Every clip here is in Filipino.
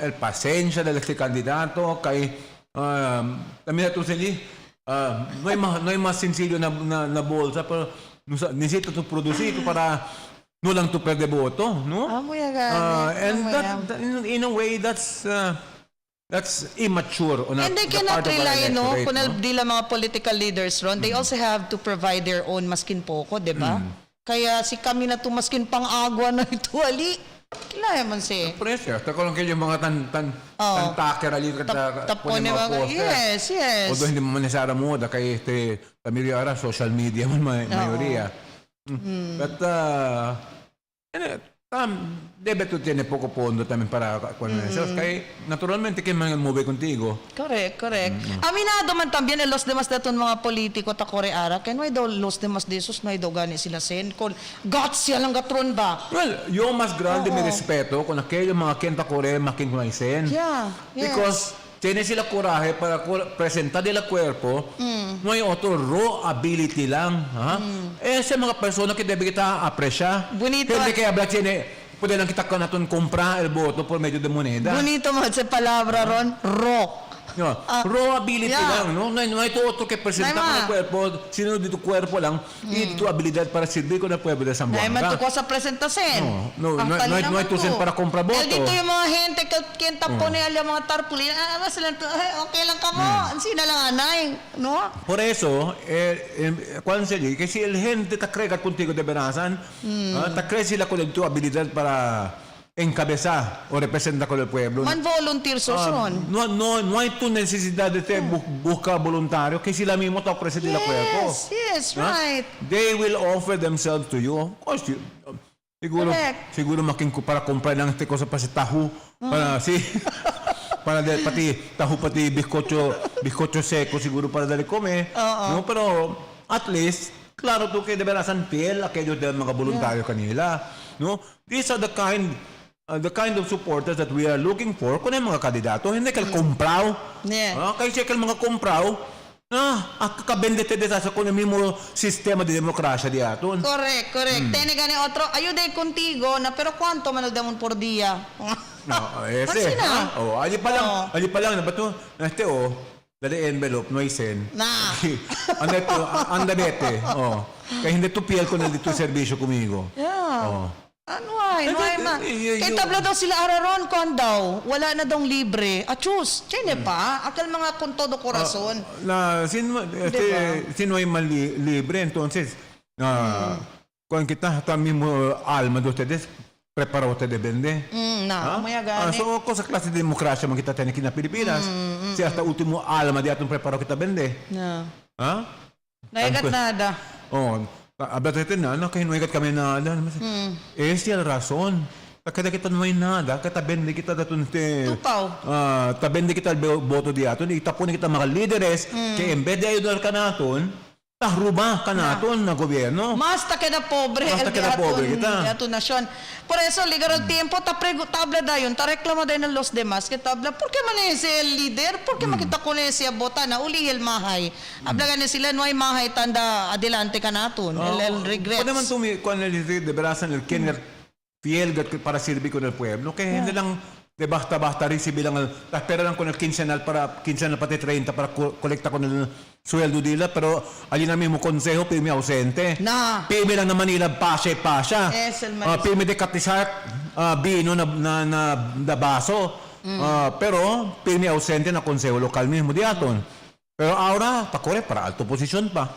el pasensya del este candidato, kay también ito sila, no hay más sencillo na bolsa, pero necesito to produce ito para no lang to perde boto, no? And that, in a way, that's immature on And they the cannot part of our rely, no? electorate, Kung no? dila mga political leaders ron, they also have to provide their own maskin poko, di ba? Kaya si kami na tumaskin pang agwa na ito, ali. Kilaya man si. Pressure. Tako lang kayo yung mga tantaker ali Tapon ni mga, yes. Although hindi mo manisara mo, da kay Tamiriara, social media man mayoriya. But, debe tu tiene poco fondo también para con eso. Kaya, naturalmente, que man move contigo. Correct. Aminado man también los demás daton mga politiko ta Koreara. Kaya no daw los demás de esos no daw gani sila sen. Kung guts yan lang gatron ba? Well, yo mas grande mi respeto con aquellos mga kenta Korea making kumaisen. Yeah. Because tiene sila coraje para presentar nila cuerpo, no hay otro raw ability lang. Ha? Ese mga persona que debe kita apreciar. Bonito. Hindi kaya black pwede lang kita ka natin compra el voto por medio de moneda. Bonito mo sa palabra ron, rock. No, raw ability lang, no? No hay otro que presentar con el cuerpo, sino de tu cuerpo lang, y tu habilidad para servir con el pueblo de Zamboanga. Ay, matuko sa presentasen. No hay tusen para comprar voto. Dito yung mga gente, kaya tapo na yung mga tarpulin, okay lang ka mo, sina lang anay, no? Por eso, cuando se dice que si el gente te cree contigo de verasan, te cree sila con tu habilidad para encabezar o representar con el pueblo. Man volunteer son. No hay tu necesidad de buscar voluntarios que sila mismo te ofrecen el cuerpo. Yes, right. They will offer themselves to you. Of course, siguro para comprar lang este cosa para si tahu, para si para pati tahu pati bizcocho seco siguro para dali comer. No, pero at least claro to que de verasan fiel aquellos de mga voluntarios kanila. No, these are the kind of supporters that we are looking for kung mga kandidato. Hindi kal kompraw. Kasi kal mga kompraw, kakabendete de sa kung mismo sistema de demokrasya di aton. Correct. Tiene gani otro, ayude contigo na pero cuánto man nagdamon por día. Ese. Ali pa lang na bato. Dali envelope, no isen. Andabete. Kaya hindi to piel ko na dito servisyo kumigo. Ano ay ma. Kaya tabla daw sila araron kon daw. Wala na daw libre. Achus, tiene pa. Akal mga con todo corazon. Sino ay libre, entonces, kung kita mismo alma de ustedes, prepara ustedes vende. So, sa klase de demokrasya man kita tayo na Pilipinas. Si hasta ultimo alma di atong preparo kita vende. Naigat nada. Habla natin na, kaya nuigat kami nada. Esa es la razón. Kada kita no hay nada, kaya tabende kita datun Tupaw. tabende kita boto di aton, itapon kita mga líderes, kaya en vez de ayudar ka naton, tahruba ka naton na gobyerno. Mas ta queda pobre kita. Ato nasyon. Por eso, ligar el tiempo, tabla dayon, ta reklama dayon ng los demás, que tabla, ¿por qué man ese el líder? ¿Por qué makita ko na siya bota na uli el mahay? Habla ganin sila, no hay mahay, tanda adelante ka naton. El regrets. Pwede man kung de berasan el Kenner fiel para servir con el pueblo, kaya hindi lang de basta recibir lang, espera lang con el quincenal pati 30 para kolekta con el sueldo nila, pero alin na mismo consejo, pirmi ausente. Pirmi lang na Manila, pasya. Pirmi de katisat, bino na baso. Pero pirmi ausente na consejo lokal mismo di aton. Pero ahora, takore, para alto posisyon pa.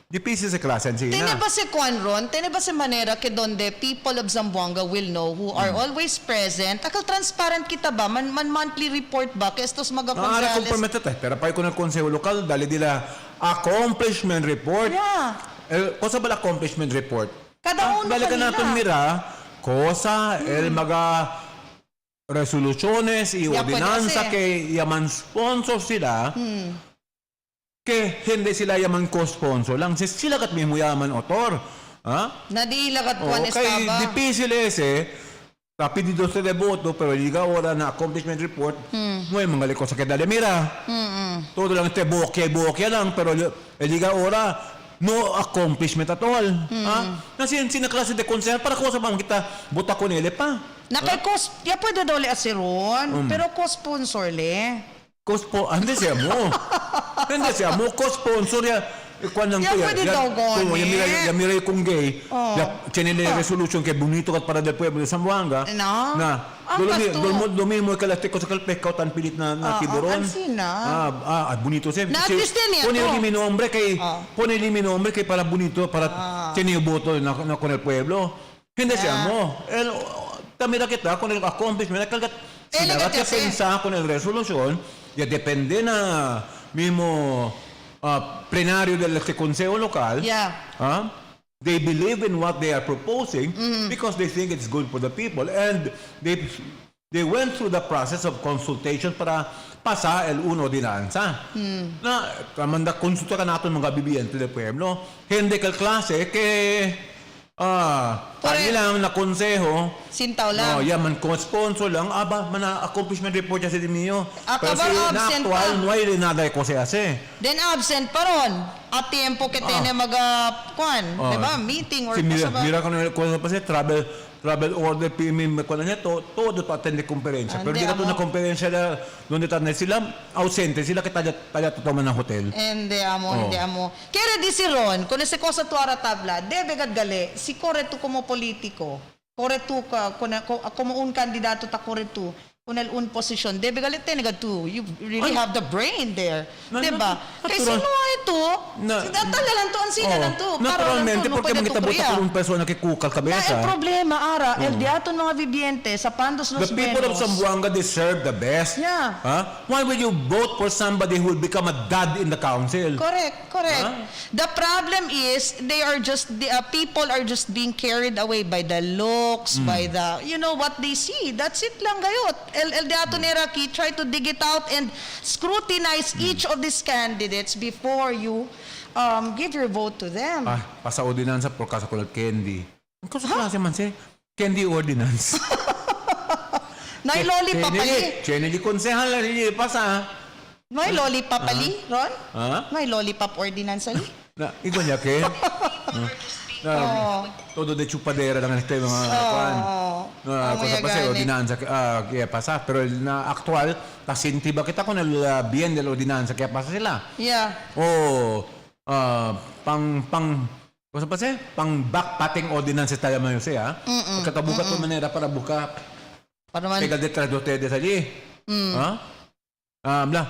Difícil sa klase sila. Tiene ba si Juan Ron? Tiene ba si manera que donde people of Zamboanga will know who are always present? Akal transparent kita ba? Man monthly report ba? Que estos Gonzales. Comprometo tayo. Pero pa ko ng konseho lokal, dali nila accomplishment report. Kosa ba accomplishment report? Kada uno kanila. Dali ka natin mira, kosa, el mga resoluciones y ordinanza que yaman sponsor sila, que hindi sila yaman co-sponsor lang. Sila kat mismo yaman autor. Nadila kat Juan estaba. Kaya difícil ese, rapido de voto, pero llega ahora na accomplishment report, no hay mga cosa que dale, mira, todo lang este bokeh lang, pero llega ahora, no accomplishment at all. Kasi sina klase de konsehal, para ko sa mga kita, buta ko nila pa. Ya pwede daw li asiron, pero co-sponsor le. Hindi siya mo. Hindi siya mo. Co-sponsor ya. Kwan lang Ya pwede daw goni. Ya miray kung gay. Ya chenile resolution kay bonito kat para del pueblo de Zamboanga. Na. Dumi mo kalastiko sa kalpekaw tan pilit na tiburon. Bonito siya. Pone liminombre kay para bonito para chenile boto na con el pueblo. Hindi siya mo. Tamira kita con el accomplishment kalgat. Sinarat siya pensa con el resolution. Ya depende na mismo plenario del consejo local. They believe in what they are proposing because they think it's good for the people, and they went through the process of consultation para pasa el uno ordinanza. Na kamanda konsulta ka natin mga bibiyente del pueblo. Hindi kal klase ke tayo lang na konseho. Sintaw lang. Man co-sponsor lang. Accomplishment report siya sa dinyo. Pero na actual, no hay nada ko se hace. Then absent pa ron. At tiempo que tiene diba? Meeting or mira ko na pa siya, travel order, PMM, todo pa attend konferensya. Pero di na ito na konferensya na doon dito na sila, ausente, sila kita tataman ng hotel. Hindi amo. Kaya di si Ron, kung si cosa tuara tabla, debe gali, si correcto como politiko, correcto ka, como un candidato ta correcto, kung un position, debe gali tu, you really have the brain there. Diba? Kaya sino ito? Tatala lang to, ang sina lang to. Naturalmente, porque makita buta ko un persona que kukal kabesa. El problema, el diaton mga viviente, sa Pandos Los The people of Zamboanga deserve the best. Yeah. Why will you vote for somebody who will become a dad in the council? Correct. The problem is, people are just being carried away by the looks, by the, what they see. That's it lang gayot. El diaton Eraki, try to dig it out and scrutinize each of these candidates before you give your vote to them. Pasa ordinanza por caso con el Candy. Kasi klase man siya. Candy ordinance. May lollipop pali. Chenely konsehal na rin pasa. May lollipop pali, Ron? May lollipop ordinance ali? Ikaw niya, Ken? Todo de chupadera lang este mga kwan. Cosa pa siya, ordinanza kaya pasa. Pero na actual, tasinti ba kita con el bien de la ordinanza kaya pasa sila? Yeah. Cosa pa siya? Pang backpatting ordinances tayo man yun siya. Katabuka to manera para buka pegal detrás de ustedes allí.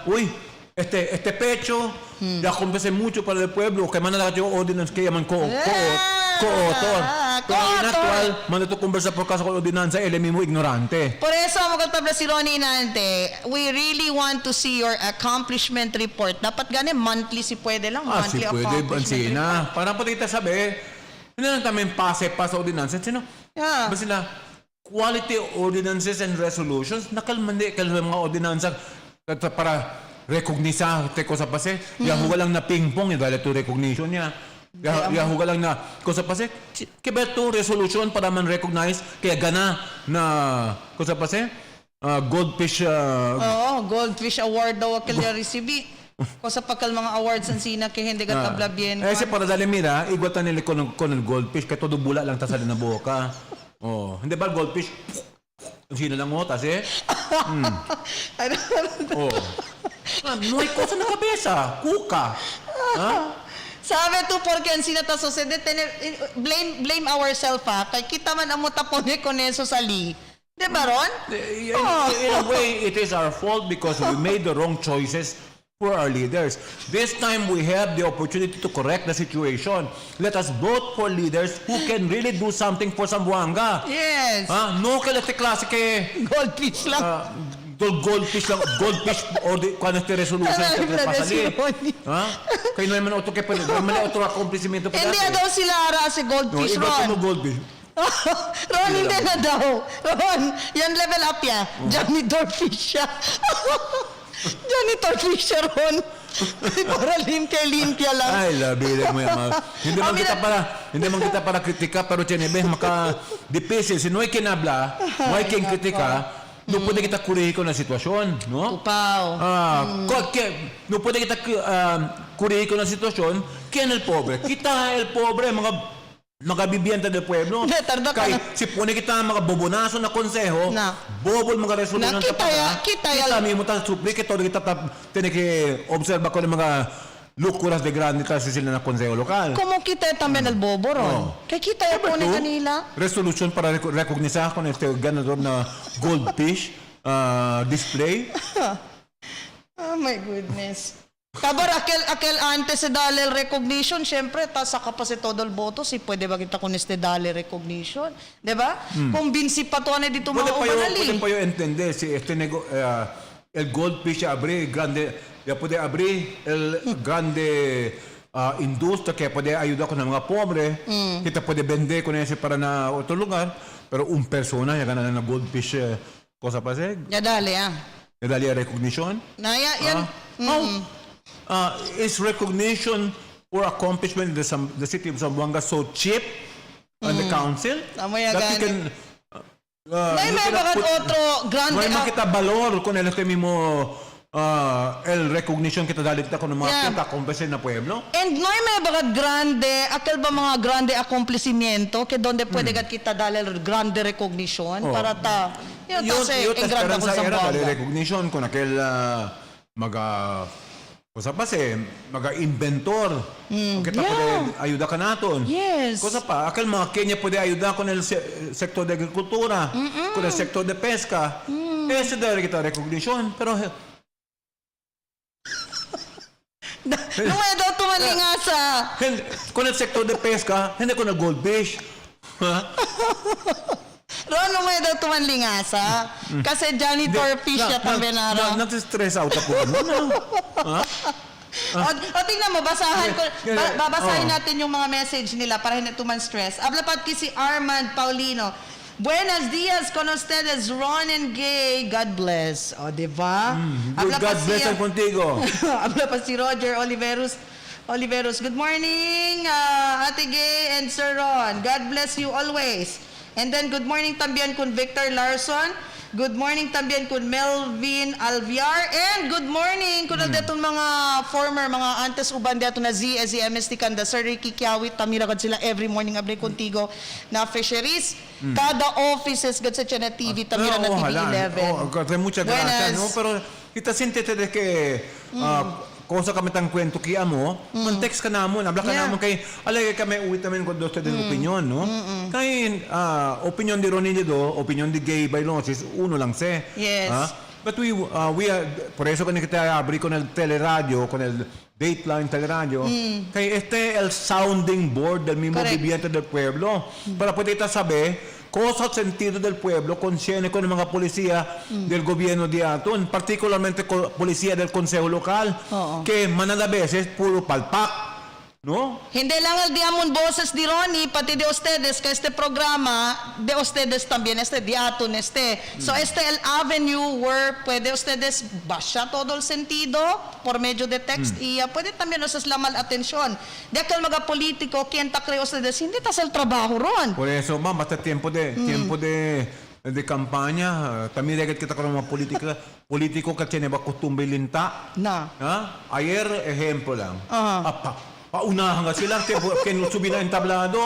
Uy, este pecho ya convence mucho para el pueblo que manda yo ordinance que llaman co-autor. Pero en actual, manda to conversa por caso con ordinanza, él mismo ignorante. Por eso, magkatabla si Ronnie Inante, we really want to see your accomplishment report. Dapat gani, monthly si pwede lang. Monthly accomplishment report. Para po tita sabi, hindi lang namin pa sa ordinansa. Sino? Ba sila? Quality ordinances and resolutions, nakalmandi mga ordinansa para rekognisa, cosa pa siya. Yahuga lang na ping-pong, dahil ito recognition niya. Yahuga lang na, cosa pa siya. Kaya ito resolution para man recognize, kaya gana na, cosa pa siya. Goldfish. Goldfish award daw akil niya resibi. Cosa pa kal mga awards ang sina kaya hindi ka tabla bien. Siya para dali mira, igwatan nila con el goldfish, kaya todo bula lang tasali na boka. Hindi ba goldfish? Ang sino lang mo, kasi? No hay cosa na kabesa. Kuka. Sabi tu porque ang sina ta sociedad blame ourselves kay kita man amo tapone con eso sali. Di ba Ron? In a way, it is our fault because we made the wrong choices for our leaders. This time we have the opportunity to correct the situation. Let us vote for leaders who can really do something for Zamboanga. Yes. No kalate klase ke goldfish lang. Goldfish or kung ano resolution sa pasali. Kaya naman auto ke pwede. Naman auto accomplishment pa. Hindi daw sila ara si goldfish Ron. Iba mo goldfish. Ron, hindi na daw. Ron, yan level up ya. Janitor fish siya. Janitor fish siya, Ron. Para limpia lang. Ay, labili mo yan. Hindi man kita para kritika, pero chenebe, maka-dipisi. Si Noy kinabla, Noy kin kritika, no pwede kita kurihiko na sitwasyon, no? Upaw. No pwede kita kurihiko na sitwasyon, kaya el pobre. Kita el pobre, mga Magabibienta del pueblo. Tarda ka Kay na. si pune kita mga bobonaso na konseho, Na. bobol mga resolusyon Na, kita kita mi mo ta supli que todo kita tiene que observa con mga lukuras de grande kasi sila na konseho lokal. Como kita también el bobo ron. Kaya kita ya po ni kanila. Resolution para recognizar con este ganador na goldfish display. Oh my goodness. Kabar, aquel antes se dale el recognition, syempre, saka pa si todo el voto, si pwede ba kita con este dale recognition? Diba? Convince pa to na dito mga umanali. Puede pa yo entender si este el goldfish abrir grande, ya puede abrir el grande industria que puede ayudar con mga pobre, kita puede vender con ese para na otro lugar, pero un persona ya gana na goldfish cosa pa siya? Ya dale, Ya dali recognition? Na, yan. Is recognition or accomplishment in the city of Zamboanga so cheap on the council Tama yan, that you can may bagat otro grande. no hay makita valor con el este mismo el recognition kita dalit ko ng mga kita compensate na pueblo. And no may bagat grande, aquel ba mga grande accomplishmento que donde pwede gat kita dale el grande recognition para ta Yo engranda ko sa dali recognition con aquel cosa pa mga inventor. Kita pwede ayuda ka naton. Yes. Cosa pa, aquel mga Kenya pwede ayuda con el sector de agricultura, con el sector de pesca. Ese dali kita recognition. Pero no may daw tumalingasa. con el sector de pesca, hindi ko na goldfish. Ron, no may daw tumalingasa. Kasi janitor fish siya también na. Nag-stress out ako. O tingnan mo, babasahin natin yung mga message nila para hindi tuman stress. Habla pa si Armand Paulino. Buenos días con ustedes, Ron and Gay. God bless. O, diba? God bless ang contigo. Habla pa si Roger Oliveros. Good morning, Ate Gay and Sir Ron. God bless you always. And then, good morning también con Victor Larson. Good morning también con Melvin Alviar. And good morning con detong mga former, mga antes uban dito na ZMST Kanda. Sir Ricky Kiawit, tamira kad sila every morning abre contigo na fisheries. Kada offices gad sa Channel TV, tamira na TV 11. Muchas gracias. No? Pero kita sintete de que cosa kami tang kwento kaya mo, text ka namon, habla ka namon kay alay kami uwi tamen kung doon din opinion, no? Kay opinion di Ronnie do, opinion di Gay Bailones, uno lang se. Yes. But we are, por eso que kita abri con el teleradyo, con el Dateline Teleradyo, kay este el sounding board del mismo viviente del pueblo, para poder saber cosa sentido del pueblo, consciente con mga policía del gobierno de Aton, particularmente policía del consejo local, que manada veces puro palpak, no? Hindi lang el diamond boses di Ronnie, pati de ustedes, que este programa, de ustedes también, este de Aton, So, este el avenue where puede ustedes basha todo el sentido por medio de text y puede también usas la mal atención. De aquel mga politiko, quien ta creo ustedes, hindi tas el trabajo ron. Por eso, basta tiempo de campaña, también de kita con mga politiko que tiene ba costumbre linta. Na. Ayer, ejemplo lang. Paunahan nga sila, kaya subi na yung tablado,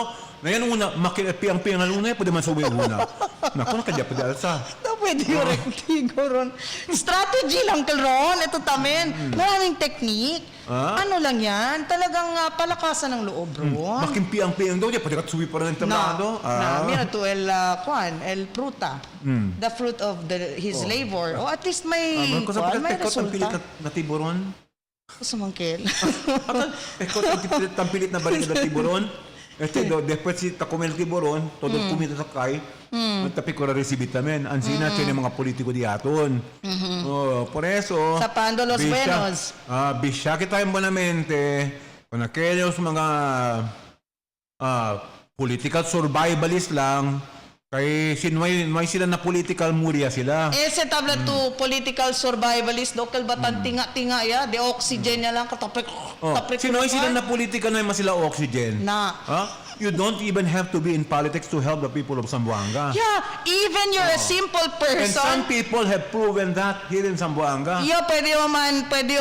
ngayon una, piang-piang alunay, pwede man subi una. Naku, nakadya pwede alsa. Na pwede yung rektigo ron. Strategy lang kal ron, ito tamen. Maraming technique. Ano lang yan, talagang palakasan ng loob ron. Makin piang-piang daw, pwede ka subi pa rin yung tablado. Mira to, el fruta. The fruit of his labor. O at least may resulta. Natiburon. Sa mangkel. Tampilit na balik na tiburon. Después si takomel el tiburon, todo kumita sa kay, tapi ko recibit namin. Ansina, tiene mga politiko di aton. Por eso, Sapando los buenos. Bisya kita yung bonamente kung aquellos mga political survivalist lang, kay sinway sila na political murya sila. Ese tabla to political survivalist local batan tinga ya de oxygen niya lang katapik. Sinway sila na political na mas sila oxygen. Na. You don't even have to be in politics to help the people of Zamboanga. Yeah, even you're a simple And some person. people have proven that here in Zamboanga. Yeah, pwede mo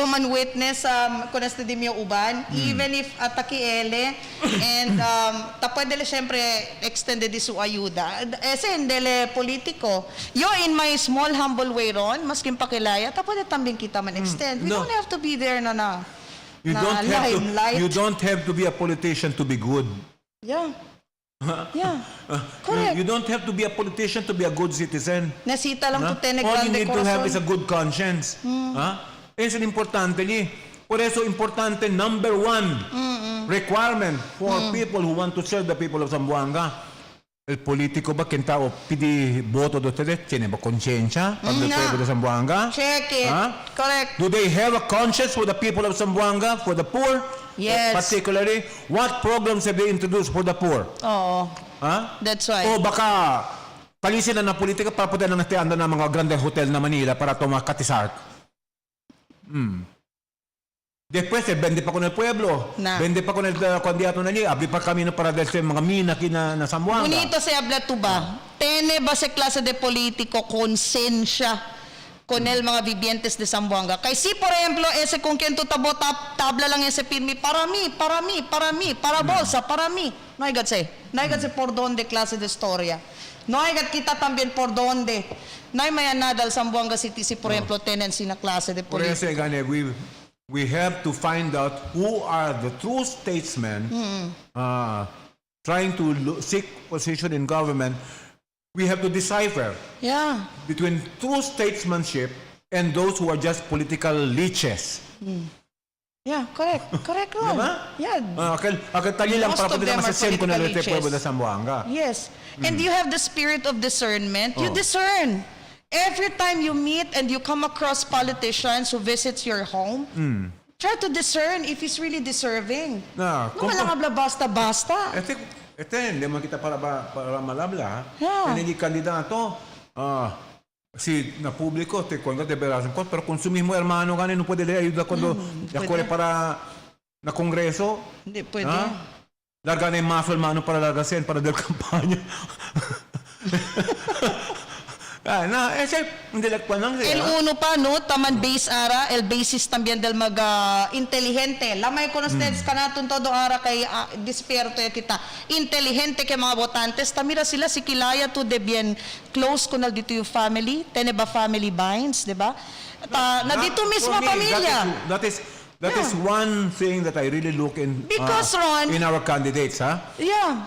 man witness kung nasta di mo uban, even if ataki ele, and pwede le siyempre extended isu ayuda. Ese indele politiko. Yo, in my small humble way ron, maskin pakilaya, pwede tambing kita man extend. We No. don't have to be there na You don't have to be a politician to be good. Yeah. Yeah. Correct. You don't have to be a politician to be a good citizen. Nasita lang Ha? to tene All you grande need to have is a corazon. good conscience. Ha? Eso es importante ni. Por eso importante number one requirement for people who want to serve the people of Zamboanga. El politico ba kintao pidi boto do ustedes tiene ba conciencia para el pueblo de Zamboanga? Check it. Ha? Correct. Do they have a conscience for the people of Zamboanga, for the poor? Yes. Particularly, what programs have they introduced for the poor? Oo. Ha? That's right. O baka palisin na politika para puti na nagtianda ng mga grande hotel na Manila para ito mga katisark. Después, vende pa ko ng pueblo. Na. Vende pa ko ng kandidato na niya. Abri pa kami ng para dahil sa mga mina kina na Zamboanga. Bonito se habla tu ba? Tene ba se klase de politico konsensya con el mga vivientes de Zamboanga? Kay si, por ejemplo, ese con quien tu tabo tabla lang ese pirmi, para mí, para bolsa, para mí. No hay gatse. No hay gatse por donde clase de historia. No hay gat kita también por donde. No hay mayanadal Zamboanga City si, por ejemplo, tenen sina klase de Por politico. eso, gane, we have to find out who are the true statesmen trying to seek position in government. We have to decipher Yeah. between true statesmanship and those who are just political leeches. Yeah, correct. Correct, Ron. Diba? Yeah. Akal tali lang Most para of pwede them naman are sa sen ko na political lete pueblo leeches. de Zamboanga. Yes. And you have the spirit of discernment. You Oh. discern. Every time you meet and you come across politicians who visits your home, try to discern if he's really deserving. Na, No lang habla basta-basta. hindi mo kita para malabla. Yeah. And hindi kandidato. Si na publiko, te cuando te verás en pero con su mismo hermano gane no puede le ayuda cuando ya puede. para na kongreso. Hindi pwede. Larga na yung maso hermano para largasin para del kampanya. Hindi lagpan lang El siya. uno pa, no? Taman base ara, el basis también del inteligente. Lamay ko na ustedes kanatun todo ara kay dispierto ya kita. Inteligente ke mga botantes. Tamira sila si kilaya to de bien close ko na dito yung family. Tene ba family binds, di ba? Na dito mismo For me, pamilya. That is one thing that I really look in Because, Ron, in our candidates, ha? Yeah.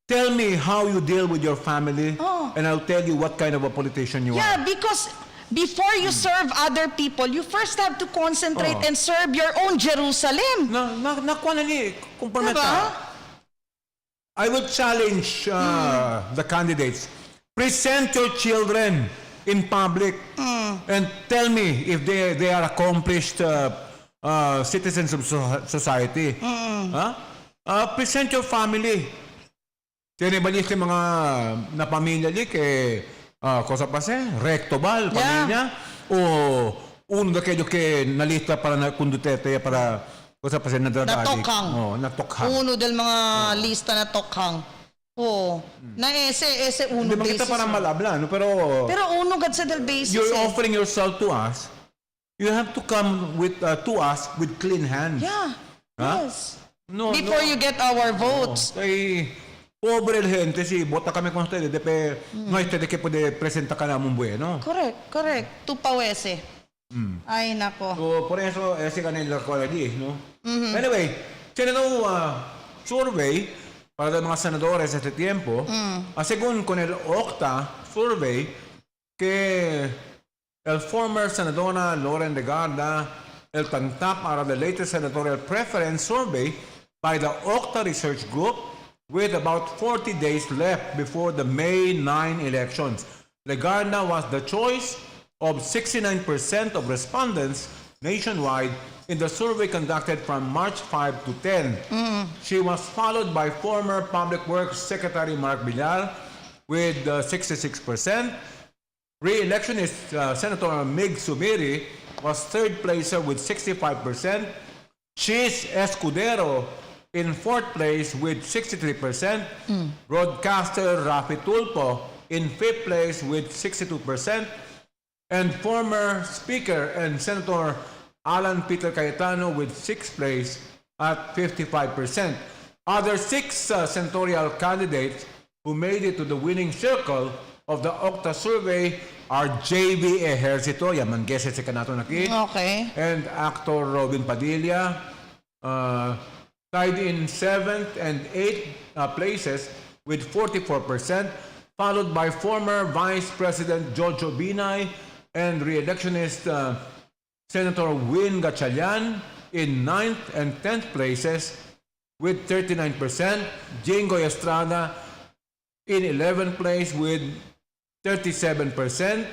Tell me how you deal with your family, Oh. and I'll tell you what kind of a politician you Yeah, are. because before you serve other people, you first have to concentrate Oh. and serve your own Jerusalem. Nakuha na ni, kumprometa. Diba? I would challenge the candidates. Present your children in public and tell me if they are accomplished citizens of society. Present your family. Tiene ba niya mga na pamilya li que cosa pase? Recto bal, pamilya? O uno da kayo que nalista para na kundutete para cosa pase na drug addict? Natokhang. Oh, natokhang. Uno del mga lista na tokhang. Oh. Na ese uno Hindi makita basis. parang malabla, no? Pero uno gad sa del basis. you're offering yourself to us. You have to come with to us with clean hands. Yeah. Ha? Yes. No, Before you get our votes. Kay pobre el gente, si vota kami con ustedes, no hay ustedes que puede presentar ka naman bueno. Correct. Tupawese. Ay, nako. So, por eso, ese ganun la quality, no? Anyway, tinanong survey para de mga senadores este tiempo, según con el Octa survey, que el former senadora Loren Legarda, el tantap para the latest senatorial preference survey by the Octa Research Group, with about 40 days left before the May 9 elections. Legarda was the choice of 69% of respondents nationwide in the survey conducted from March 5 to 10. She was followed by former Public Works Secretary Mark Villar with 66%. Re-electionist Senator Mig Sumiri was third placer with 65%. Chis Escudero In fourth place with 63%, broadcaster Rafi Tulfo in fifth place with 62%, and former Speaker and Senator Alan Peter Cayetano with sixth place at 55%. Other six senatorial candidates who made it to the winning circle of the Octa survey are J.V. Ejercito, yaman guesses si Kanato Nakit, Okay. and actor Robin Padilla, tied in 7th and 8th places with 44%, followed by former Vice President Jojo Binay and re-electionist Senator Win Gatchalian in 9th and 10th places with 39%, Jingo Estrada in 11th place with 37%,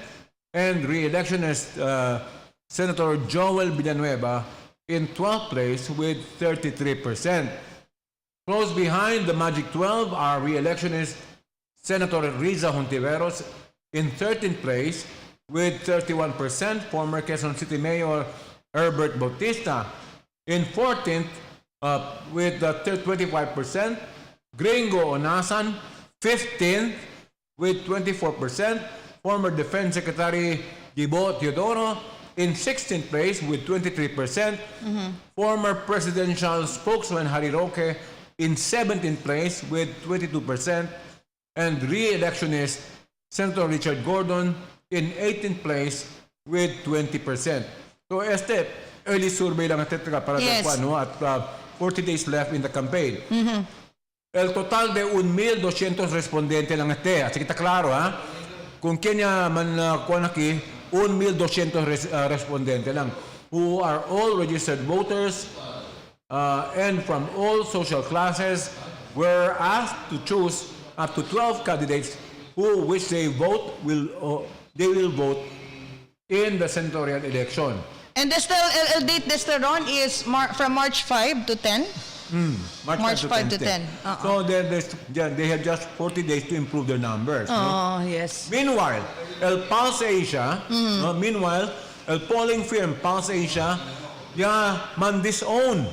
and re-electionist Senator Joel Villanueva in 12th place with 33%. Close behind the Magic 12 are re-electionist Senator Riza Hontiveros in 13th place with 31%, former Quezon City Mayor Herbert Bautista in 14th with 25%, Gringo Onasan 15th with 24%, former Defense Secretary Gibo Teodoro in 16th place with 23%, former presidential spokesman Harry Roque in 17th place with 22%, and re-electionist Senator Richard Gordon in 18th place with 20%. So este, early survey lang ito para Yes. at 40 days left in the campaign. El total de 1,200 respondente lang ito. At kita klaro ha, kung kanya man kuha naki, 1,200 respondente lang who are all registered voters and from all social classes were asked to choose up to 12 candidates who which they vote will vote in the senatorial election. And the date this on is from March 5 to 10? March 5 to 10. So they have just 40 days to improve their numbers. No? Oh, yes. Meanwhile, El Pulse Asia, el polling firm Pulse Asia, man disown.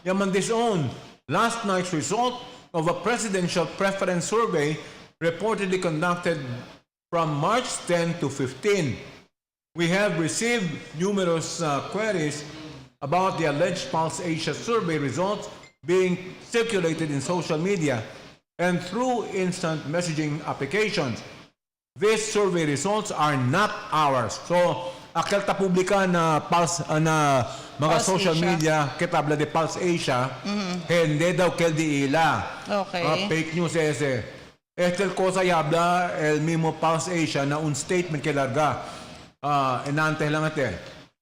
Man disown last night's result of a presidential preference survey reportedly conducted from March 10 to 15. We have received numerous queries about the alleged Pulse Asia survey results being circulated in social media and through instant messaging applications. These survey results are not ours. So, akal ta publika na Pulse na mga Pulse social Asia. media kitabla de Pulse Asia, hindi daw kel di ila. Okay. Fake news ese. Estel cosa y habla el mismo Pulse Asia na un statement que larga. Enante lang ate.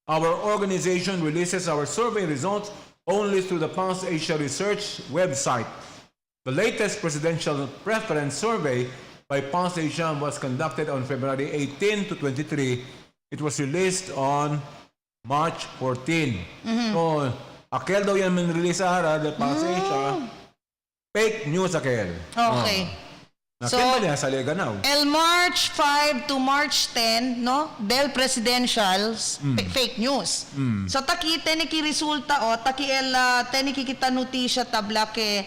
Our organization releases our survey results only through the Pulse Asia Research website. The latest presidential preference survey by Pulse Asia was conducted on February 18 to 23. It was released on March 14. So, akel daw yan man-release the Pulse Asia. Fake news akel. Okay. So, sa Liga now. El March 5 to March 10, no? Del presidentials, fake news. So taki teniki resulta o taki el teniki kita notisya tabla ke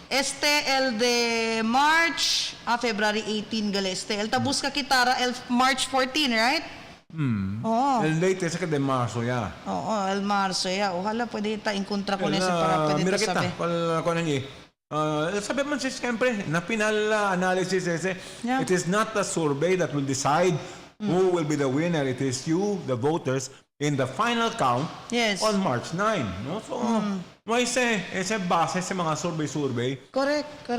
el de March February 18 galeste. El tabus ka kitara el March 14, right? Oh. El latest ka de Marso ya. Oo, el Marso ya. Ojalá pwede ta encontra con ese para pwede mira ta kita, sabi. sabi man siyempre, na final analysis ese, Yeah. it is not the survey that will decide who will be the winner. It is you, the voters, in the final count Yes. on March 9. No? So, ese base sa mga survey. Correct.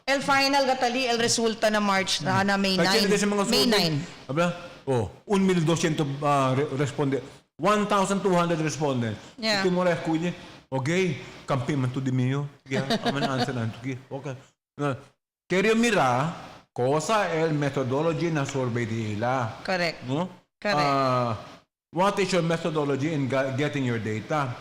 El final gatali, el resulta na March na May 9. May 9. Abla, 1,200 respondent. 1,200 respondents. Yeah. Ito mo rin, kuya. Okay, kampi man to di mio. Aman answer na to. Okay. Querio mira cosa el methodology na survey nila. Correct. No? Correct. What is your methodology in getting your data?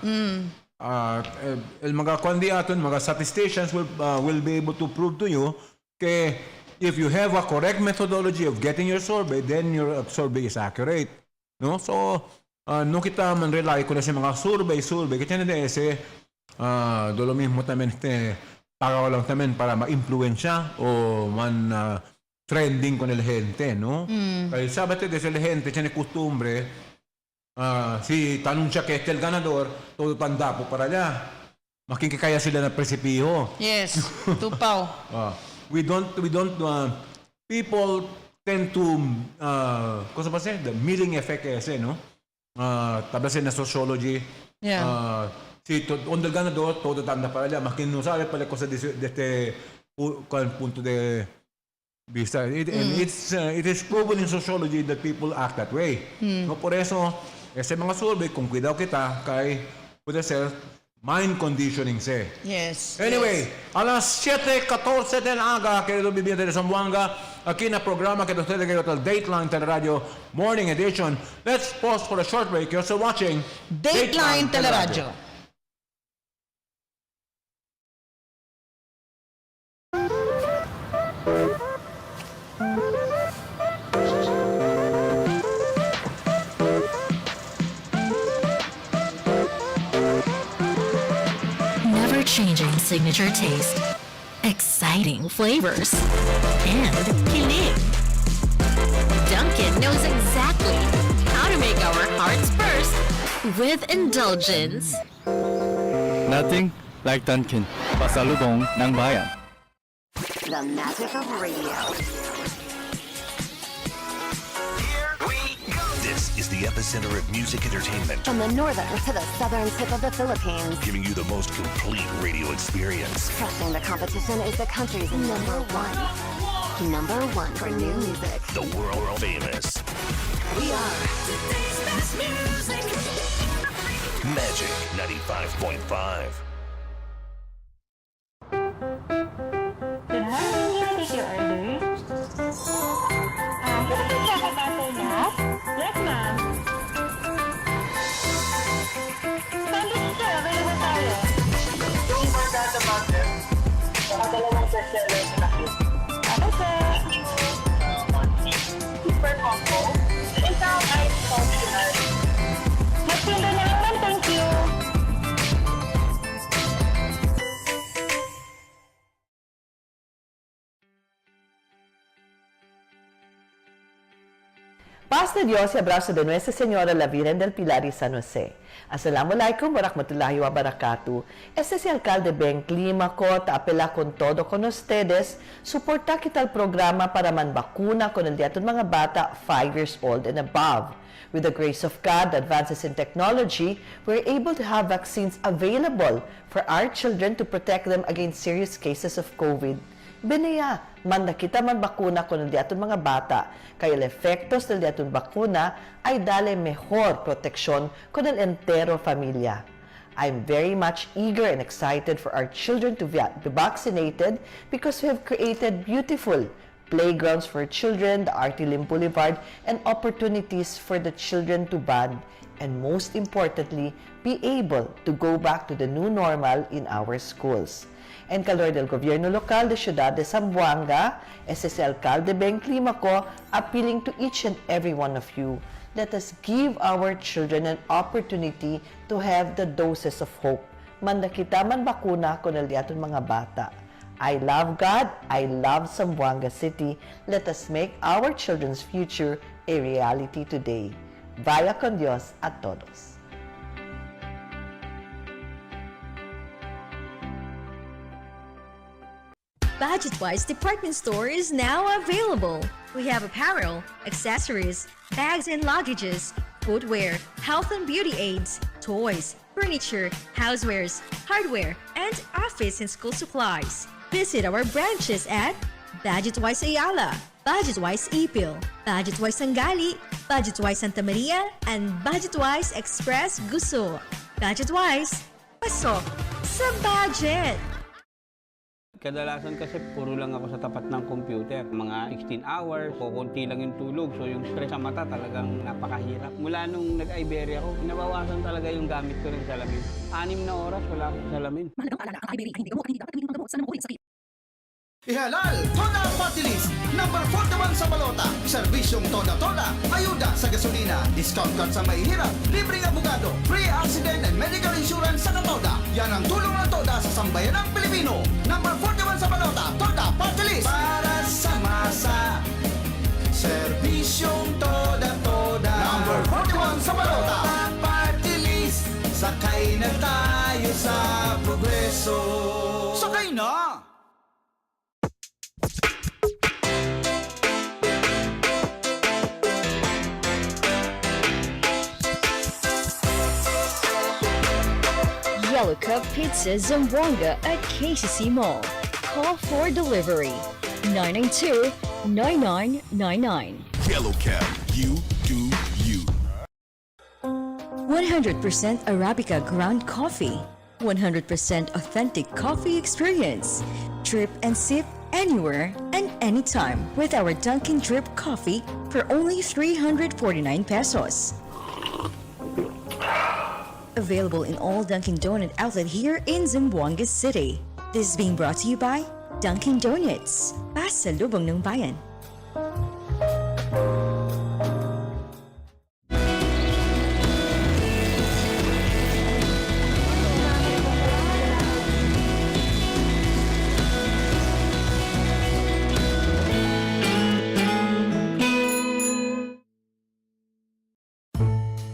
El mga kundi aton, mga statisticians will be able to prove to you que if you have a correct methodology of getting your survey, then your survey is accurate. No? So, no kita man rely ko na sa mga survey. Kasi na ese, de lo mismo también pagado lang también para ma-influencia o trending con el gente, ¿no? El sábado desde el gente tiene costumbre, si te anuncia que el ganador, todo tanda po para allá. Makikikaya sila ng presipiho. Yes, tupaw. We don't people tend to cosa ba siya? The milling effect kasi, no? Tablasin na sociology. Yeah. Si on el ganador, todo tanda para allá. Más que no sabe pala cosa de este punto de vista. It is proven in sociology that people act that way. No, por eso, ese mga survey, kung cuidado kita, kay puede ser mind conditioning se. Yes. Anyway, a las 7:14 de la aga, queridos vivientes de Zamboanga, aquí en el programa que ustedes quieren el Dateline Teleradyo Morning Edition. Let's pause for a short break. You're still watching Dateline Teleradyo. Changing signature taste, exciting flavors, and kilig. Dunkin' knows exactly how to make our hearts burst with indulgence. Nothing like Dunkin'. Pasalubong ng bayan. The magic of radio. This is the epicenter of music entertainment, From the northern to the southern tip of the Philippines. giving you the most complete radio experience. Crushing the competition is the country's number one. Number one for new music. The world famous We are Magic 95.5. Good morning, may I take your order? Hindi po siya katatanggap? Yes, ma'am. Sandwich sir, available tayo. Yung Margada Mountain, saka dalawang bestseller na cute. Ako sir. Super combo, isang ice functional. Magpinda na lang ma'am, thank you. Paz de Dios y abrazo de Nuestra Señora la Virgen del Pilar y San Jose. Assalamualaikum warahmatullahi wabarakatuh. Este es el alcalde Ben Clímaco, te apela con todo con ustedes. Suporta kita el programa para manbakuna con el día ng mga bata 5 years old and above. With the grace of God, advances in technology, we're able to have vaccines available for our children to protect them against serious cases of COVID. Binaya, manda kita man bakuna con el diaton mga bata, kaya el efectos del diaton bakuna ay dale mejor proteksyon con el entero familia. I'm very much eager and excited for our children to be vaccinated because we have created beautiful playgrounds for children, the Artilim Boulevard, and opportunities for the children to bond, and most importantly, be able to go back to the new normal in our schools. En calor del gobierno local de Ciudad de Zamboanga, ese es el alcalde Ben Clímaco, appealing to each and every one of you, let us give our children an opportunity to have the doses of hope. Manda kita man bakuna con el diaton mga bata. I love God, I love Zamboanga City. Let us make our children's future a reality today. Vaya con Dios a todos. Budget-wise department store is now available. We have apparel, accessories, bags and luggages, footwear, health and beauty aids, toys, furniture, housewares, hardware, and office and school supplies. Visit our branches at Budget-wise Ayala, Budget-wise Ipil, Budget-wise Sangali, Budget-wise Santa Maria, and Budget-wise Express Guso. Budget-wise, pasok sa budget! Kadalasan kasi puro lang ako sa tapat ng computer. Mga 16 hours, kukunti lang yung tulog. So yung stress sa mata talagang napakahirap. Mula nung nag-Iberia ako, nabawasan talaga yung gamit ko ng salamin. 6 na oras, wala akong salamin. Ihalal, Toda Party List, number 41 sa balota. Serbisyong Toda-Toda, ayuda sa gasolina, discount card sa mahihirap, libreng abogado, free accident and medical insurance sa Katoda. Yan ang tulong ng Toda sa sambayan ng Pilipino. Number 41 sa balota, Toda Party List. Para sa masa, serbisyong Toda-Toda. Number 41 sa balota, Toda Party List. Sakay na tayo sa progreso. Sakay na! Yellow Cup Pizza Zamboanga at KCC Mall. Call for delivery 992-9999. Yellow Cab, you do you. 100% Arabica ground coffee. 100% authentic coffee experience. Drip and sip anywhere and anytime with our Dunkin' Drip coffee for only 349 pesos. Available in all Dunkin' Donut outlet here in Zamboanga City. This is being brought to you by Dunkin' Donuts. Pasalubong ng bayan.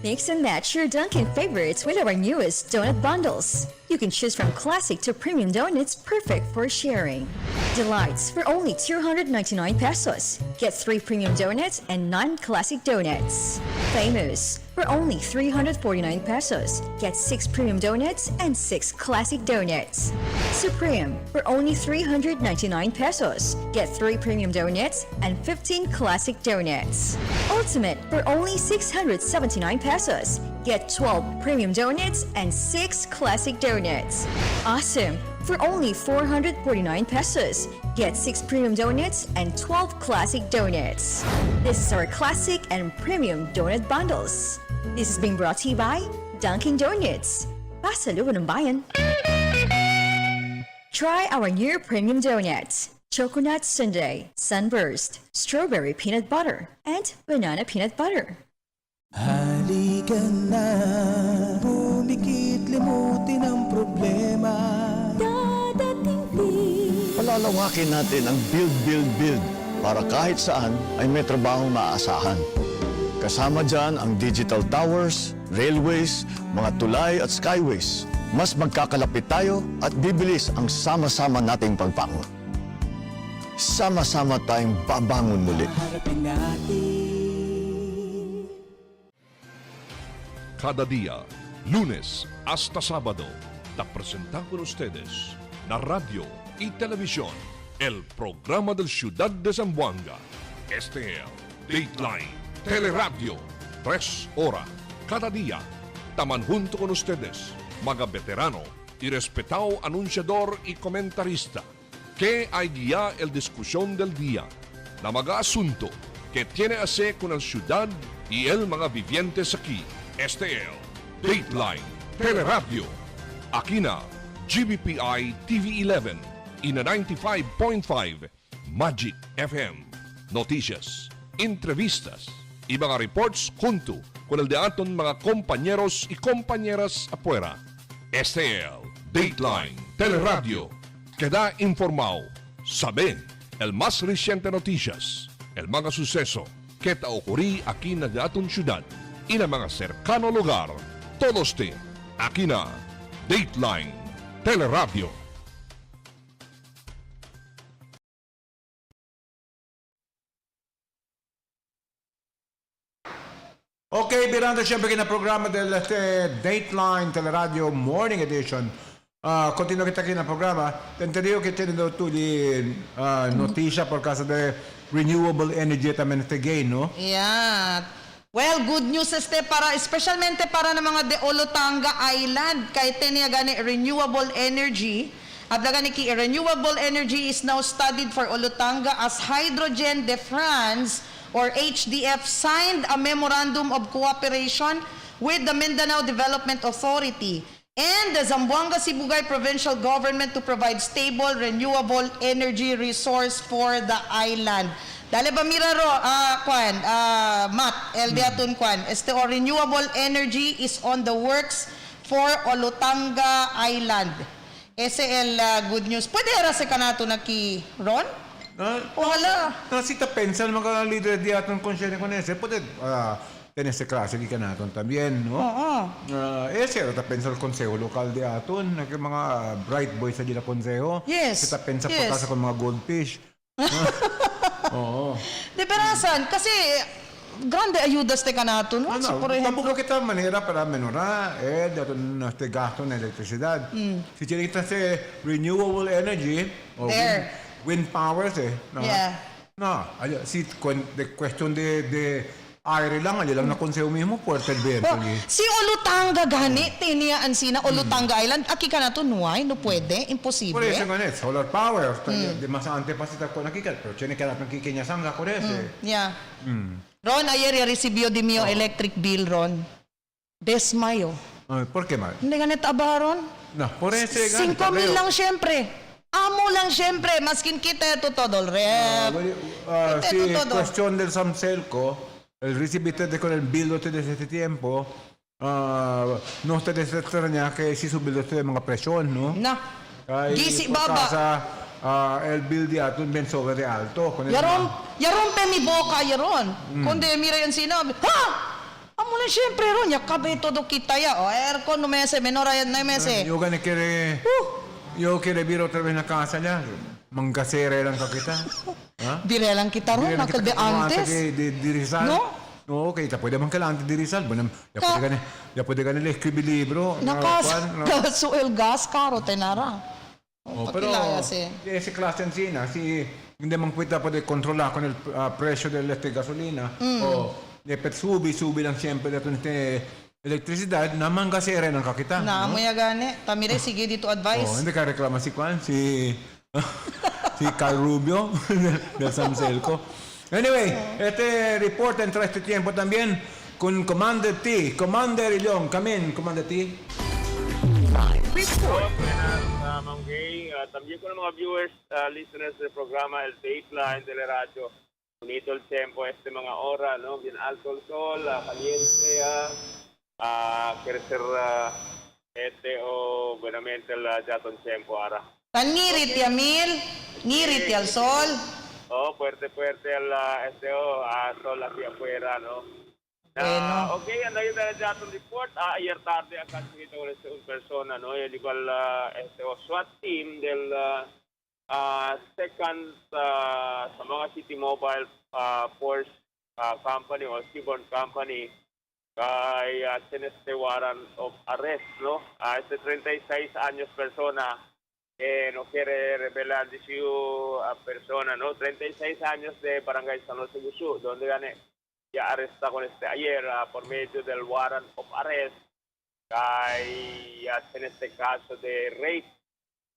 Mix and match your Dunkin' favorites with our newest donut bundles. You can choose from classic to premium donuts perfect for sharing. Delights for only 299 pesos. Get 3 premium donuts and 9 classic donuts. Famous for only 349 pesos. Get 6 premium donuts and 6 classic donuts. Supreme for only 399 pesos. Get 3 premium donuts and 15 classic donuts. Ultimate for only 679 pesos. Get 12 premium donuts and 6 classic donuts. Awesome for only 449 pesos. Get 6 premium donuts and 12 classic donuts. This is our classic and premium donut bundles. This is being brought to you by Dunkin' Donuts. Pasalubong ng bayan. Try our new premium donuts. Choconut Sundae, Sunburst, Strawberry Peanut Butter, and Banana Peanut Butter. Halika na, pumikit, limutin ang problema. Palalawakin natin ang build para kahit saan ay may trabahong maaasahan. Kasama dyan ang digital towers, railways, mga tulay at skyways. Mas magkakalapit tayo at bibilis ang sama-sama nating pagbangon. Sama-sama tayong babangon muli. Cada día, lunes hasta sábado, te presentamos con ustedes la radio y televisión, el programa del Ciudad de Zamboanga. Este es Dateline Teleradyo, 3 horas cada día. Taman junto con ustedes, mga veterano y respetado anunciador y comentarista, que hay guía el discusión del día, na mga asunto que tiene a ver con el ciudad y el mga vivientes aquí. Este es Dateline Teleradyo. Aquí na GBPI TV11 y na 95.5 Magic FM. Noticias, entrevistas y mga reports junto con el de aton mga compañeros y compañeras afuera. Este es Dateline Teleradyo. Queda informado, sabe el más reciente noticias, el mga suceso que ta ocurrí aquí na aton ciudad y na mga cercano lugar. Todos te aquí na Dateline Teleradyo. Ok, virando siempre in programa del Dateline Teleradio Morning Edition. Continua kita aqui no programa. Entendido que tendo tu de notícia por causa de renewable energy também este gain, no? Yeah. Well, good news para especialmente para ng mga de Olotanga Island kay teniya gani renewable energy. Abla gani ki renewable energy is now studied for Olotanga as Hydrogen de France or HDF signed a memorandum of cooperation with the Mindanao Development Authority. and the Zamboanga Sibugay Provincial Government to provide stable, renewable energy resource for the island. Dale ba miraro, Matt, Eldiatun Kwan, renewable energy is on the works for Olutanga Island. SL good news. Pwede rasa ka na ito Ron? Wala. Si te pensa mga líder di aton konsyente con ese, puede tener ese clase di ka naton también, no? Ese te pensa el consejo local di aton, que mga bright boys sa dila consejo. Yes. Kita pensa pa kasa con mga goldfish. Oo. De perasan, kasi grande ayudas te ka naton. No? So, por ejemplo, tampoco kita manera para menorar este gasto en electricidad. Si tiene que hacer renewable energy o wind power, no. Yeah. No, si de cuestión de aire lang, ali lang na konseho mismo, puerta el viento. Si Olutanga gani, tiniyaan sina Olutanga Island, aki ka na to, no puede, imposible. Por eso con eso, solar power, de más antes pasita con aquí, pero tiene que dar pequeña sanga con ese. Yeah. Ron, ayer recibió de mio electric bill, Ron. Desmayo. ¿Por qué mal? Hindi ganit aba, Ron? No, por eso 5,000 lang siyempre. Amo lang siyempre, maskin kita ito todo, rep. Si cuestión del Samselco, el recibiste con el bill desde este tiempo, no te extraña que si su bill de mga presyon, no? No. Gisi baba. Casa, el bill di aton ben sobre de alto. Yaron pe mi boka, yaron. Kundi mira yan sinabi, ha! Amo lang siyempre, Ron, yakabe todo kita ya. O, aircon, no mese, menora yan na mese. Yo gani quiere... Yo quiere vir otra vez na casa niya. Manggasere lang ka kita. Dire lang kita ron, nakal de antes. Di Rizal. No? No, okay, pwede man kailangan di Rizal. Ya pwede ka nila escribir libro. So el gas caro, tenara. Pero ese clase en Sina, si hindi man pwede pwede controlar con el precio del gasolina, o subi lang siyempre dito electricidad, na manggasere ng kakita. Na, mo ya gani. Tamire, sige dito advice. Hindi ka reklama si Juan, si Carl Rubio del Samselco. Anyway, este report entra este tiempo también con Commander T. Commander Ilyong, come in, Commander T. Report. Ma'am Gay, también con mga viewers, listeners del programa El Dateline Teleradyo. Bonito el tiempo, mga hora, no? Bien alto el sol, caliente, crecer buenamente el jato en tiempo ahora. Ngirit ya mil, ngirit ya el sol. Fuerte el sol aquí afuera, ¿no? Bueno. Ok, ando yo de jato report. Ayer tarde acá se con una persona, ¿no? El igual SWAT team del second sa mga City Mobile Force company o Seaborne Company kay sineste warrant of arrest, no? 36 años persona no quiere revelar de su persona, no? 36 años de Barangay San Jose Gusu, donde ya arresta con ayer por medio del warrant of arrest kay en este caso de rape.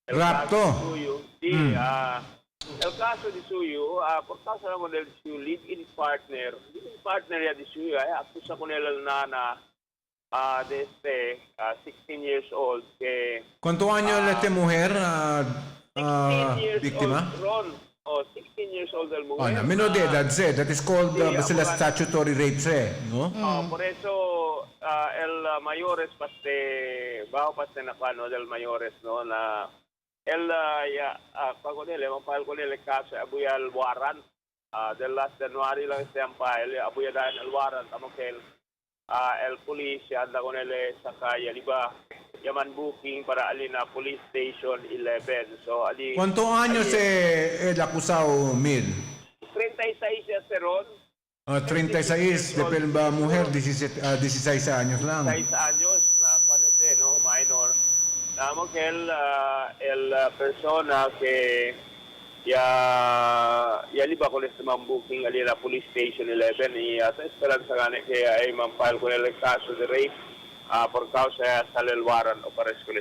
Rapto. El caso de suyo, por causa naman del suyo live-in partner ya de suyo, akusa ko nila nana de 16 years old. ¿Cuántos años esta mujer 16 years víctima? old, Ron. 16 years old el mujer. Menor de edad, that is called statutory rape, no? Por eso, el mayores, bajo nakano del mayores, no, na pag mapahal ko nila kaso, abuya el warrant. Del last January lang file, abuya dahil el warrant. El police, anda ko nila sa kaya, di ba? Yaman booking para alina Police Station 11. So, ¿Cuántos años el acusado, Mil? 36 ya Ron. 36, de la mujer, 16 años lang. 16 años, no, minor. Namo que el persona que ya liba con este man booking ali la Police Station 11 y hasta esperanza gane que hay man file con el caso de rape por causa sale el warrant o para con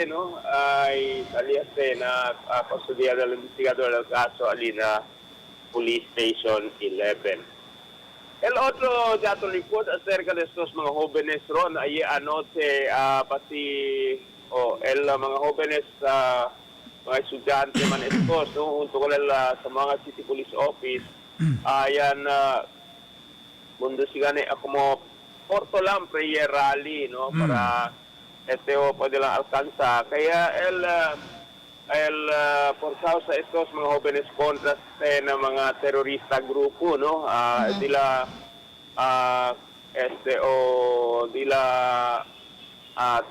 no hay salía na custodia del investigador del caso ali na Police Station 11. El otro dato report acerca de estos mga jóvenes ron ay anoche pati mga jóvenes mga estudyante man estos no junto con sa mga city police office ayan mundo sigane como corto lang prayer rally no para pwede lang alcanza kaya por causa estos mga jóvenes contra na mga terorista grupo no dila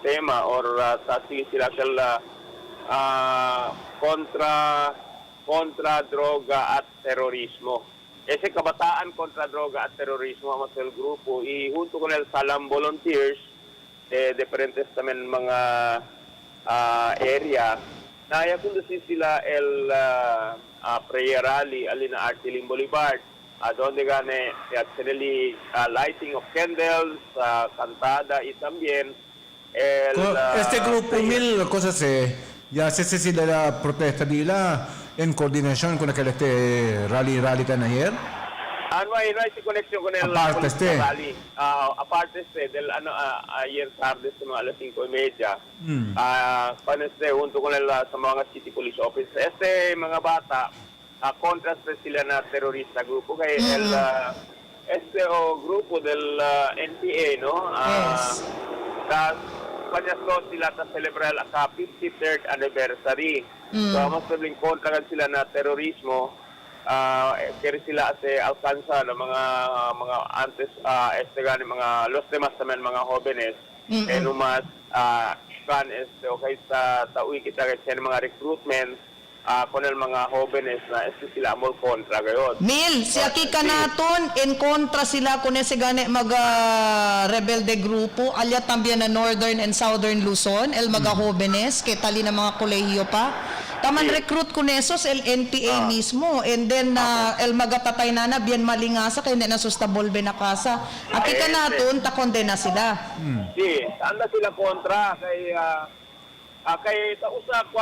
tema or tasi sila kontra droga at terorismo. Ese kabataan kontra droga at terorismo ang masel grupo y junto con el Salam Volunteers diferentes tamen mga area naya kundusin sila prayer rally alina Artilin Boulevard donde gane actually lighting of candles cantada y también este grupo mil cosas ya se sila la protesta nila en coordinación con aquel rally tan ayer. No hay conexión con el rally. Aparte del ayer tarde a las 5:30. Junto con sa mga city police office. Mga bata kontra sila na terorista grupo kay grupo del NPA no. Panyasto sila ta celebrar ang 53rd anniversary. So mas sabing kontra kan sila na terorismo. Kaya sila alcanza ng mga antes mga los demás también mga jóvenes numas kan okay sa uwi kita kasi mga recruitment con el mga jóvenes na sila amol kontra gayon. Mil, siya kika naton en kontra sila kun ese gane rebelde grupo alya también na Northern and Southern Luzon el mga jóvenes que tali na mga kolehiyo pa. Taman recruit kun esos el NPA mismo and then el magatatay na bien malingasa kay na sustabolbe na kasa. Aki ka naton ta kondena sila. Si, anda sila kontra kay tausa ko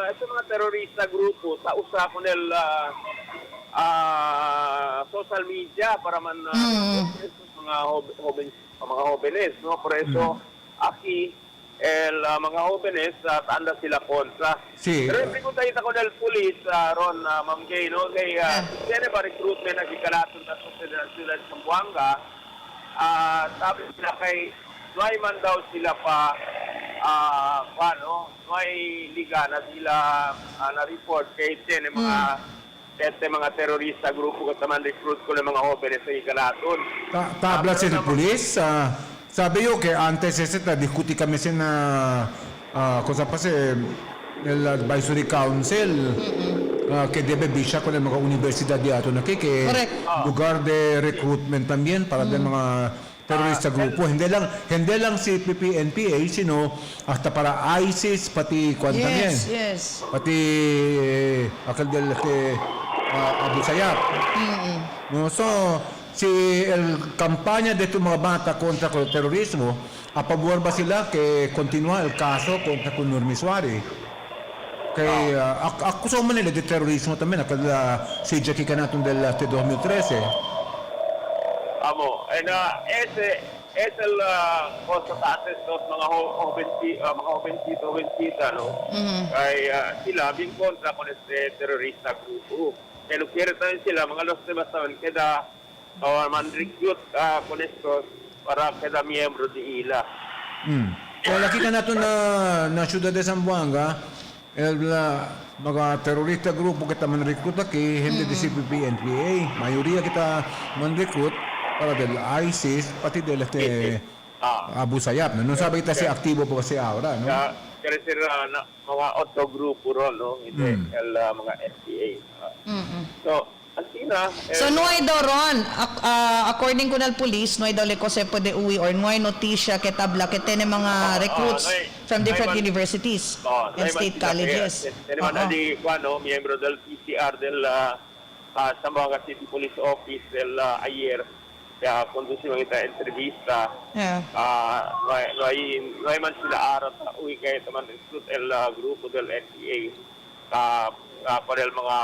ese mga terorista grupo tausa ko social media para man mga jóvenes no por eso aquí mga jóvenes anda sila kontra. Sí. Pero yung pregunta ko del police ron Ma'am Gay no kay tiene ba recruitment na gikalaton na sa Zamboanga sabi sila kay nuay man daw sila pa nuay liga na sila na-report kay tiene mga terorista grupo ko taman recruit ko ng mga jóvenes sa gikalaton. Tabla sa police sabi yo que antes discuti kami na cosa pasa el advisory council que debe bisya con el mga universidad diato na que lugar de recruitment también para del mga terorista grupo hindi lang si PPNPA sino hasta para ISIS pati también pati akal del Abu Sayyaf no so si el kampanya de itong mga bata kontra el terorismo, a pabor ba sila que continua el caso contra con Nurmiswari? Kaya akusaw man nila de terorismo también akal si Jackie Canaton del 2013. Amo, ese es el cosa tates dos mga jovencita no. Kaya sila bin kontra con este terorista grupo. Kaya quiere también sila mga los temas también queda man-recruit con estos para cada miembro de ILA. Kaya laki ka nato na syudad de Zamboanga, mga terorista grupo kita man-recruit aki, hindi di si PPNPA. Mayuriya kita man-recruit para del ISIS, pati del Abu Sayyaf. No sabi kita si aktibo po kasi ahora, no? Kaya sila mga otro grupo ron, no? Hindi, mga SPA. So, so nuay daw ron according ko nal police nuay daw leko se pwede uwi or nuay notisya ke tabla ke tene mga recruits from different universities and state colleges. Tenemos di miembro del PCR del Zamboanga City Police Office del ayer ya conducimos esta entrevista no hay man sila araw sa uwi kay taman el grupo del NPA por el mga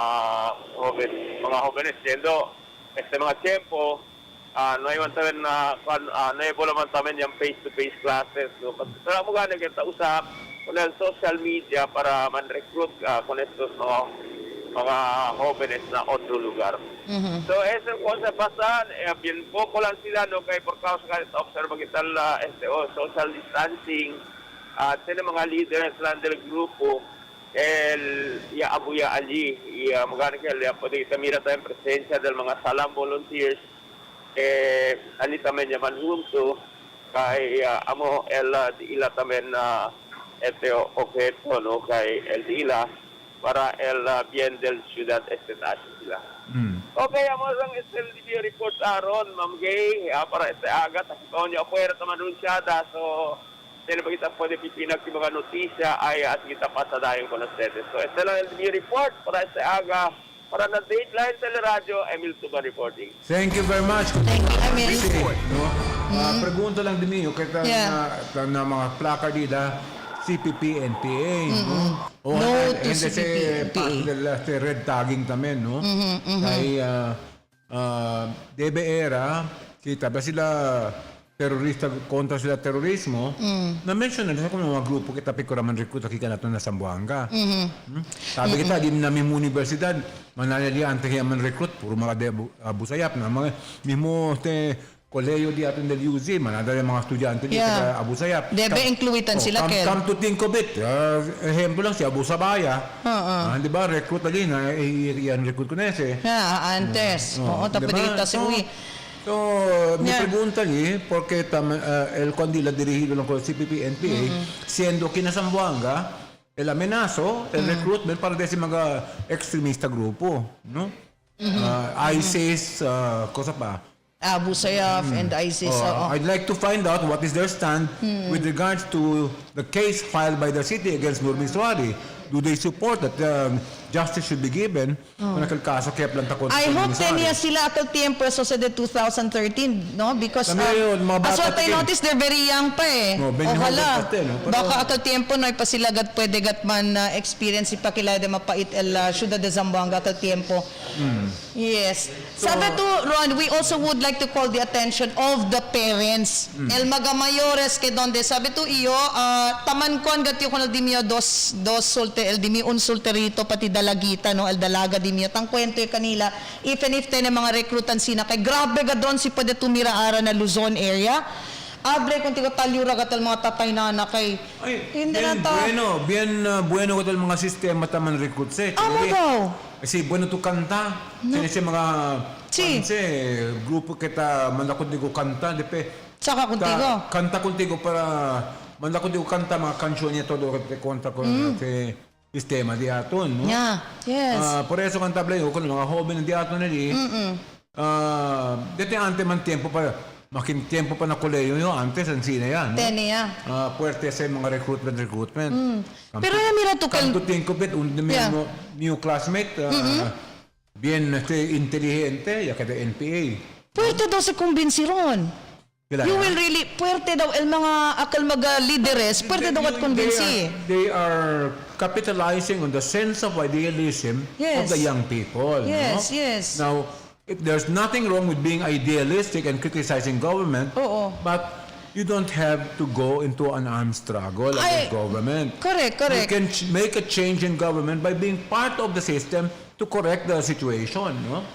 jóvenes siendo mga tiempo Naiwan tamen na naibula man tamen yung face-to-face classes. So, kaya mo gano'n kita usap kung social media para man-recruit kung estos mga jóvenes na otro lugar. So, ese cosa pasan, bien poco lang sila, no, kay por causa ka observa kita social distancing, at sila mga leaders lang del grupo, abuya allí, magana que le puede mira también presencia del mga salam volunteers, ali también llaman junto, kay amo ila también objeto, no, kay ila para el bien del ciudad estetacio sila. Okay, amo lang el video report aron, Ma'am Gay, para aga, tapos niya afuera taman anunciada, so sino pa kita pwede pipinag yung mga notisya ay at kita pasadayon ko na ustedes. So, ito lang yung report para sa aga. Para na Dateline Teleradyo, Emil Tuba reporting. Thank you very much. Thank you, Emil. No? Pregunta lang din niyo, kaya na mga placard dita, CPP, NPA, no? No to CPP, parte red tagging tamen, no? Kaya, debe era, kita ba sila terorista kontra sila terorismo, na-mention na nila kung mga grupo kita pikuraman recruit kika nato na Zamboanga. Sabi kita, di namin mo universidad, mananaliante kaya man recruit, puro mga abusayap na mga mismo koleyo di atin del UZ, manadala mga estudyante di abusayap. Debe incluitan sila, Kel. Come to think of it, ehemplo lang si Abu Sabaya, di ba, recruit ali na iyan recruit ko na ese. Antes. Oo, tapos dito si Uy. So, mi pregunta lì, porque el condila dirigido ng CPP-NPA, siendo que na Zamboanga, el amenazo, el recruitment para desi mga extremista grupo, no? ISIS, cosa pa? Abu Sayyaf and ISIS. I'd like to find out what is their stand with regards to the case filed by the city against Nurmi Suari. Do they support that justice should be given? Kung nakalkaso, kaya lang takot. I hope 10 years sila at the tiempo so sa 2013, no? Because as what I noticed, they're very young pa eh. Ojalá. Baka at the tiempo no, pa sila pwede gat man experience ipakilala de mapait el ciudad de Zamboanga at the tiempo. Yes. Sabi to Ron, we also would like to call the attention of the parents. El magamayores que donde sabi to iyo, taman kon gatyo kono dimio dos el dimi un solterito pati dalagita no el dalaga dimi tang kwento kanila even if tene mga rekrutan sina kay grabe ga doon si pwede tumira ara na Luzon area abre kung tigo talyura gatal mga tatay na kay hindi na ta bueno gatal mga sistema taman recruit se kasi bueno tu kanta si mga grupo kita manakot digo kanta depe saka kuntigo kanta kuntigo para manakot digo kanta mga kansyon niya todo kontra ko sistema di aton, no? Yes. Por eso cantabla yo con mga joven di aton na di. Dito ante man tiempo pa makin tiempo pa na koleyo yo antes ang sina yan. Tenia. Puerte sa mga recruitment. Pero mira tu kan to think of it un new classmate bien inteligente ya kada NPA. Puerte daw sa kumbinsiron. You will really, puwerte daw el mga akal mga leaders, puwerte daw at convince. They are capitalizing on the sense of idealism of the young people. Yes, no? yes. Now, if there's nothing wrong with being idealistic and criticizing government, but you don't have to go into an armed struggle against government. Correct. You can make a change in government by being part of the system to correct the situation, no?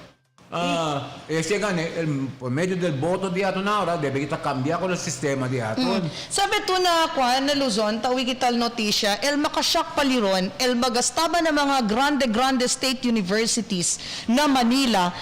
Siya gani, por medio del boto di ato na ora, debe kita cambia ko ng sistema di ato. Sabi to na na Luzon, tawi kita notisya, el makasyak paliron, el magastaba na mga grande state universities na Manila,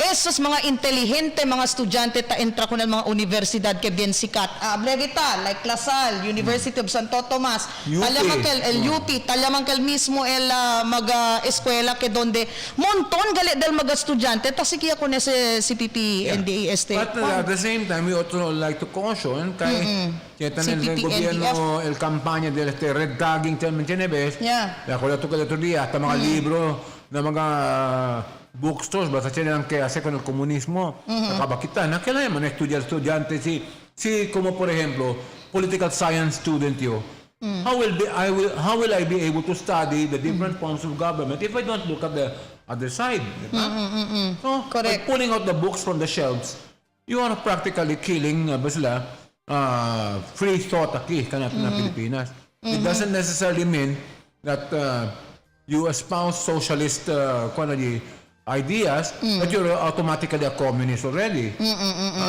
esos mga inteligente mga estudyante ta entra ko ng mga universidad ke bien sikat. Brevita, like Lasal, University of Santo Tomas, talamangkel el UP, talamangkel mismo el mag-eskwela ke donde monton gali del mga estudyante ta sikiya ko na si CPP NDAST. But at the same time, we also like to caution kay Chetan el gobierno el campaña del red tagging termen Chenebes. La kola to kada dia ta mga libro na mga bookstores basta siya lang kaya con el comunismo nakabakita na kailangan man estudyante si como por ejemplo political science student yo. How will I be able to study the different forms of government if I don't look at the other side? So, correct. By pulling out the books from the shelves, you are practically killing free thought aquí kanat na Pilipinas. It doesn't necessarily mean that you espouse socialist ideas that you're automatically a communist already.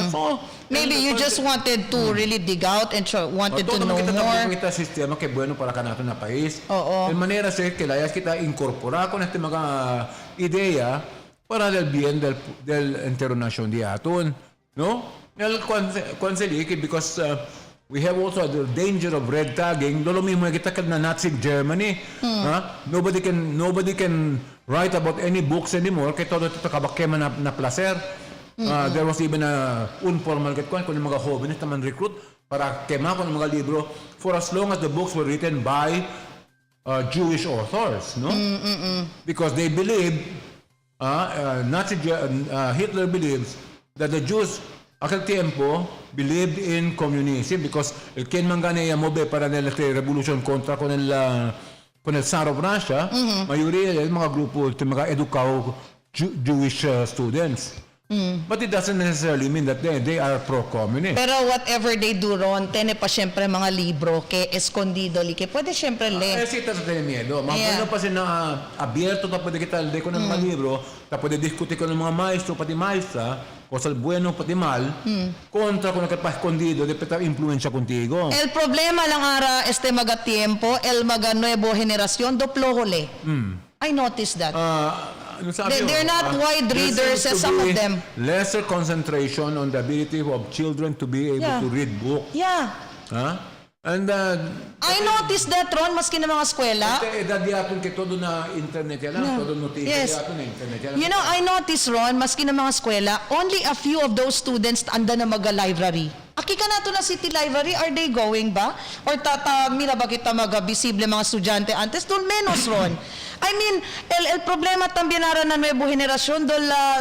So, Maybe you just wanted to really dig out and wanted to know more. Kita sistema que bueno para kanato na país. Oo. En manera se que layas kita incorporar con este mga ideya para del bien del entero nación di aton, no? El conselique because we have also the danger of red tagging. Lo mismo kita na Nazi Germany. Nobody can write about any books anymore kaya todo ito kabakema na placer. There was even un formal kung yung mga jóvenes naman recruit para kema ko ng mga libro for as long as the books were written by Jewish authors, no? Because they believe Hitler believes that the Jews aquel tiempo believed in communism because el quien mangane ya mobe para nella revolution contra con el Tsar of Russia, mayoría del mga grupo de mga educaw Jewish students. But it doesn't necessarily mean that they are pro-communist. Pero whatever they do ron, tene pa siyempre mga libro que escondido li que pwede siyempre le. Ito sa tayo miedo. Bueno pa na abierto ta pwede kita de con mga libro, ta pwede discutir con mga maestro pati maestra, cosas bueno pati mal, contra con pa escondido de peta influencia contigo. El problema lang ara maga tiempo, el maga nuevo generación doplojole. I noticed that. They're not wide readers as some of them. Lesser concentration on the ability of children to be able to read books. Yeah. And I noticed that Ron maski na mga eskwela. Edad yaton ke todo na internet yan, todo noticia yaton na internet yan. You know, I noticed Ron maski na mga eskwela, only a few of those students anda na maga-library. Aki ka na to na City Library, are they going ba? Or mira ba kita maga-visible mga estudyante antes? Dol menos Ron. I mean, el problema también ara na nuevo generasyon,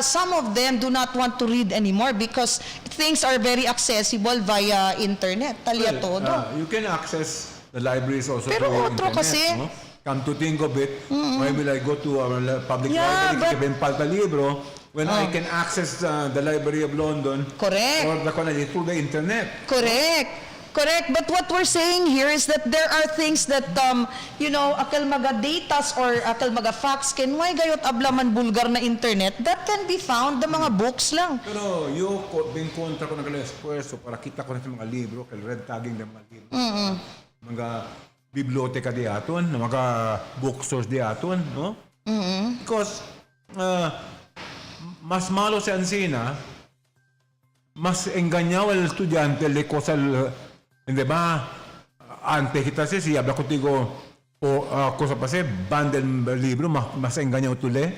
some of them do not want to read anymore because things are very accessible via internet. Talya todo. You can access the libraries also pero through otro internet. kasi, no? Come to think of it, why will I go to our public library, give palta libro, when I can access the Library of London correct. Or through the internet. Correct. Correct. But what we're saying here is that there are things that, akal maga datas or akal maga facts ken why gayot ablaman bulgar na internet that can be found the mga books lang. Pero yung being kontra ko nagala esfuerzo para kita ko na mga libro, kay red tagging ng mga libro. Mga biblioteka di aton, mga bookstores di aton, no? Because mas malo si Ancina, mas engañado el estudiante le cosa hindi ba ante kita si habla contigo o cosa pa si bundle libro mas engañado tu le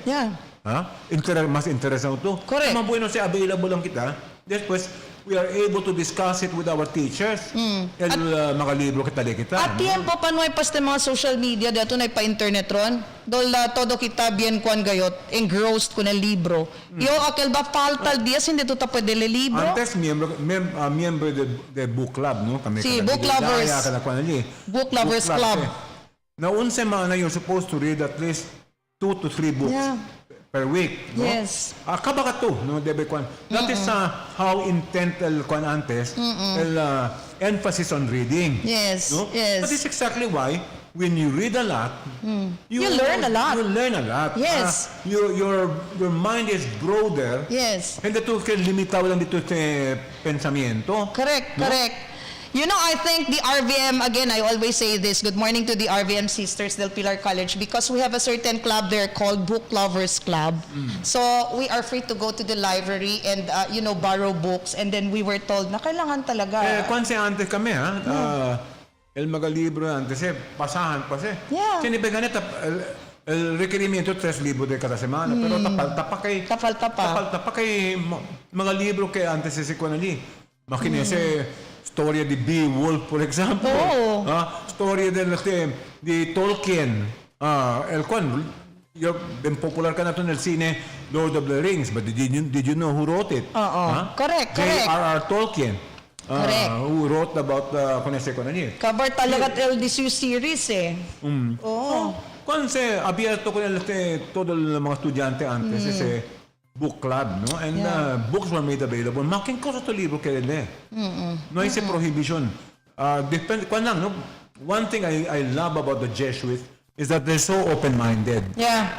mas interesado tu correct bueno si available lang kita después we are able to discuss it with our teachers mga libro kita at tiempo panuay paste mga social media dato na pa-internet ron todo kita bien kuan gayot engrossed ko na libro yo akel ba faltal días hindi to pwede le libro antes miembro de book club no kami book lovers club na un semana you're supposed to read at least 2 to 3 books per week, no? Yes. Kabaka to, no? Debe kwan. That is how intent el kwan antes, el emphasis on reading. Yes, no? yes. That is exactly why when you read a lot, you learn a lot. You learn a lot. Yes. Your mind is broader. Yes. Hindi to limitado lang dito sa pensamiento. Correct, no? Correct. You know, I think the RVM, again, I always say this, good morning to the RVM Sisters del Pilar College, because we have a certain club there called Book Lovers Club. So, we are free to go to the library and, borrow books. And then we were told na kailangan talaga. Kung antes kami, el mga libro antes, pasahan pa siya. Yeah. Sinibegan el requerimiento 3 libros de cada semana, pero tapalta pa kay mga libro que antes se kuan ali. Makinese storia di Beowulf, for example. Storia di Tolkien. El cual, ben popular ka na ito ng cine, Lord of the Rings, but did you know who wrote it? Correct. J.R.R. Tolkien. Who wrote about Konese Konani. Cover talaga LDSU series Kung abierto ko na todo mga estudyante antes, book club, no? And books were made available. Making cosa to libro kaya din. No is a prohibition. Depend, kung lang, no? One thing I love about the Jesuits is that they're so open-minded. Yeah.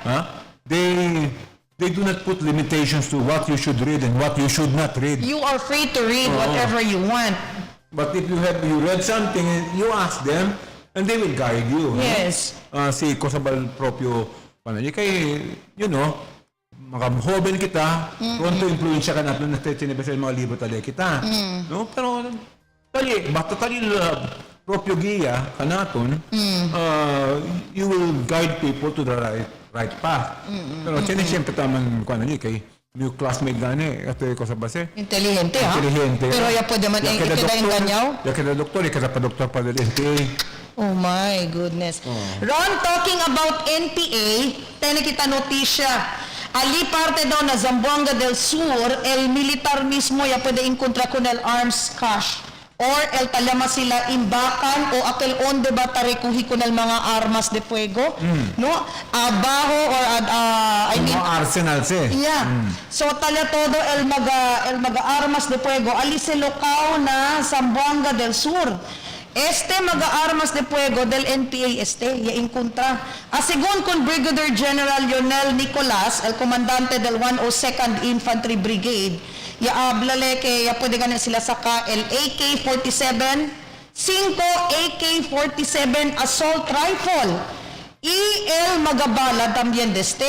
They do not put limitations to what you should read and what you should not read. You are free to read whatever you want. But if you read something, you ask them, and they will guide you. Yes. Si Cosabal proprio, kay, you know, makahoben kita, pronto influensya ka na tinibas sa mga libro tali kita. No? Pero, basta tali proprio giya kanaton, you will guide people to the right path. Pero siyempre tamang kay new classmate gani at ko sa base. Intelligente, ha? Intelligente. Pero ya pwede man ikida-inganyaw? Ya kada doktor, kada pa doktor pa del NPA. Oh my goodness. Ron, talking about NPA, tayo nakita notisya. Ali parte daw na Zamboanga del Sur, el militar mismo ya pwede encontrar con el arms cache. Or el talama sila imbakan o aquel onde ba tarekuhi con el mga armas de fuego, no? Abajo or I mean mga arsenals Yeah. So tala todo el maga armas de fuego ali se local na Zamboanga del Sur. Este maga armas de fuego del NPA ya encontra. Según con Brigadier General Lionel Nicolas, el comandante del 102nd Infantry Brigade, ya hablale que ya puede ganar sila saka el AK-47, 5 AK-47 assault rifle y el magabala también de este.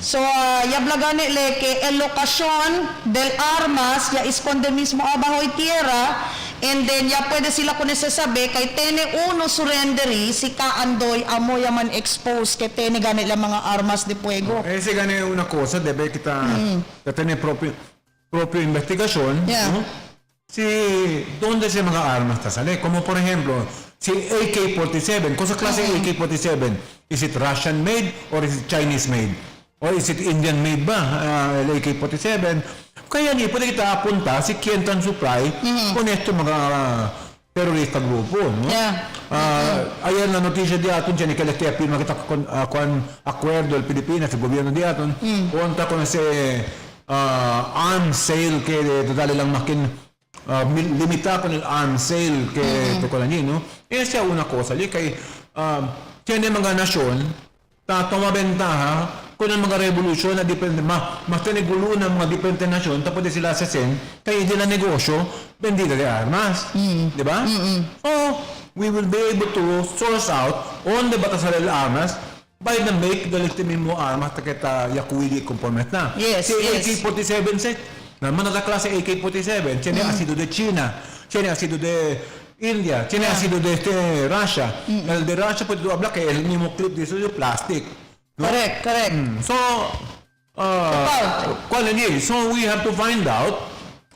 So, ya blagane le que el locación del armas ya esconde mismo abajo y tierra, and then ya pwede sila kung nasasabi kay tene uno surrenderi si kaandoy amo yaman expose kay tene gani lang mga armas de fuego. Si gani una cosa debe kita tener propio investigación, ¿no? Si dónde se mga armas ta sale, como por ejemplo si AK-47, cosa clase AK-47, is it Russian made or is it Chinese made or is it Indian made ba el AK-47? Kaya ni pwede kita apunta si Kientan Supply con esto mga terorista grupo, no? Ayan na notisya di aton dyan, ikaleste apil makita kon acuerdo el Pilipinas, el gobierno di aton, konta ko na si arms sale que dali lang makin limita con el arms sale que tocolani, no? Esa es una cosa, li kay tiene mga nasyon toma ventaja con ang mga revolusyon na depende mas tinigulo ng mga diferente nasyon tapos sila asasin kaya hindi na negosyo vendida de armas, di ba? So we will be able to source out on the batasarel armas by the make del este mismo armas taketa yakuili conforme na. Yes, AK-47 set naman na klase AK-47 tiene ácido de China, tiene ácido de India, tiene ácido de Russia. El de Russia pues habla que el mismo clip de eso es plastic, no? Correct. So so we have to find out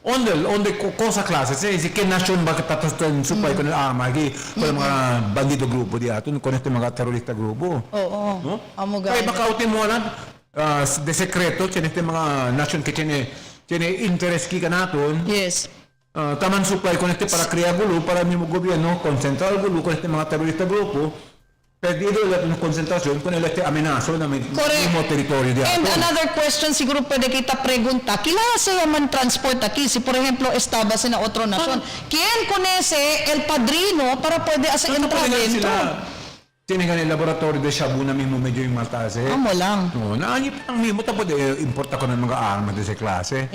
on the cosa clase si qué nación va a tatastan supply con el arma aquí con mga bandido grupo di aton con este mga terrorista grupo. No? Kaya baka utimoran de secreto tiene este mga nación que tiene interés kika naton. Yes. Taman supply con este para crear gulo para el mismo gobierno concentrar el gulo con este mga terrorista grupo perdido la concentración con el amenazo ng mismo territorio de And another question siguro pwede kita pregunta, kilala siya man transport aquí si por ejemplo estaba na otro nación, ¿quién conoce el padrino para puede hacer entrar dentro? Tienen el laboratorio de Shabu na mismo medyo yung maltas Amo lang. No, naanip ang mismo tapos importa ko ng mga armas de esa klase.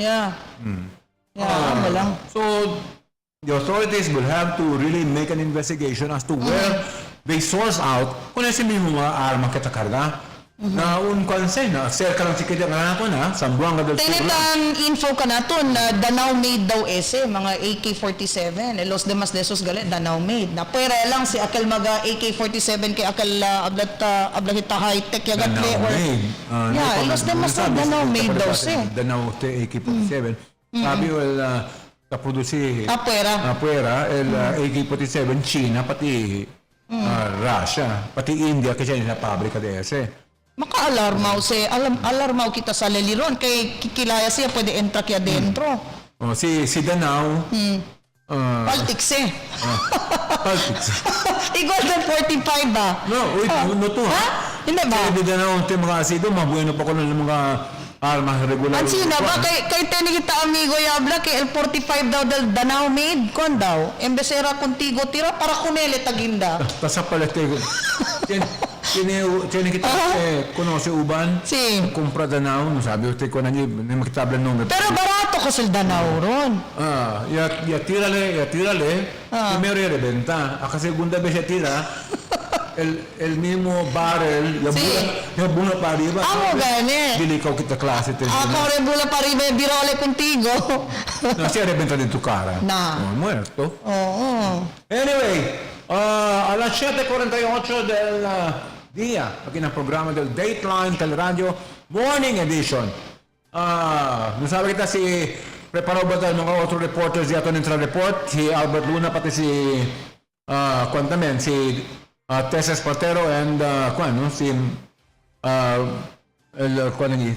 Amo lang. So the authorities will have to really make an investigation as to where they source out kung ese mismo mga armas kita karga na un konsen na cerca lang si kita nga ako na Zamboanga del Sur. Tinitang info ka na to na Danao made daw ese mga AK-47 los demás de esos galit Danao made na pwera lang si akal mga AK-47 kay akal ablahita high-tech yagat le or los demás na Danao made daw si Danao AK-47 sabi produce afuera el AK-47 China pati Russia pati India kasi na pabrika de ese alarmaw kita sa leliron kay kikilaya siya pwede entra kaya dentro. Si Danao Politics Politics igual ng 45 ba? No to hindi ba? Si Danao mga asido mabueno pa ko ng mga armas regular. Ang sina ba? Kay teni kita amigo yabla, kay El45 daw del Danao made, kon daw. Embesera contigo tira para kunele taginda. Tasa pala tayo. Tiene kita conoce uban. Si. Compra Danao, no sabi usted ko na niya, magkitabla nung. Pero barato ko sa Danao ron. Ya tírale. Primero ya rebenta. A segunda vez ya tira. El mismo barrel, ya bula para arriba. Amo gani. Dili ko kita klase. Ako rin bula para arriba, birole contigo. No, si rebenta din tu cara. Na. Muerto. Oo. Anyway, a las 7:48 del día, aquí en el programa del Dateline Teleradyo Morning Edition. No sabe kita si preparó ba tayo mga otro reporters dito ng report, si Albert Luna, pati si Quantamen, si Tessa Espartero and si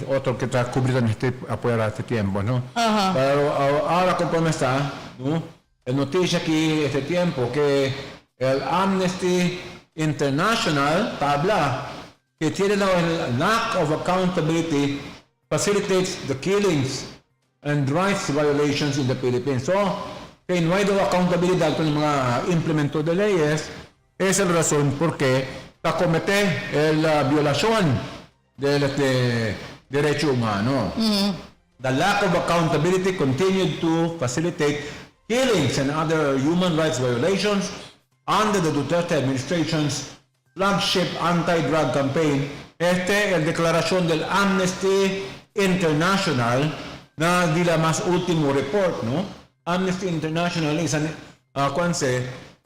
otro que está cubriendo este tiempo, ¿no? Pero ahora como está, ¿no? El noticia aquí este tiempo que el Amnesty International habla que tiene el lack of accountability facilitates the killings and rights violations in the Philippines. So, que no hay accountabilidad con mga implemento de leyes, esa es la razón por qué comete la violación del derecho humano. The lack of accountability continued to facilitate killings and other human rights violations under the Duterte administration's flagship anti-drug campaign. El declaración del Amnesty International na dila mas último report, no? Amnesty International is an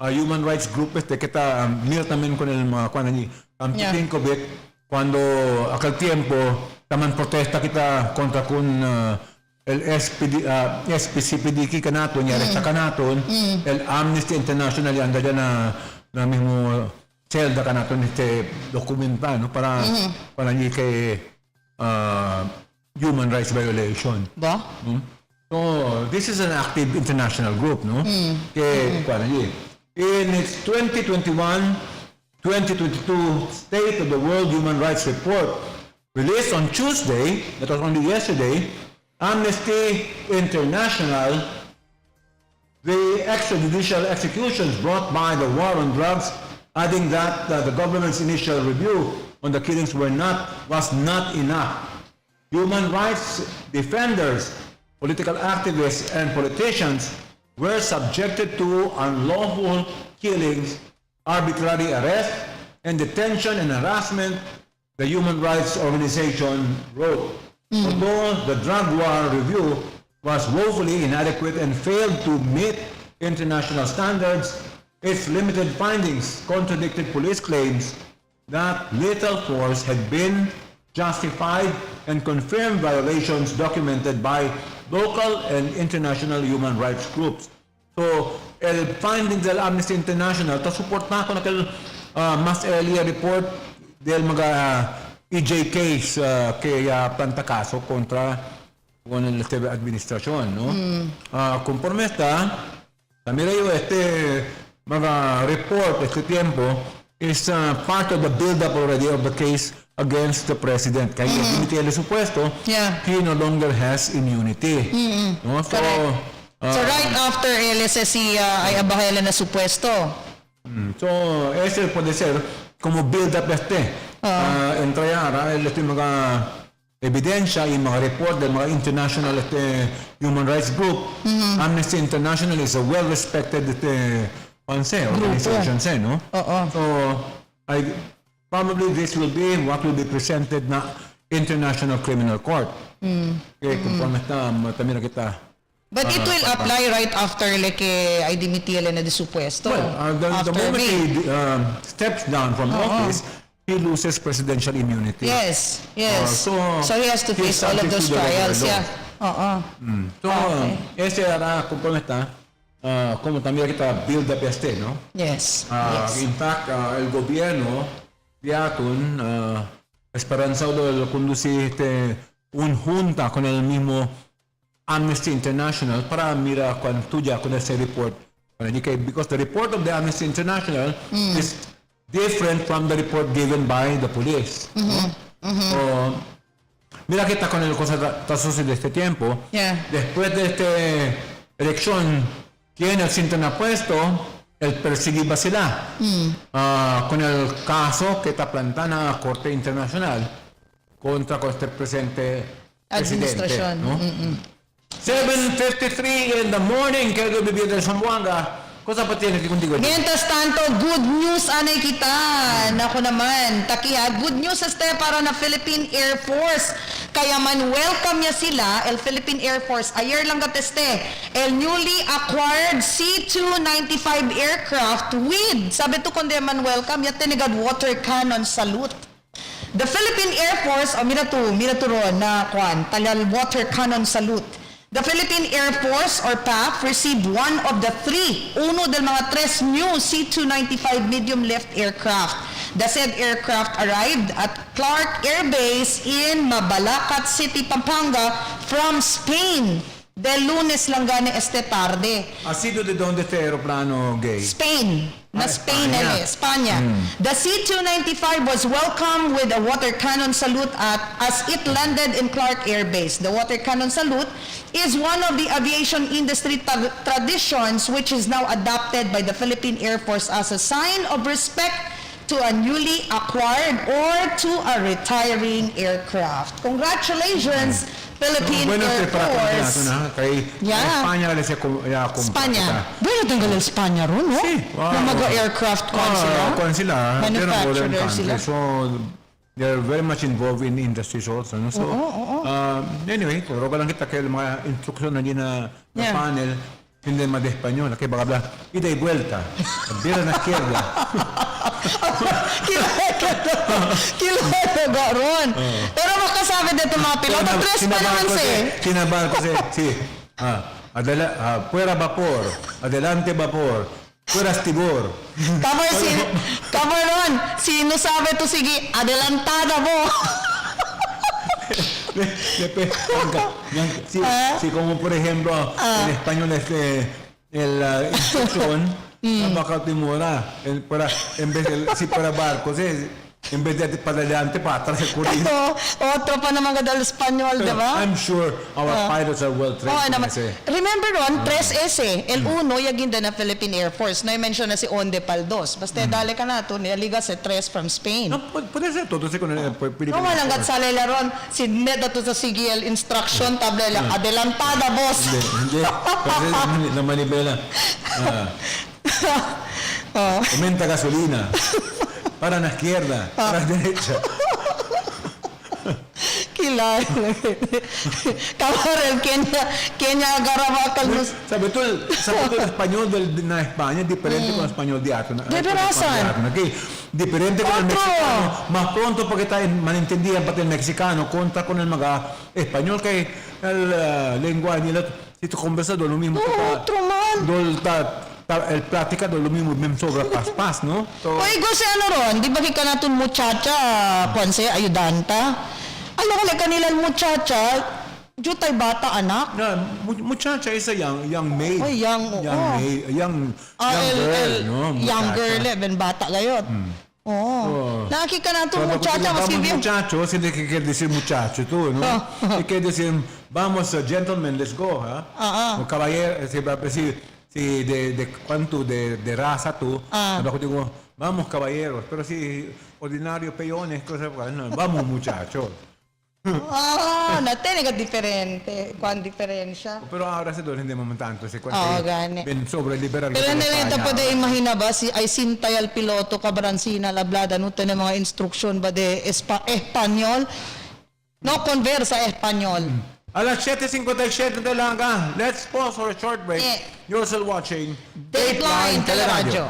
human rights group que está mira también con el campaign COVID cuando aquel tiempo taman protesta kita contra con el SPCPD kanaton ya resta kanaton el Amnesty International anda dyan na mismo celda kanaton este dokumenta no para kay human rights violation ba so this is an active international group no in its 2021-2022 State of the World Human Rights Report released on Tuesday, that was only yesterday, Amnesty International, the extrajudicial executions brought by the war on drugs, adding that the government's initial review on the killings was not enough. Human rights defenders, political activists, and politicians were subjected to unlawful killings, arbitrary arrest, and detention and harassment, the Human Rights Organization wrote. Although the drug war review was woefully inadequate and failed to meet international standards, its limited findings contradicted police claims that lethal force had been justified and confirmed violations documented by local and international human rights groups. So, el findings del Amnesty International, ta-support na ako na mas earlier report del mga EJ case kaya plantakaso kontra con el administrasyon, no? Conforme está, mira yo mga report este tiempo is part of the build-up already of the case against the president. Kaya immunity el supuesto, he no longer has immunity. No? So, right after LSSC ay abahela na supuesto. So, ese puede ser como build-up entrayara mga ebidensya yung mga report ng mga international human rights group. Amnesty International is a well-respected organization, no? So, probably this will be what will be presented na International Criminal Court. Conforme tamira kita. But it will apply right after ay dimitiele na di supuesto. Well, the moment he steps down from office, he loses presidential immunity. Yes. So he has to face all of those trials. Yeah. So, ese era, conforme está, como también kita build up no? Yes. In fact, el gobierno diaton esperanzado de conducir un junta con el mismo Amnesty International para mira con ese report. Because the report of the Amnesty International is different from the report given by the police. So, mira que está con el cosa está sucediendo de este tiempo. Yeah. Después de esta elección, ¿quién el cinturón ha puesto? El perseguido sila. Con el caso que está plantando a la Corte Internacional contra este presente presidente. ¿No? 7:53 in the morning, querido bibir del Zamboanga. Cosa pa tiene contigo? Mientras tanto, good news anay kita. Naku naman, takiha. Good news para na Philippine Air Force. Kaya man welcome niya sila, el Philippine Air Force. Ayer lang kateste, el newly acquired C-295 aircraft with, sabi to kundi man welcome, yat tinigad water cannon salute. The Philippine Air Force, mira to ron na kwan, talal water cannon salute. The Philippine Air Force or PAF received one of the uno del mga tres new C-295 medium lift aircraft. The said aircraft arrived at Clark Air Base in Mabalacat City, Pampanga from Spain. De lunes lang gani este tarde. Ha sido de donde este aeroplano gay? Spain. Na Spain, España. The C-295 was welcomed with a water cannon salute as it landed in Clark Air Base. The water cannon salute is one of the aviation industry traditions which is now adopted by the Philippine Air Force as a sign of respect to a newly acquired or to a retiring aircraft. Congratulations, Philippine Air Force. España le se España. Bueno, tengo el España ron, no? Sí. Na mag-aircraft sila. Manufacturer sila. So, they're very much involved in industries also. No? So, anyway, roga lang kita kaya mga instruksyon na panel, hindi ma de español, kaya baka bla, ida y vuelta, bira na izquierda. Kilala ga ron. Pero makasabi dito mga piloto, tres pa naman Sinabar ko si fuera vapor, adelante vapor, fuera estibor. Ron, sino sabi to sige, adelantada mo. Si como por ejemplo en español el instrucción baka timura en vez de si para barcos en vez de para adelante para atrás el corrido. Otro pa naman kadal Espanyol, di ba? I'm sure our pilots are well trained. Remember Ron, 3S, el uno yaginda na Philippine Air Force. Na-mention na si Onde Paldos. Basta dali ka na to, niliga si 3 from Spain. No, puede ser todo con el no, walang gatsala Ron. Si Neda to sa CGL instruction, tabla adelantada, boss. Hindi. Kasi na manibela. Aumenta gasolina. Para la izquierda, para la derecha. Kilala. Kamar Kenya agarabakal. Sabi to el español na España diferente con el español de ato. De verasan. Aquí diferente con el mexicano. Más pronto porque está malentendido para el mexicano contra con el mga español que el lenguaje nila si tu conversa lo mismo. Otro man. El plática de lo mismo sobra paspas, ¿no? Oy, si ano ron, di ba kika natin muchacha, kwanse, ayudanta? Alam ko kanila muchacha, jutay bata anak? No, muchacha is a young maid. Oh, young girl, no? Young girl, ben bata gayot. Nakika natin muchacha, mas vamos muchachos, hindi quiere decir muchacho tú, ¿no? Y quiere decir, vamos, gentlemen, let's go, ¿ha? O caballero, si de cuánto de raza tú, abajo digo, vamos caballeros, pero si ordinario peones, cosas, no, vamos muchachos. Na tiene diferente, cuán diferencia. Pero ahora se duele de momento tanto, se gane. Ben sobre liberal. Pero nilita pwede imagina ba si ay sintay al piloto kabransina lablada no tiene mga instruksyon ba de Espanyol? No conversa Espanyol. A las 7:57 de la hora, let's pause for a short break. You're still watching Dateline Teleradyo.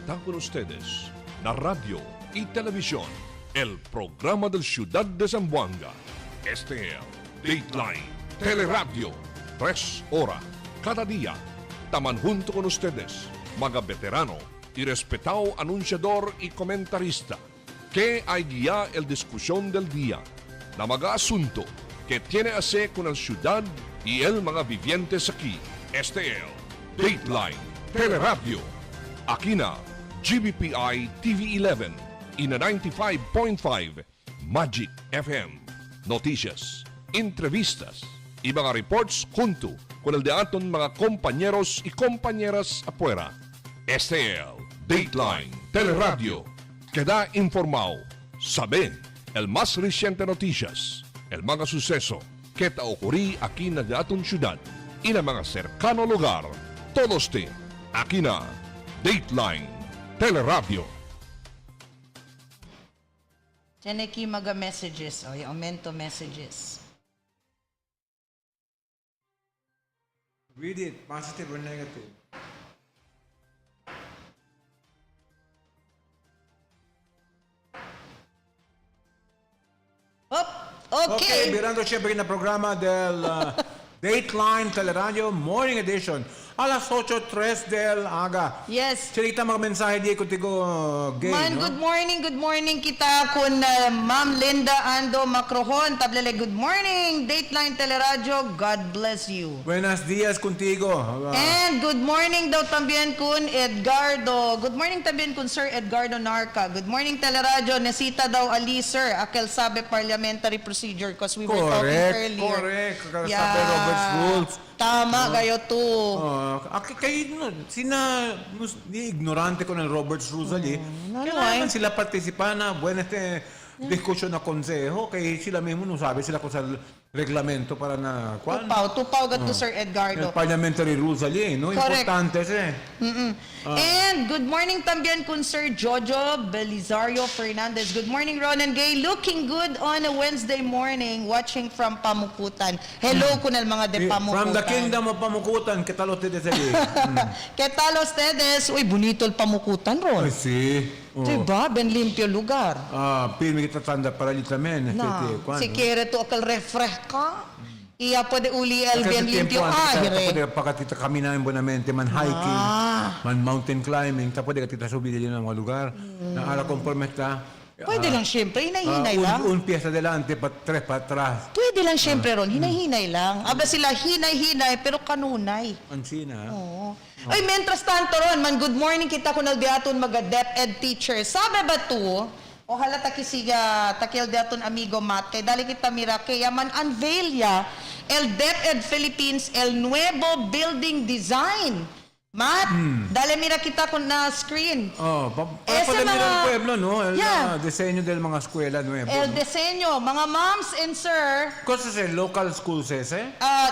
Presenta con ustedes la radio y televisión, el programa del Ciudad de Zamboanga. Este es Dateline Teleradyo, 3 horas cada día. Taman junto con ustedes, mga veterano y respetado anunciador y comentarista, que hay guía el discusión del día, na mga asunto que tiene a ver con el ciudad y el mga vivientes aquí. Este es Dateline Teleradyo. Aquí na GBPI TV11 y na 95.5 Magic FM. Noticias, entrevistas y mga reports junto con el de aton mga compañeros y compañeras afuera. Este es Dateline Teleradyo. Queda informado, sabe el más reciente noticias, el mga suceso que ta ocurrí aquí na de aton ciudad y na mga cercano lugar. Todos te aquí na Dateline Teleradyo. Tiene aquí mga messages. O, yung aumento messages. Read it, positive or negative. Okay. Mirando siyempre na programa del Dateline Teleradyo Morning Edition. Alas 8:03 del aga. Yes. Sirita mga mensahe di ko tigo gay, Man, no? good morning kita kun Ma'am Linda Ando Macrohon. Tablele, good morning. Dateline Teleradyo, God bless you. Buenos días contigo. And good morning daw también kun Edgardo. Good morning también kun Sir Edgardo Narca. Good morning Teleradyo. Nesita daw ali, sir. Akel sabi parliamentary procedure because we were talking earlier. Correct. Sabi Robert's rules. Tama kayo to. Kayo, ignorante ko ng Robert's Rules ali. Kailangan sila partisipana, buwan diskusyon na konseho, kaya sila mismo sabi sila ko sa reglamento para na Tupaw to Sir Edgardo. Parliamentary rules ali, no? Correct. Importante siya. And good morning también kun Sir Jojo Belizario Fernandez. Good morning, Ron and Gay. Looking good on a Wednesday morning, watching from Pamukutan. Hello kunal mga de Pamukutan. From the kingdom of Pamukutan, ¿qué tal ustedes allí? ¿Qué tal ustedes? Uy, bonito el Pamukutan, Ron. Ay, sí. Diba? Ben limpio lugar. Pirmi kita tanda para allí también. Si quiere to aquel refresca, iya puede uli el bien limpio aire. Pwede pa katita caminahin buenamente, man hiking, man mountain climbing, pwede katita subir allí ng mga lugar. Na ala conforme está. Pwede lang siyempre, hinay-hinay lang. Un pies adelante, tres pa atrás. Pwede lang siyempre, Ron, hinay-hinay lang. Aba sila hinay-hinay, pero kanunay. Ansina. Oo. Ay, mientras tanto, Ron, man, good morning kita kung nagdiaton mga DepEd teacher. Sabi ba to, o halata kisiga takil diaton amigo Matt, kay dali kita mira, kaya man unveil ya el DepEd Philippines el nuevo building design. Matt, dali mira kita kung na screen. Para mira el pueblo, no? El diseño del mga eskwela nuevo. El diseño, mga moms and sir. ¿Cosas es local schools ese?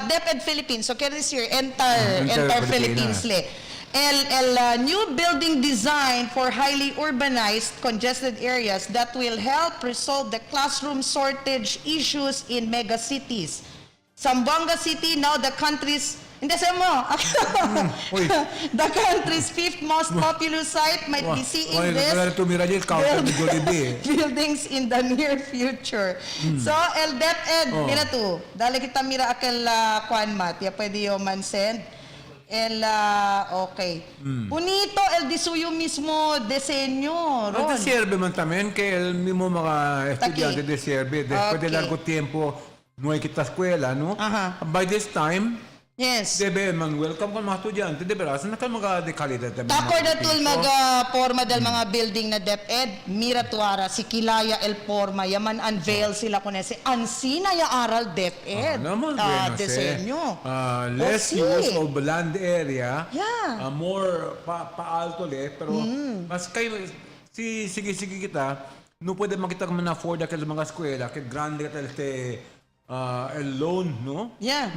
DepEd Philippines, so kaya this year, entire Philippines le. El new building design for highly urbanized, congested areas that will help resolve the classroom shortage issues in mega cities. Zamboanga City, now the country's the country's 5th most populous site might be seeing this buildings in the near future. So, el DepEd, mira to, dali kita mira akel kuan mat, ya pwede yo man send. Okay. Bonito el disuyo mismo diseño, Ron. Desierbe man también, que el mismo mga estudiante desierbe, después de largo tiempo, no hay kita eskwela, no? By this time, yes. Debe man welcome ka mga estudyante, debe rasan na ka mga dekalidad. Takor na tul mga forma del mga building na DepEd, mira tuara, si Kilaya el forma, yaman unveil sila kung si ansina ya aral DepEd. Disenyo. Less use of land area, more pa-alto le, pero mas kayo, sige kita, no pwede makita kung na-afford ka mga eskwela, kaya grande ka el loan, no? Yeah.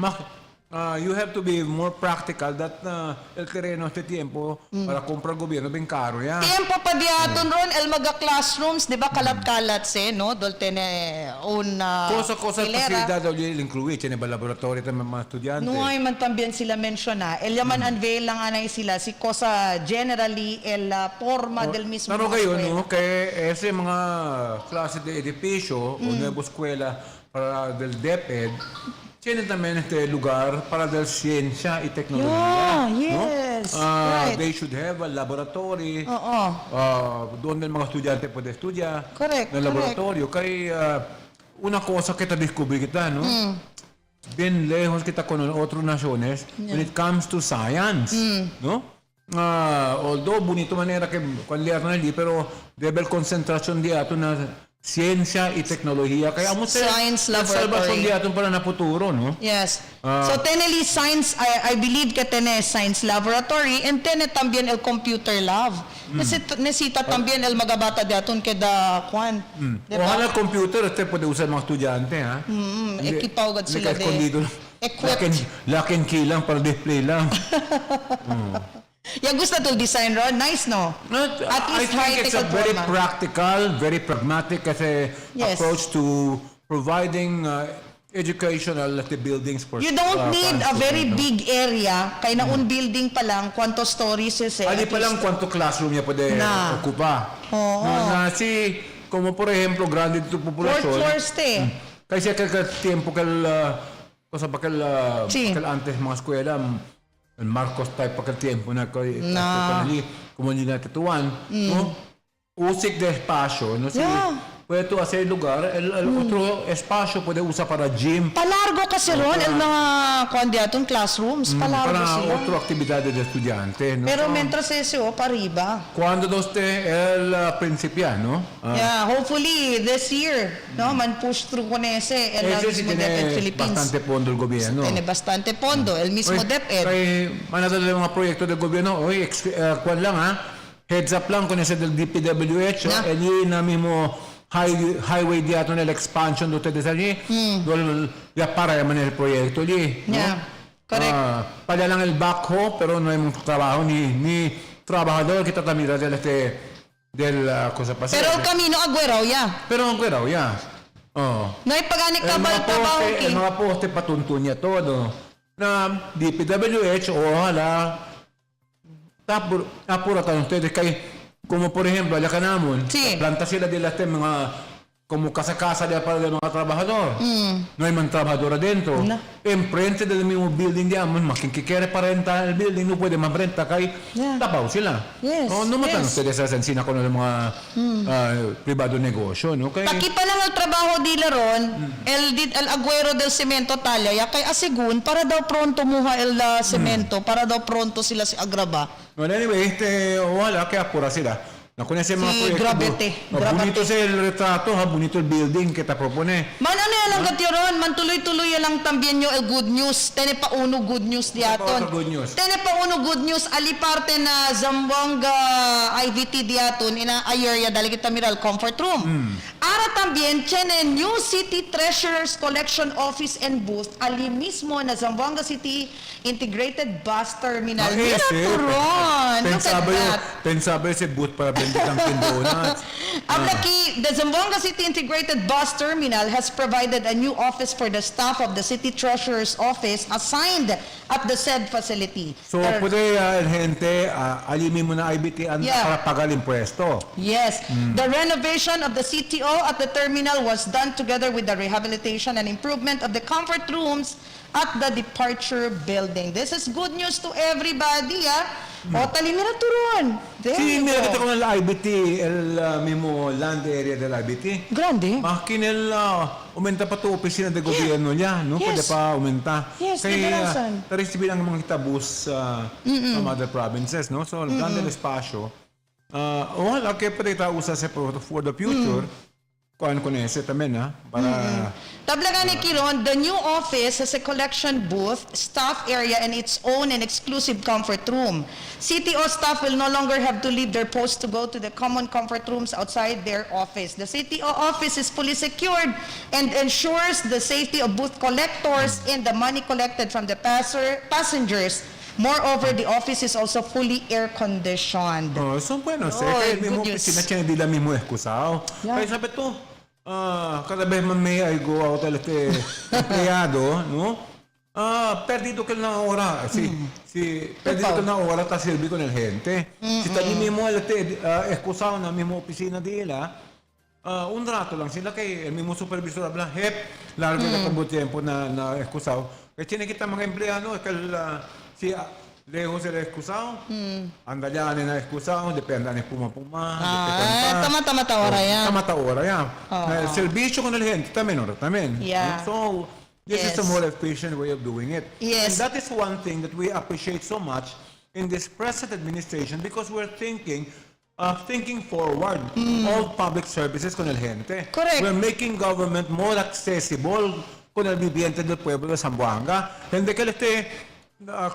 you have to be more practical that el terreno este tiempo para comprar gobyerno ben caro ya. Tiempo pa diaton ron el mga classrooms, di ba kalat-kalat no? Dolte una Cosa facilidad el incluir, tiene ba laboratorio también mga estudyante. No hay man también sila mensiona. El yaman unveil lang anay sila si cosa generally el forma del mismo. Pero kayo no, kaya ese mga klase de edificio o nueva escuela para del DepEd, tienen también este lugar para la ciencia y tecnología. Yes, right. They should have a laboratory donde el mga estudiante puede estudiar. Correct, En el laboratorio. Kaya una cosa que te descubrí kita, no? Bien lejos kita con otras naciones when it comes to science, no? Although bonito manera que cuando leer na pero debe concentración di ato na ciencia y tecnología. Kaya mo Science laboratory. Salvación di ato para na futuro, no? Yes. So teneli science, I believe que tiene science laboratory and tiene también el computer lab. Necesita también el magabata de aton que da Juan. Diba? Ojalá el computer puede usar mga estudyante, ha? Equipaw agad sila de. Escondido. Lakin kilang para display lang. Yung gusto to design ron, nice no? At I least think it's a very format. practical, very pragmatic approach to providing educational buildings for You don't need a very no? big area, kaya na un building pa lang, kwanto stories Ali pa lang cuánto classroom niya puede ocupa. Como por ejemplo, grande tu populación. 4 floors Kasi aquel tiempo que antes mga eskwela, el Marcos type aquel tiempo na como ni natutuan, no? Usik de espacio, no? Puede tú hacer lugar, el otro espacio puede usar para gym. Palargo kasi ron, el mga kwandiatong classrooms, palargo para sila. otra actividad de estudiante, no? Pero mientras ese pariba. Cuando usted el principiano, Hopefully this year, no, man push through con ese el sí mismo DepEd Philippines. bastante pondo el gobierno. Tiene bastante pondo, el mismo DepEd. Manadala yung mga proyekto del gobierno, kwan lang heads up lang con ese del DPWH, y na mismo highway diato nel expansion do ustedes allí, ya para yaman el proyecto allí, no? Correct. Para lang el backhoe, pero no hay trabajo ni trabajador kita tamira del cosa pasada. Pero el camino agüeraw Pero agüeraw No hay paganik ka ba trabaho el mga poste patuntun niya todo. Na DPWH, ojalá apuratan ustedes kay como por ejemplo, allá canamon, planta sila de las mga como casa-casa de para de mga trabajador. No hay man trabajador adentro. Enfrente del mismo building diamond, makikikere para rentar el building, no puede más renta kay tapaw sila. No matan ustedes sa sensina con el mga privado negosyo, no? Kay Taki pa lang ang trabaho dila ron, el agüero del cemento talya, ya kay asigun para daw pronto muha el cemento, para daw pronto sila si agraba. Well, anyway, ojalá que apura sila. No, con ese mga proyecto. Gravity. Bonito el retrato, bonito el building que te propone. Man, ano lang gatiron, man tuloy-tuloy lang también yung el good news. Tene pa uno good news diaton. Tene pa uno good news, ali parte na Zamboanga IVT diaton, ina area dali kita miral comfort room. Ara también, tiene New City Treasurers Collection Office and Booth, ali mismo na Zamboanga City Integrated Bus Terminal. Mira turon. Look at that. Pensaba ese booth para vender Dunkin' Donuts. The Zamboanga City Integrated Bus Terminal has provided a new office for the staff of the City Treasurer's Office assigned at the said facility. So, puede gente alimin mo na IBT para pagar impuesto. Yes. The renovation of the CTO at the terminal was done together with the rehabilitation and improvement of the comfort rooms at the departure building. This is good news to everybody, talimira turon. Mira kita con el IBT, el mismo land area del IBT. Grande. Makin aumenta pa to opisina de gobierno niya, no? Pwede pa aumenta. Kaya recibir ang mga kitabus sa other provinces, no? So, grande el espacio. Ojalá que pwede usarse for the future. kuan ko nese tamen ha para Tablagan ni Kiron, the new office has a collection booth, staff area, and its own and exclusive comfort room. CTO staff will no longer have to leave their posts to go to the common comfort rooms outside their office. The CTO office is fully secured and ensures the safety of booth collectors and the money collected from the passengers. Moreover, the office is also fully air-conditioned. oh so bueno Oh, kaya good mismo news. pisina di la mismo excusado kaya sabi to cada vez más may I go out este empleado no perdido que una hora perdido que una hora está servir con el gente si está allí mismo excusado en la misma oficina de él un rato lang sila kay el mismo supervisor habla largo na kung tiempo na excusado kaya tiene que estar mga empleado es que si lejos el excusado anda ya na excusado depende na puma Tama-tama ora yan. Tama ora yan el servicio con el gente también Yeah. so this is a more efficient way of doing it Yes. and that is one thing that we appreciate so much in this present administration because we're thinking forward all public services con el gente. Correct. We're making government more accessible con el viviente del pueblo de Zamboanga. Hindi ka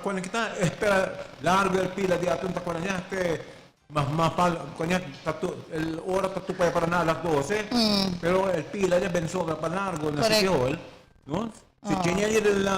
cuando kita espera largo el pila di atong takuan niya el hora tatupay para na alas 12 pero el pila niya ben sobra pa largo na Correct. City Hall no si tiene el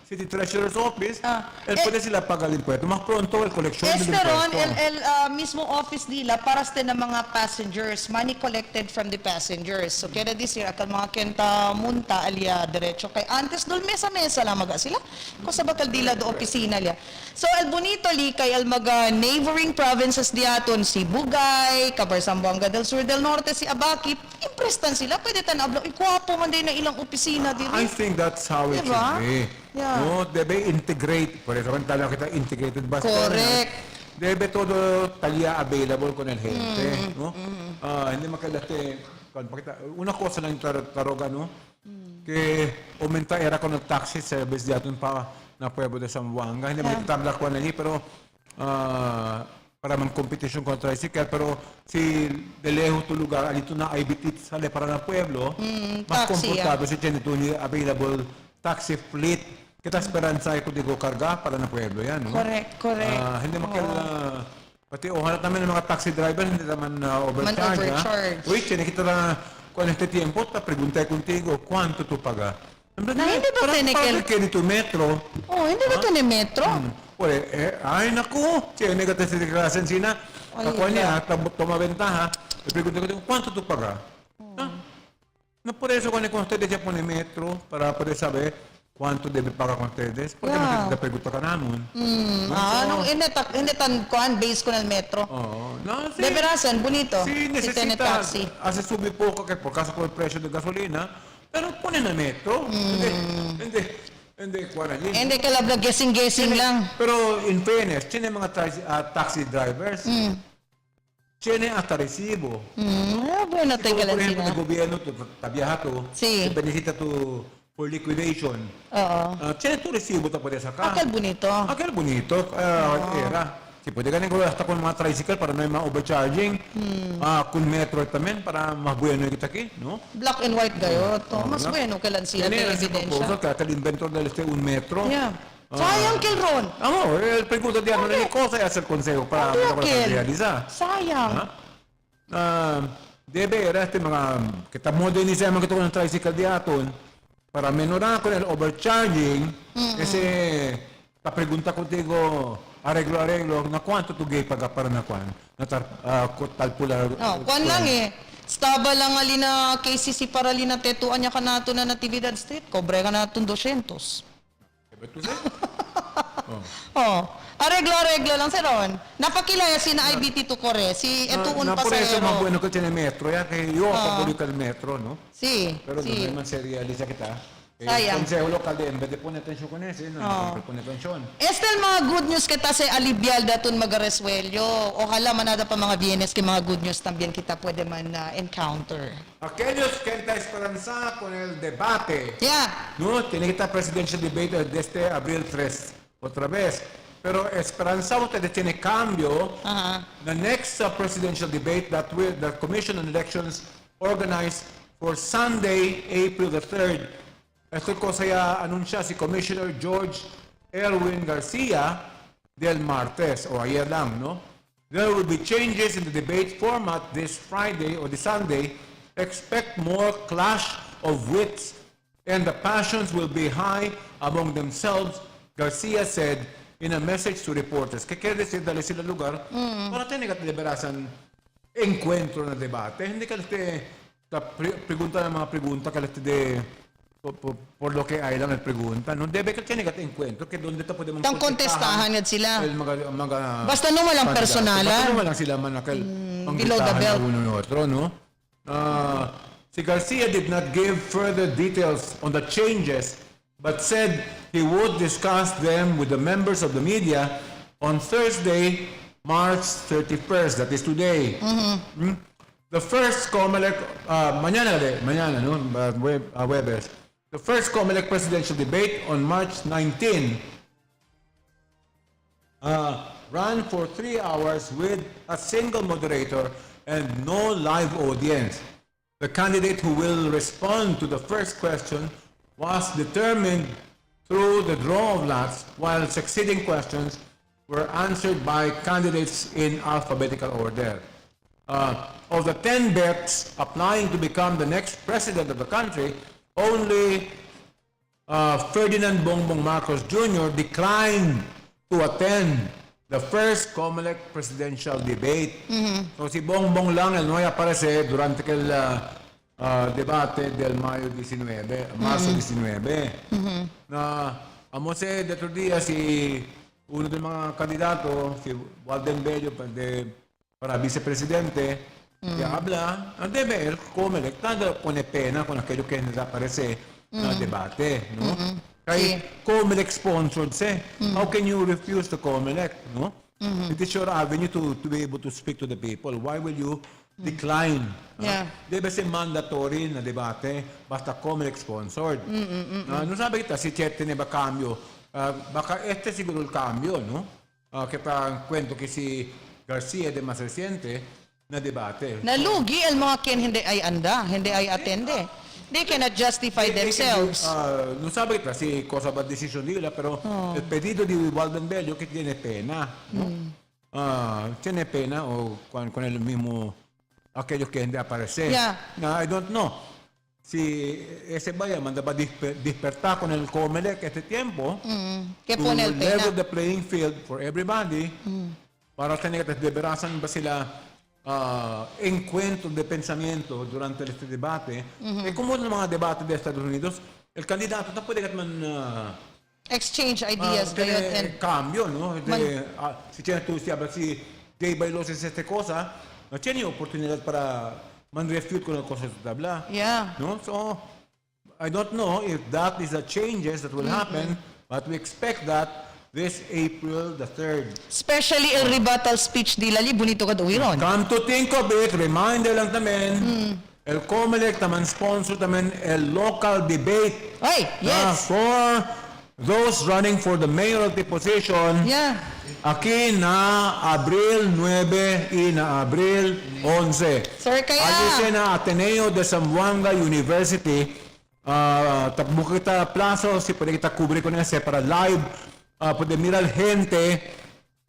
City Treasurer's Office él puede sila pagar el impuesto más pronto el colección del Ron, impuesto el mismo office nila para sa ng mga passengers, money collected from the passengers. So, kaya di sila, kal mga kenta munta, alya, derecho. Kay antes, dol mesa-mesa lang maga sila. Kung sa bakal dila do opisina liya. So, el bonito li, kay al mga neighboring provinces diaton, si Bugay, Cabar Zamboanga del Sur del Norte, si Abakip, imprestan sila. Pwede tanablo, ikwapo man din na ilang opisina diri. I think that's how it Diba? should be. Yeah. No, debe integrate. Por eso tala kita integrated bus Correct. terminal. Debe todo talya available con el gente, no? Hindi makalate una cosa lang taroga, no? Que aumenta era con el taxi service diaton pa na pueblo de Zamboanga. Hindi makitabla ko na pero para mang competition contra tricycle pero si de lejos tu lugar alito na IBT sale para na pueblo mas taxi, komportable si tiene tu available taxi fleet kita esperanza ko digo karga para na pueblo yan no Correct. hindi pati ojalá naman ng mga taxi driver hindi naman overcharge overcharge. uy tiene kita na con este tiempo ta pregunta contigo cuánto tu paga Na hindi ba para que ni tu metro hindi ba ito ni Metro? pues ay naku tiene que te declaración sina ako niya toma ventaja le pregunto ko cuánto tu paga no por eso cuando ustedes ya pone metro para poder saber cuánto debe pagar con ustedes porque me pregunta ka namin Hindi tan kuan base ko ng Metro. no sí De verasan, bonito. sí Si tiene necesita taxi. hace subir poco que por caso por el precio de gasolina pero ponen el metro hindi kuan allí Hindi ka labla guessing lang. pero in fairness tiene mga taxi drivers tiene hasta recibo Bueno, te por ejemplo sila. el gobierno ta viajato Sí. te necesita tu for liquidation tiene tu recibo ta puede sacar Aquel bonito. aquel bonito era si puede ganar hasta con mga tricycle para no hay mga overcharging con metro también para más bueno kita aquí no Black and white gayo. Mas bueno ka lang sila tiene kay ese proposal ebidensya. que el inventor del un metro Yeah. Sayang, Kilron. el pregunta de ano ni cosa es el consejo para realizar Sayang. debe era mga kita modernize mga kita ng tricycle di aton para menorar con el overcharging kasi ta pregunta contigo arreglo na cuánto tu gay paga para na kuan na talpula Kuan lang Staba lang alina KCC para lina tetuan niya kanato na Natividad Street. Kobre ka natin 200. Arreglo lang si Ron. Napakilaya si na IBT to Kore. Si etuun por eso pasahero. más bueno que tiene metro ya que yo favorito el metro no Sí. pero no sí. naman se realiza kita Sayang. consejo local de en vez de poner atención con ese no pone atención Este mga good news kita sa alibyal datun magareswelyo. Ojalá manada pa mga bienes que mga good news también kita pwede man encounter. aquellos que está esperanza con el debate Yeah. no tiene que estar presidential debate desde abril 3 otra vez pero esperanza ustedes tiene cambio the next presidential debate that the Commission on Elections organized for Sunday, April the 3rd. Ito ko saya anunsya si Commissioner George Erwin Garcia del Martes, o ayer lang, no? There will be changes in the debate format this Friday or this Sunday. Expect more clash of wits and the passions will be high among themselves, Garcia said in a message to reporters. Kaya dali sila lugar, para tayo nagatiberasan encuentro na debate. Hindi ka pregunta ng mga pregunta, ka de por lo que hay lang el pregunta. No debe ka tiene encuentro que donde ta podemos contestahan nga sila. Basta no walang personalan. Basta no walang sila man nakal below the belt. Uno y otro, no? Si Garcia did not give further details on the changes but said he would discuss them with the members of the media on Thursday, March 31st, that is today. The first COMELEC, mañana, no? Webes. The first COMELEC presidential debate on March 19 ran for 3 hours with a single moderator and no live audience. The candidate who will respond to the first question was determined through the draw of lots, while succeeding questions were answered by candidates in alphabetical order. Of the 10 bets applying to become the next president of the country, only Ferdinand Bongbong Marcos Jr. declined to attend the first COMELEC presidential debate. So si Bongbong lang el no aparece durante el debate del marzo 19. Na amose de otro día si uno de mga kandidato, si Walden Bello para vicepresidente, que habla, debe el COMELEC, nada pone pena con aquello que desaparece na debate, no? Kaya COMELEC sponsored say, how can you refuse the COMELEC, no? It is your avenue to be able to speak to the people. Why will you decline? Debe ser mandatory na debate, basta COMELEC sponsored. No sabi kita, si Chet ne ba cambio? Baka este siguro el cambio, no? Que pa kwento que si Garcia de mas reciente na debate. Nalugi ang mga ken hindi ay anda, hindi ay attende. They cannot justify themselves. No sabe que si cosa va decisión nila, pero el pedido de Walden Bello que tiene pena, ¿no? Tiene pena o con el mismo aquellos que hindi aparecer. I don't know. Si ese vaya mandaba despertar con el COMELEC este tiempo, que pone el pena. Level the playing field for everybody para tener que desberasan ba sila encuentros de pensamiento durante este debate. Como en los debates de Estados Unidos, el candidato no puede exchange ideas. Cambio, ¿no? Si tú hablas si Jay Bailos es esta cosa, no tiene oportunidad para refute con las cosas que habla. ¿No? So, I don't know if that is the changes that will happen, but we expect that this April the 3rd. Especially el rebuttal speech di Lali, bonito ka duwiron. Come to think of it, reminder lang tamen, el COMELEC taman sponsor tamen el local debate. Ay, yes. For those running for the mayoralty position. Aquí na Abril 9 y na Abril 11. Sir, kaya... Allí na Ateneo de Zamboanga University. Takbo kita plazo, si pwede kita kubre ko na para live. Puede mirar gente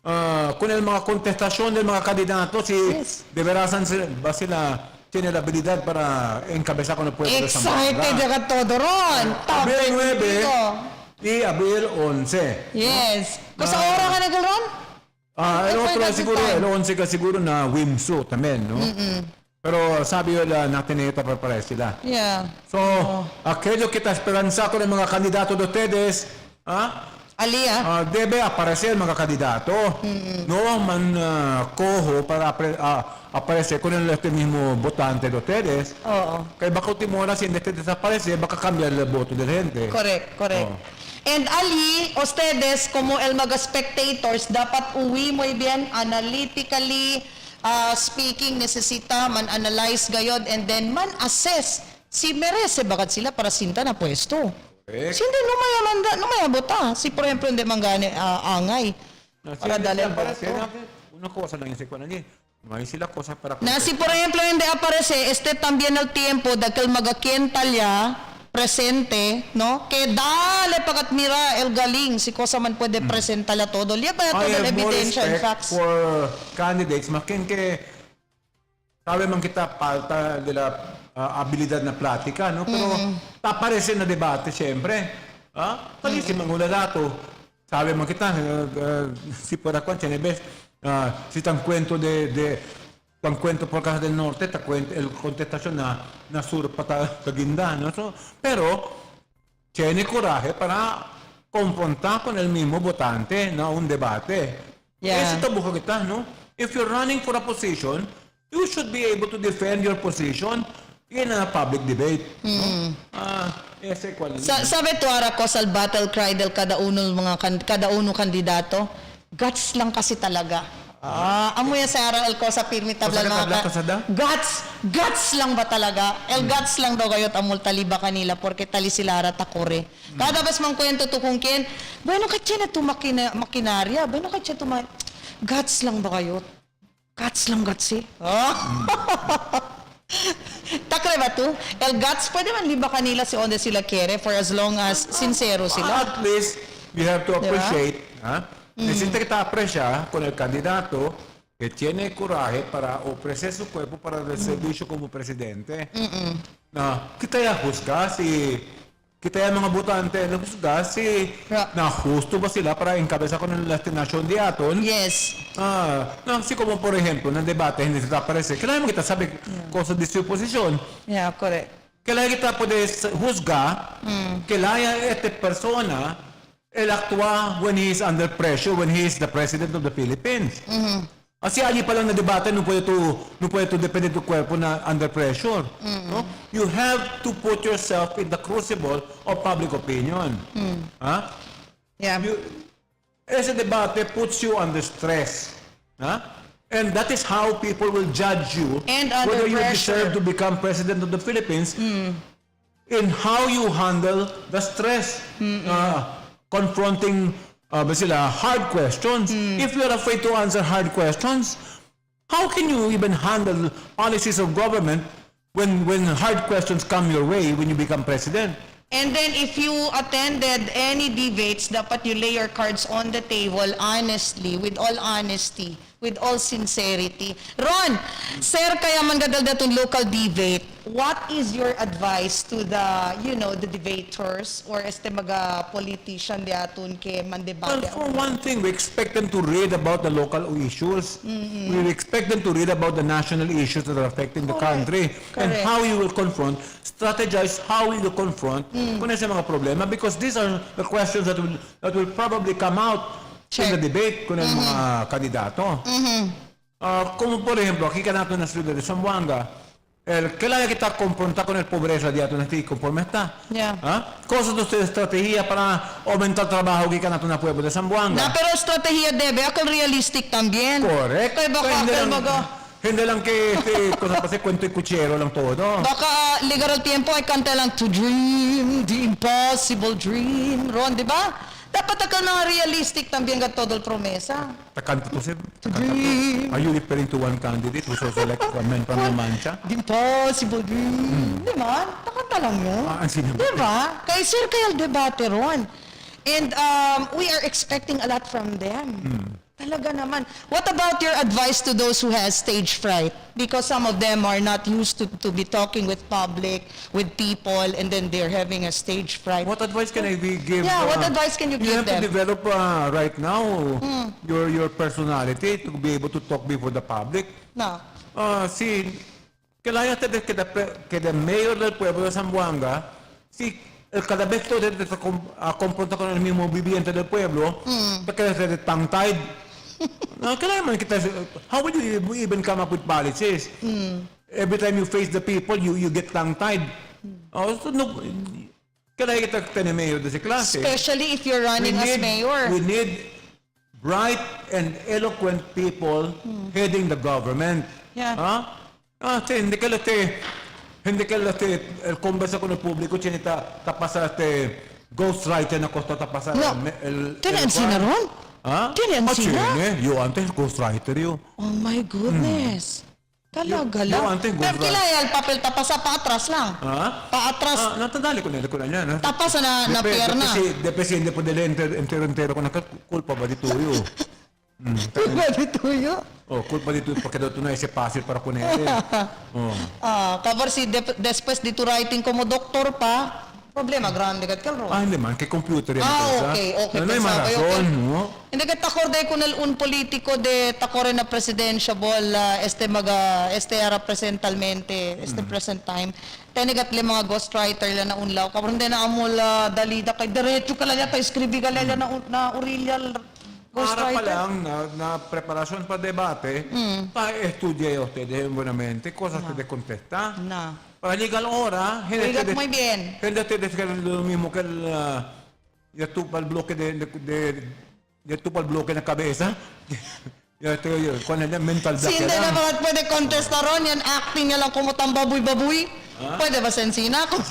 con el mga contestación del mga candidatos si de veras ba sila tiene la habilidad para encabezar con el pueblo de Zamboanga. Excited ka todo ron. Abril 9 y Abril 11. Yes. Kasi ora ka na ron? El otro siguro, el 11 ka siguro na Wimsu también, no? Pero sabi yun natin ito para sila. So, aquello que está esperanza con el mga candidato de ustedes, debe aparecer mga kandidato. No man cojo para aparecer con este mismo votante de ustedes. Kaya baka ultimora si hindi desaparece, baka cambiar el voto de la gente. Correct. And Ali, ustedes como el mga spectators, dapat uwi mo bien analytically speaking, necesita man analyze gayod and then man assess si merece bakit sila para sinta na pwesto. Si hindi no may bota. Si por ejemplo hindi mangane angay. Para dali ang una cosa lang yung sikwa na niya. May sila cosa para Na si por ejemplo hindi aparece también el tiempo de que el magaquientalya presente, no? Que dale pagat mira el galing si cosa man puede presentarla todo. Liya ba todo el evidensya and facts? For candidates, makin ke sabi man kita falta de la habilidad na plática, no? Pero aparece na debate siyempre. Pali si Mangula Dato, sabi man kita, si por acá, Chenebes, si tan cuento tan cuento por Caja del Norte, ta cuento el contestación na sur pata Taguinda, no? So, pero tiene coraje para confrontar con el mismo votante, no, un debate. Ese tabujo kita, no? If you're running for a position, you should be able to defend your position in a public debate. No? Ese cual. Sabi tuara ko sa battle cry del kada uno kandidato, guts lang kasi talaga. Amo yan sa aral ko sa pirmi tabla guts lang ba talaga? El guts lang daw kayo't amul taliba kanila porque tali silara takore. Kada bas mang kwento to kung ken, bueno katya na to makinarya, bueno katya to guts lang ba kayo't? Guts lang guts eh. Takre ba to? El guts, pwede man liba kanila si onde sila kere for as long as sincero sila. At least, you have to appreciate, necesita que te aprecia con el candidato que tiene coraje para ofrecer su cuerpo para el servicio como presidente. Kita ya juzga si kita ya mga botante na juzga si na justo ba sila para encabezar con la destinación de aton. Yes. Así como por ejemplo, en el debate hindi se aparece. Kailangan mo kita sabi cosas de su posición. Yeah, correct. Kailangan kita pwede juzga kailangan esta persona el actúa when he is under pressure, when he is the president of the Philippines. Kasi ali pa lang na debate, no puede to depende tu cuerpo na under pressure. No? You have to put yourself in the crucible of public opinion. Yeah. Ese debate puts you under stress. And that is how people will judge you and under whether you pressure. deserve to become president of the Philippines in how you handle the stress. Confronting hard questions. If you are afraid to answer hard questions, how can you even handle policies of government when hard questions come your way when you become president? And then if you attended any debates, dapat you lay your cards on the table honestly, with all honesty, with all sincerity. Ron, sir, kaya man gadal datong local debate, what is your advice to the debaters or mga politician di atun ke man debate? Well, for one thing, we expect them to read about the local issues. We expect them to read about the national issues that are affecting the country. And how you will strategize how you will confront kung ano mga problema, because these are the questions that will probably come out in the debate kung ano mga kandidato. Como por ejemplo, aquí ka nato na ciudad de Zamboanga, kailangan kita confrontar con el pobreza di ato na ti conforme está. Cosas de estrategia para aumentar el trabajo aquí ka nato na pueblo de Zamboanga. Pero estrategia debe akal realistic también. Correct. Kaya baka hindi lang cosa pa kwento y kutsero lang todo. Baka ligar al tiempo ay kanta lang to dream, the impossible dream. Ron, di ba? Dapat akal mga realistic también ka todo el promesa. Takanta to are you referring to one candidate who was elected from La Mancha? The impossible dream. Di ba? Takanta lang yun. Di ba? Kaya sir, kaya debate ron. And we are expecting a lot from them. Talaga naman. What about your advice to those who has stage fright? Because some of them are not used to be talking with public, with people, and then they're having a stage fright. What advice can I give? Yeah, what advice can you give them? You have to develop right now your personality to be able to talk before the public. No. Kailangan que the mayor del pueblo de Zamboanga, cada vez que te confronta con el mismo viviente del pueblo, porque es tongue-tied. How will you even come up with policies? Every time you face the people, you get tongue-tied. Kailangan kita mayor de si klase. Especially if you're running as mayor. We need bright and eloquent people heading the government. Hindi ka el conversa con el público, chinita, tapasa ghostwriter na costa tapasa No. Tinan sinaron? ¿Ah? ¿Quién yan sila? Yo antes ghostwriter yo. Oh my goodness. Talaga Yo lang. antes Pero kilaya ang papel tapasa paatras lang. ¿Ah? Paatras. Natandali ko na yan. Tapos na pierna. Depende po dele entero ko nakakulpa ba dito yo. Culpa dito yo. Culpa dito porque daw tunay si pasir para con ele. Kabar si después dito writing como doktor pa. Problema grande kat kalro. Hindi man, kay computer yan. Okay. No hay más razón, no? Hindi kat takorde con un politico de takore na presidentiable este representalmente, present time. Tenigat le mga ghostwriter la na unlaw. Karon din na amol dalida kay diretso ka lang ta escribi ka lang na Aurelial Para pa ghostwriter. lang na preparación para debate, para estudiar ustedes buenamente, cosas que te contestan. Para llegar a la hora, Oigat muy bien. gente te dice lo mismo que ya tupa el bloque ya tupa el bloque en la cabeza. Con el mental block. Hindi na ba pwede contestar ron yan acting niya lang kumutang baboy-baboy? Pwede ba sensina ko?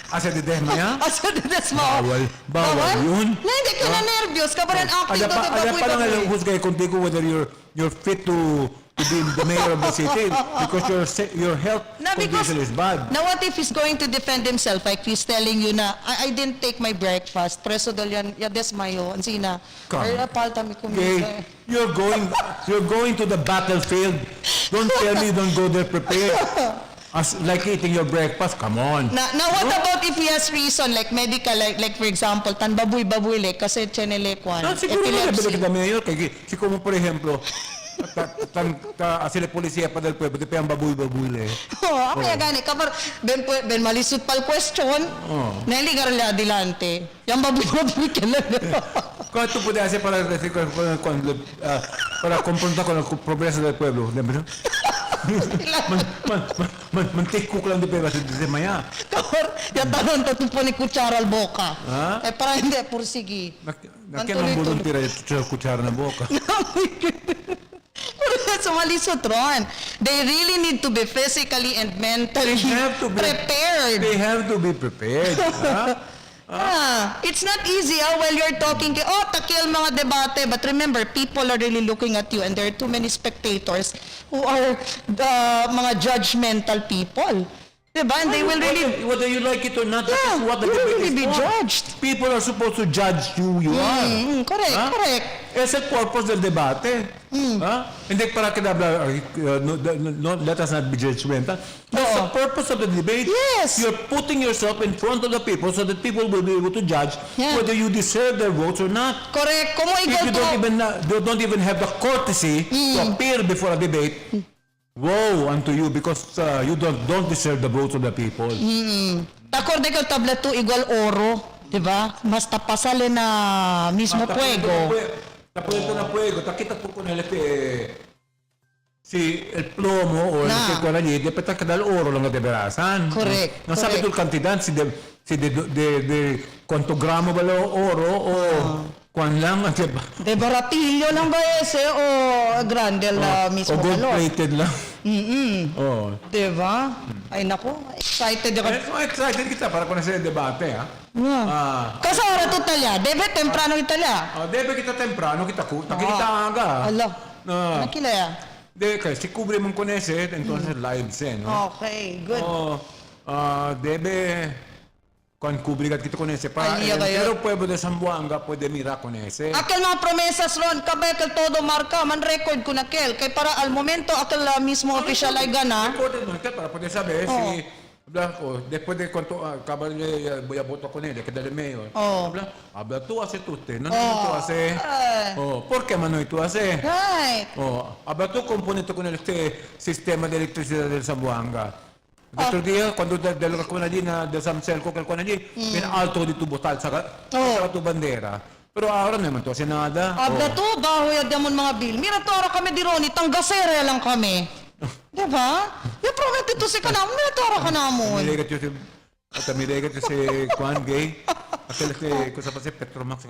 Asa de desmaya? Asa de desma? Bawal yun. Na hindi ka na nervyos ka pa rin acting ko Allá pa lang baboy-baboy. husgay contigo whether you're fit to be the mayor of the city because your health condition is bad. Now what if he's going to defend himself like he's telling you na I didn't take my breakfast preso dal yan desmayo ansina or palta mi kumita. Okay, you're going to the battlefield. Don't tell me you don't go there prepared. As like eating your breakfast, come on. Now what about if he has reason like medical like for example tan baboy-baboy le kasi chenele kwan. Siguro na nabili kita mayor kay si como por ejemplo asile policía pa del pueblo, te pegan baboy-baboy le. Amaya gani kabar ben malisud pal question. Neligar le adelante. Yang baboy-baboy kailan. ¿Cuánto puede hacer para confrontar con el progreso del pueblo? Mantikuk lang di pa sa maya. Kabar, yatanon to po ni kutsara al boka. Para hindi, pursigi. Nakyan ang volunteer sa kutsara na boka. Sumalisot ron. They really need to be physically and mentally prepared. They have to be prepared. It's not easy while you're talking. Takil mga debate. But remember, people are really looking at you and there are too many spectators who are mga judgmental people. Diba? And they will really... Whether you like it or not, that is what the you debate really is be for. judged. People are supposed to judge you are. Correct. Es el purpose del debate. Hindi para let us not be judgmental. That's the purpose of the debate. Yes. You're putting yourself in front of the people so that people will be able to judge whether you deserve their votes or not. Correct. If you don't even have the courtesy to appear before a debate, woe unto you because you don't deserve the votes of the people. Takorde ka tabla to igual oro, di ba? Mas tapasale na mismo puego. Tapuesto na puego, takita po con si el plomo o el que con allí, después te queda el oro lang de verasan. Correct. No sabe tu cantidad si de cuánto gramo vale oro o kwan lang de baratillo lang ba ese o grande la mismo o gold valor. plated lang. Diba? Ay nako, excited ako. Excited kita para con ese debate, Kasi ora tutalya, debe temprano italya. Debe kita temprano, kita aga. Nakilaya. Debe, si cubre mo con ese, entonces live no? Okay, good. Debe con cubrigat kita con ese para pero pueblo de Zamboanga puede mirar con ese. Aquel mga promesas ron, kabekal todo marka, man record ko nakel. Kay para al momento, aquel mismo official ay gana. Record no, para poder saber si después de cuánto voy a votar con él, que dale mayor. Habla tú hace usted, no tú hace. ¿Por qué mano tú hace? Right. Habla tú componente con este sistema de electricidad del Zamboanga. El otro día, cuando del con allí, del Samcelco, que con allí, bien alto de tu botal, saka tu bandera. Pero ahora naman to, hace nada. Abda to, baho yadamon mga bil. Mira to, kami dironi, tanggasere lang kami. Diba? Yung promete to si kanam, mira to, ka namon. Miregat yung si Juan Gay. Actually, kung sa pa si Petromax,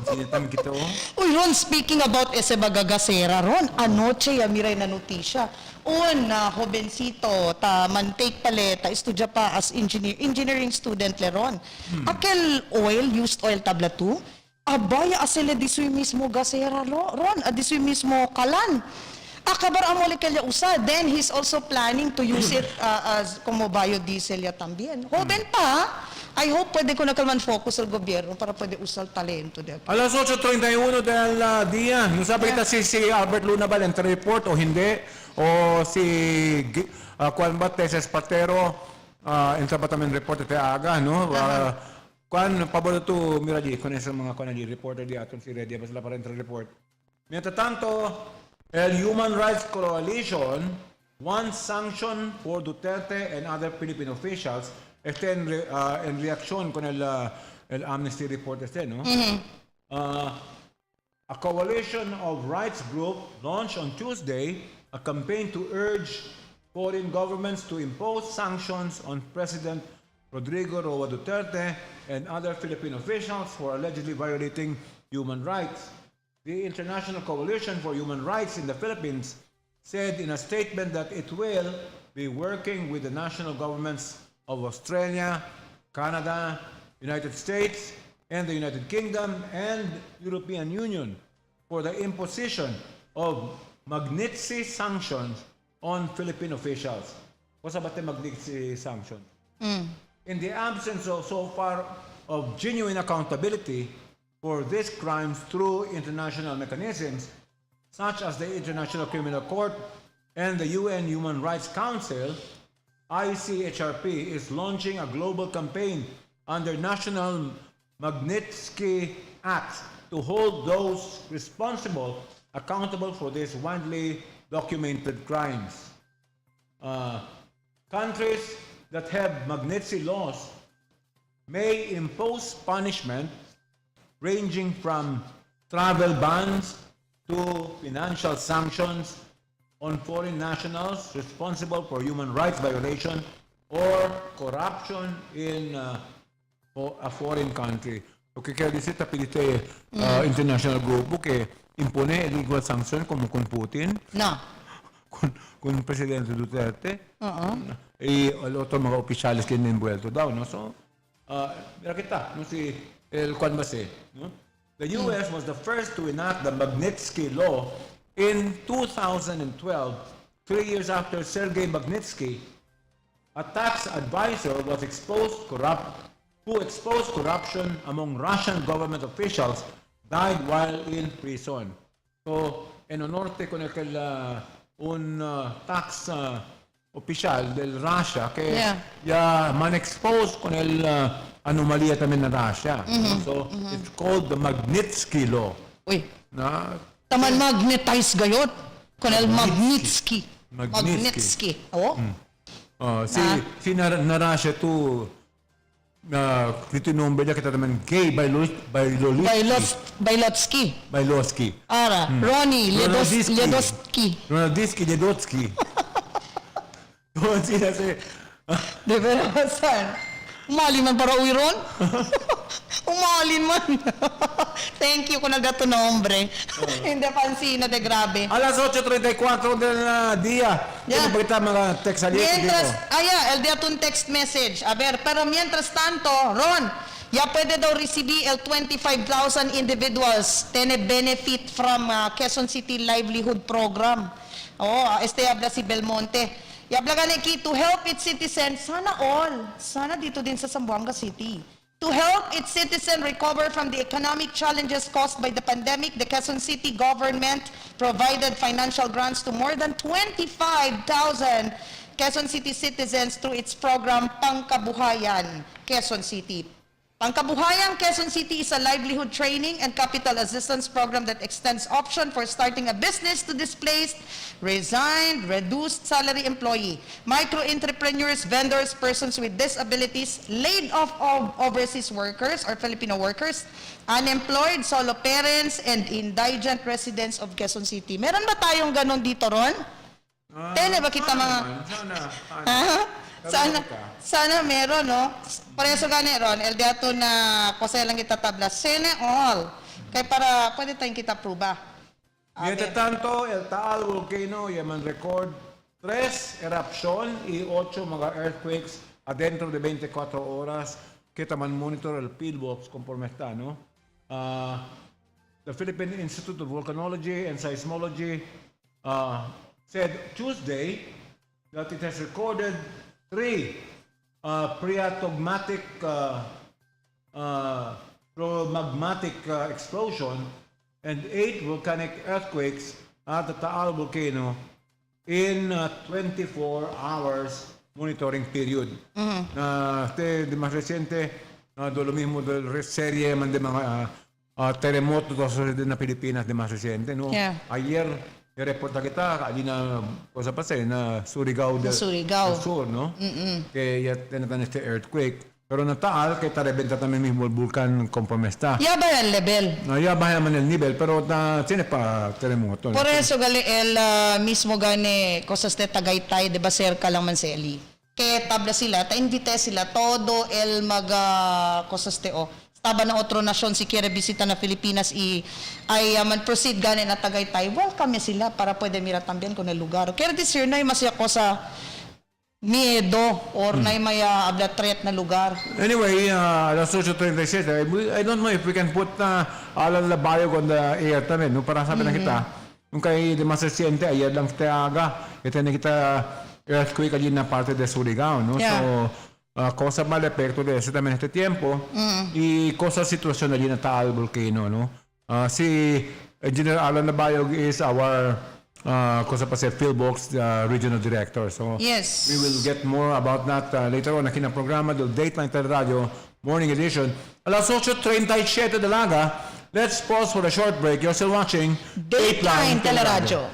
sinitam kita Uy, Ron, speaking about ese bagagasera, Ron, anoche yamiray na notisya. Una, jovencito, ta mantik paleta, estudya pa as engineering student le Ron. Akel oil, used oil tabla tu, Abaya asile disoy mismo gasera ron, disoy mismo kalan. Akabar amole kaya usa. Then he's also planning to use it as como biodiesel ya también. Joven pa, I hope pwede ko na kalman focus al gobyerno para pwede usal talento dito. Alas 8:31 del día. No sabi kita si Albert Luna ba report o hindi? O si Juan Bates Espartero entra pa también report ito aga, no? Juan, pabor tu miraji con ese mga kanali reporter di aton si Redia basta para entrar report. Mientras tanto, el Human Rights Coalition wants sanction for Duterte and other Philippine officials. En reacción con el Amnesty report no? A coalition of rights groups launched on Tuesday a campaign to urge foreign governments to impose sanctions on President Rodrigo Roa Duterte and other Philippine officials for allegedly violating human rights. The International Coalition for Human Rights in the Philippines said in a statement that it will be working with the national governments of Australia, Canada, United States, and the United Kingdom and European Union for the imposition of Magnitsky sanctions on Philippine officials. What's about the Magnitsky sanctions? In the absence of so far of genuine accountability for these crimes through international mechanisms such as the International Criminal Court and the UN Human Rights Council, ICHRP is launching a global campaign under National Magnitsky Act to hold those responsible accountable for these widely documented crimes. Countries that have Magnitsky laws may impose punishment ranging from travel bans to financial sanctions on foreign nationals responsible for human rights violation or corruption in a foreign country. Okay, kaya di sita pilite international grupo ke impone illegal sanction como con Putin. No. Con Presidente Duterte. Otro mga opisyalis que envuelto daw, no? So, mira kita, no si el Juan Base, no? The US was the first to enact the Magnitsky Law in 2012, 3 years after Sergei Magnitsky, a tax advisor, was who exposed corruption among Russian government officials, died while in prison. So, en onorte con un tax oficial del Russia que ya man-expose con el anomalía también na Russia. So, it's called the Magnitsky Law. Uy. Na, taman magnetize gayot. Con el Magnitsky. Magnitsky. Oo. Si na Russia to dito yung number niya kita naman gay Bailotsky. Ara, Ronnie Ledotsky. Doon sila si... De veras, umalin man para uwi ron? Umalin man. Thank you kung nagdato nombre. Hindi pansina de grabe. Alas 8:34 del día. Yeah. Kita mga text sa Mientras, el día un text message. A ver, pero mientras tanto, Ron, ya puede daw recibir el 25,000 individuals tiene benefit from Quezon City Livelihood Program. Habla si Belmonte. Habla ganiki to help its citizens, sana dito din sa Zamboanga City. To help its citizens recover from the economic challenges caused by the pandemic, the Quezon City government provided financial grants to more than 25,000 Quezon City citizens through its program Pangkabuhayan Quezon City. Pangkabuhayan Quezon City is a livelihood training and capital assistance program that extends option for starting a business to displaced, resigned, reduced salary employee, micro-entrepreneurs, vendors, persons with disabilities, laid off of overseas workers or Filipino workers, unemployed, solo parents, and indigent residents of Quezon City. Meron ba tayong ganon dito, Ron? Tene ba kita mga... Sana meron, no? Pareso gani, Ron. El diato na kose lang kita tabla. Sene all. Kaya para pwede tayong kita pruba. Mientras tanto, el Taal Volcano yaman record 3 eruption y 8 mga earthquakes adentro de 24 horas. Kita man monitor el pillbox conforme está, no? the Philippine Institute of Volcanology and Seismology said Tuesday that it has recorded 3 phreatogmatic magmatic explosion and 8 volcanic earthquakes at the Taal volcano in 24 hours monitoring period. De más reciente, do lo mismo del serie man de mga terremoto na Pilipinas de más reciente, no? Yeah. Ayer, reporta kita, ali na, cosa pa na Surigao del Sur, no? Que ya tenatan este earthquake. Pero na Taal, que rebenta también mismo el volcán conforme está. Ya ba el level? No, ya baja naman el nivel, pero tiene pa terremoto. Por eso gali el mismo gani cosas de Tagaytay, de ba cerca lang man seli. Kaya tabla sila, ta-invite sila todo el cosas de estaba na otro nasyon si quiere bisita na Pilipinas ay man proceed gani na Tagaytay. Welcome sila para pwede mira también con el lugar. Kaya this year na masya cosa miedo or na may habla threat na lugar. Anyway, alas 8:37, I don't know if we can put Alan Labayog on the air también, no? Para sabi na kita, nung kay de más reciente, ayer lang kita ito na kita earthquake allí na parte de Surigao, no? Yeah. So, cosas mal efecto de eso también este tiempo y cosas situación allí na Taal volcano, no? Si Engineer Alan Labayog is our Philbox Regional Director. So yes, we will get more about that later on aquí na programa del Dateline Teleradyo Morning Edition. Alas 8:37 de laga. Let's pause for a short break. You're still watching Dateline Teleradyo.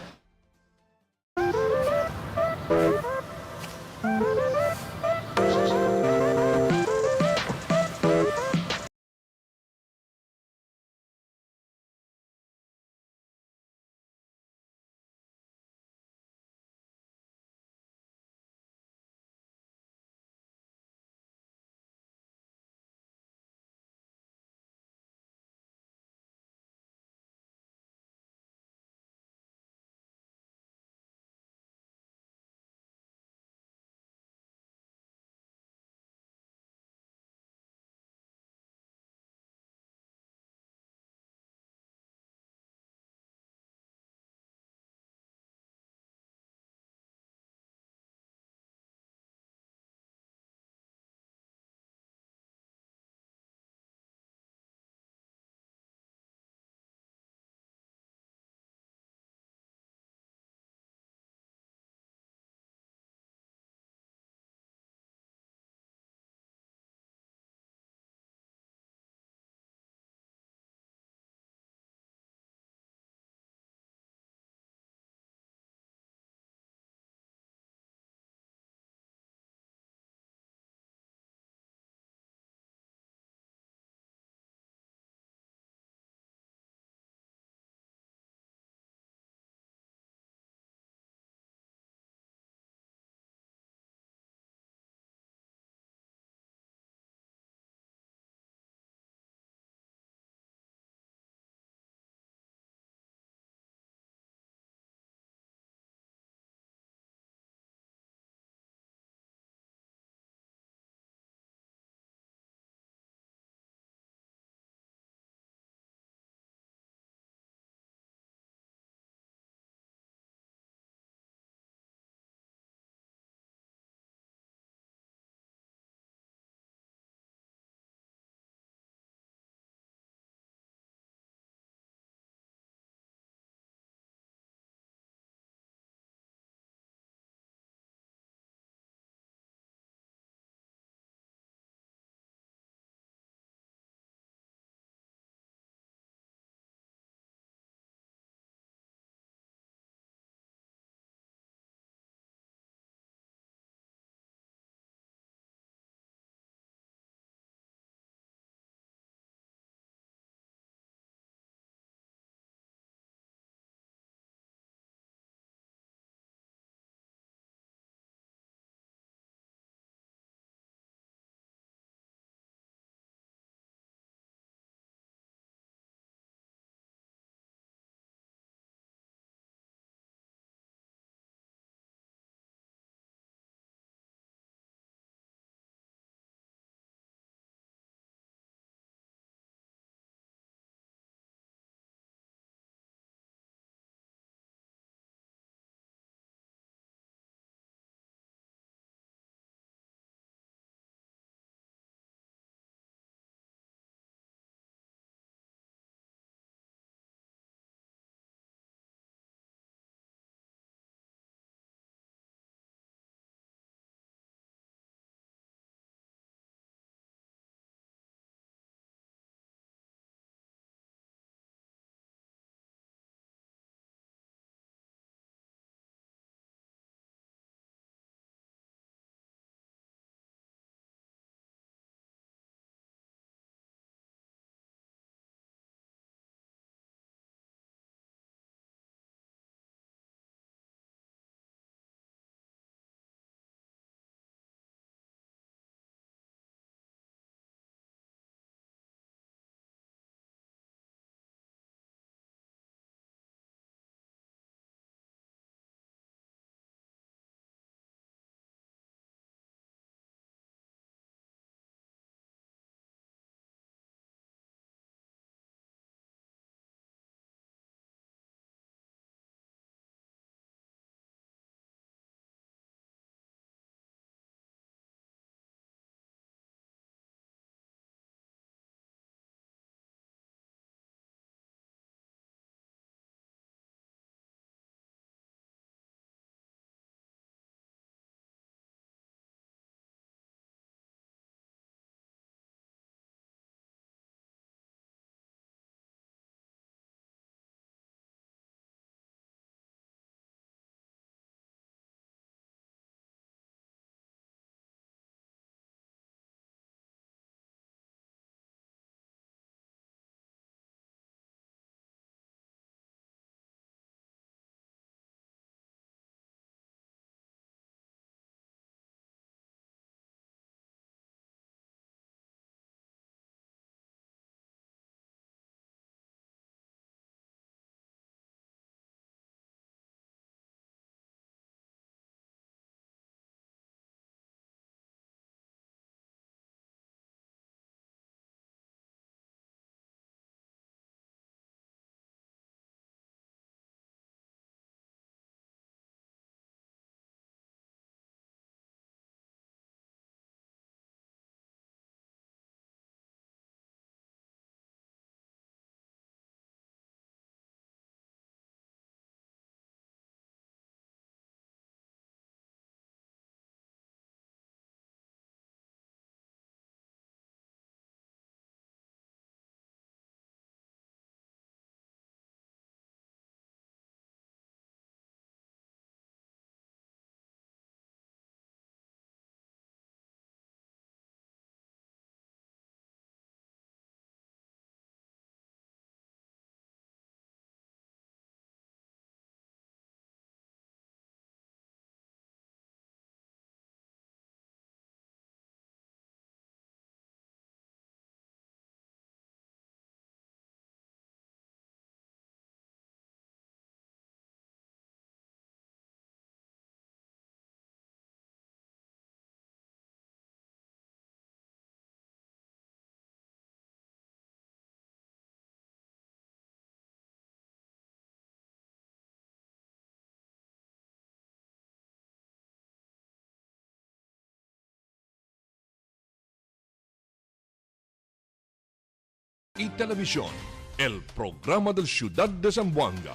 y Televisión, el programa del Ciudad de Zamboanga.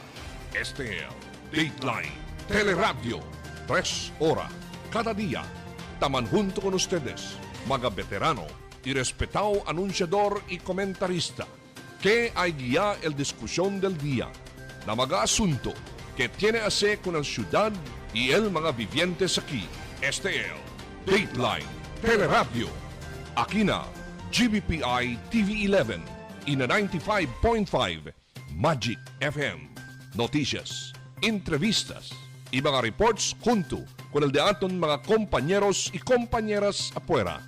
STL, Dateline Teleradyo, 3 horas cada día. Taman junto con ustedes, mga veterano y respetado anunciador y comentarista, que hay guía el discusión del día, na mga asunto que tiene a hacer con la ciudad y el mga vivientes aquí. STL, Dateline Teleradyo. Aquí na, GBPI TV11 y na 95.5 Magic FM. Noticias, entrevistas y mga reports junto con el de aton mga compañeros y compañeras afuera.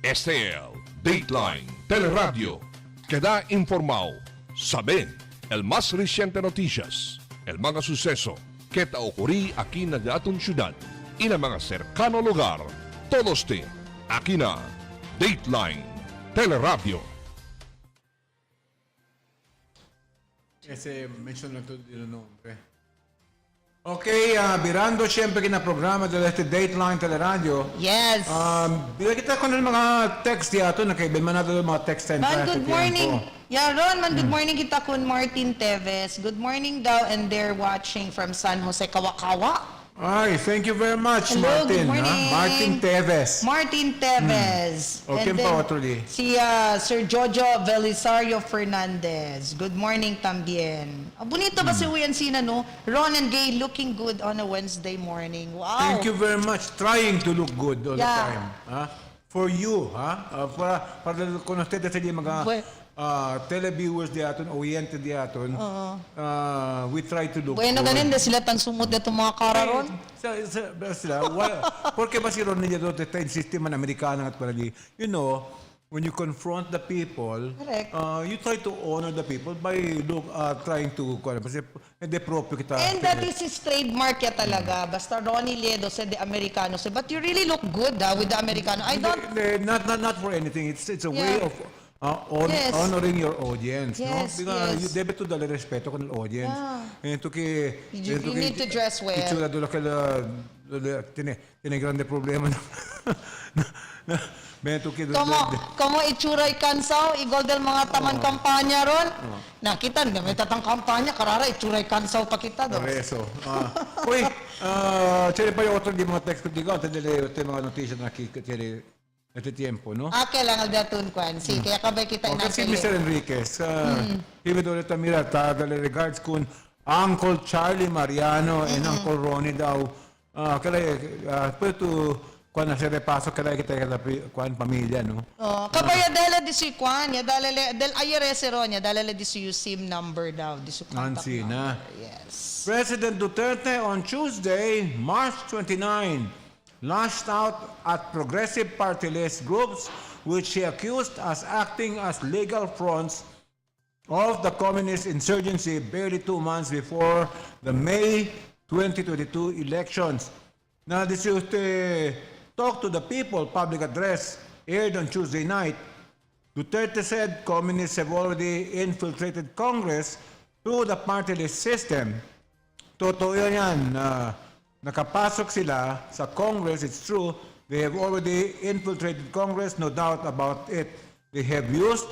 STL, Dateline Teleradyo. Queda informado, sabe el más reciente noticias, el mga suceso que ta ocurrí aquí na de aton ciudad y na mga cercano lugar. Todos te, aquí na, Dateline Teleradyo. Ese mention lang ito din nombre. Okay, virando siyempre kinaprograma dahil este Dateline Teleradyo. Yes. Bila kita ko ng mga text yato, nakaiba man natin mga text time. Man, good morning. Yeah, Ron, man, good morning kita kun Martin Teves. Good morning daw, and they're watching from San Jose, Kawakawa. Ay, thank you very much, Hello, Martin. good morning. Martin Teves. Martin Teves. Okay, And then, pa otro si Sir Jojo Belisario Fernandez. Good morning tambien. Bonito ba si Uyan Sina, no? Ron and Gay looking good on a Wednesday morning. Wow. Thank you very much. Trying to look good all the time. For you, para con ustedes hindi mga televiewers di aton, oyente di aton, we try to look bueno, good. ganin, sila tan sumot na itong mga kararon. Sila, porque ba si Ron niya doon, in system Amerikana at parali, you know, when you confront the people, you try to honor the people by trying to, kasi hindi proprio kita. And that is his trademark ya talaga. Basta Ronnie Ledo said the Americano said, but you really look good with the Americano. I don't... Not for anything. It's a way of honoring your audience, yes, no? Because you debe to dare respeto con el audience. You need to dress well. Itsura doon tiene grande problema. Como itsuray kansaw, igol del mga taman kampanya ron. Nakita, may tatang kampanya, karara itsuray kansaw pa kita doon. Por eso. Uy, c'è poi otro di mga text ko digo, tendele mga noticia na kikitiri este tiempo, no? Kailangan datun kwan. Si, kaya kabay kita si Mr. Enriquez, even though ito mira, dale regards kun Uncle Charlie Mariano and Uncle Ronnie daw, pwede kung nasa repaso, kaya kita kwan pamilya, no? Kabaya dala di si kwan, ya dala del ayerese ron, ya dala di si SIM number daw, di su contact number. Yes. President Duterte on Tuesday, March 29, lashed out at progressive party list groups which he accused as acting as legal fronts of the communist insurgency barely 2 months before the May 2022 elections. Now, this is the Talk to the People public address aired on Tuesday night. Duterte said communists have already infiltrated Congress through the party list system. Totoo yan. Nakapasok sila sa Congress, it's true. They have already infiltrated Congress, no doubt about it. They have used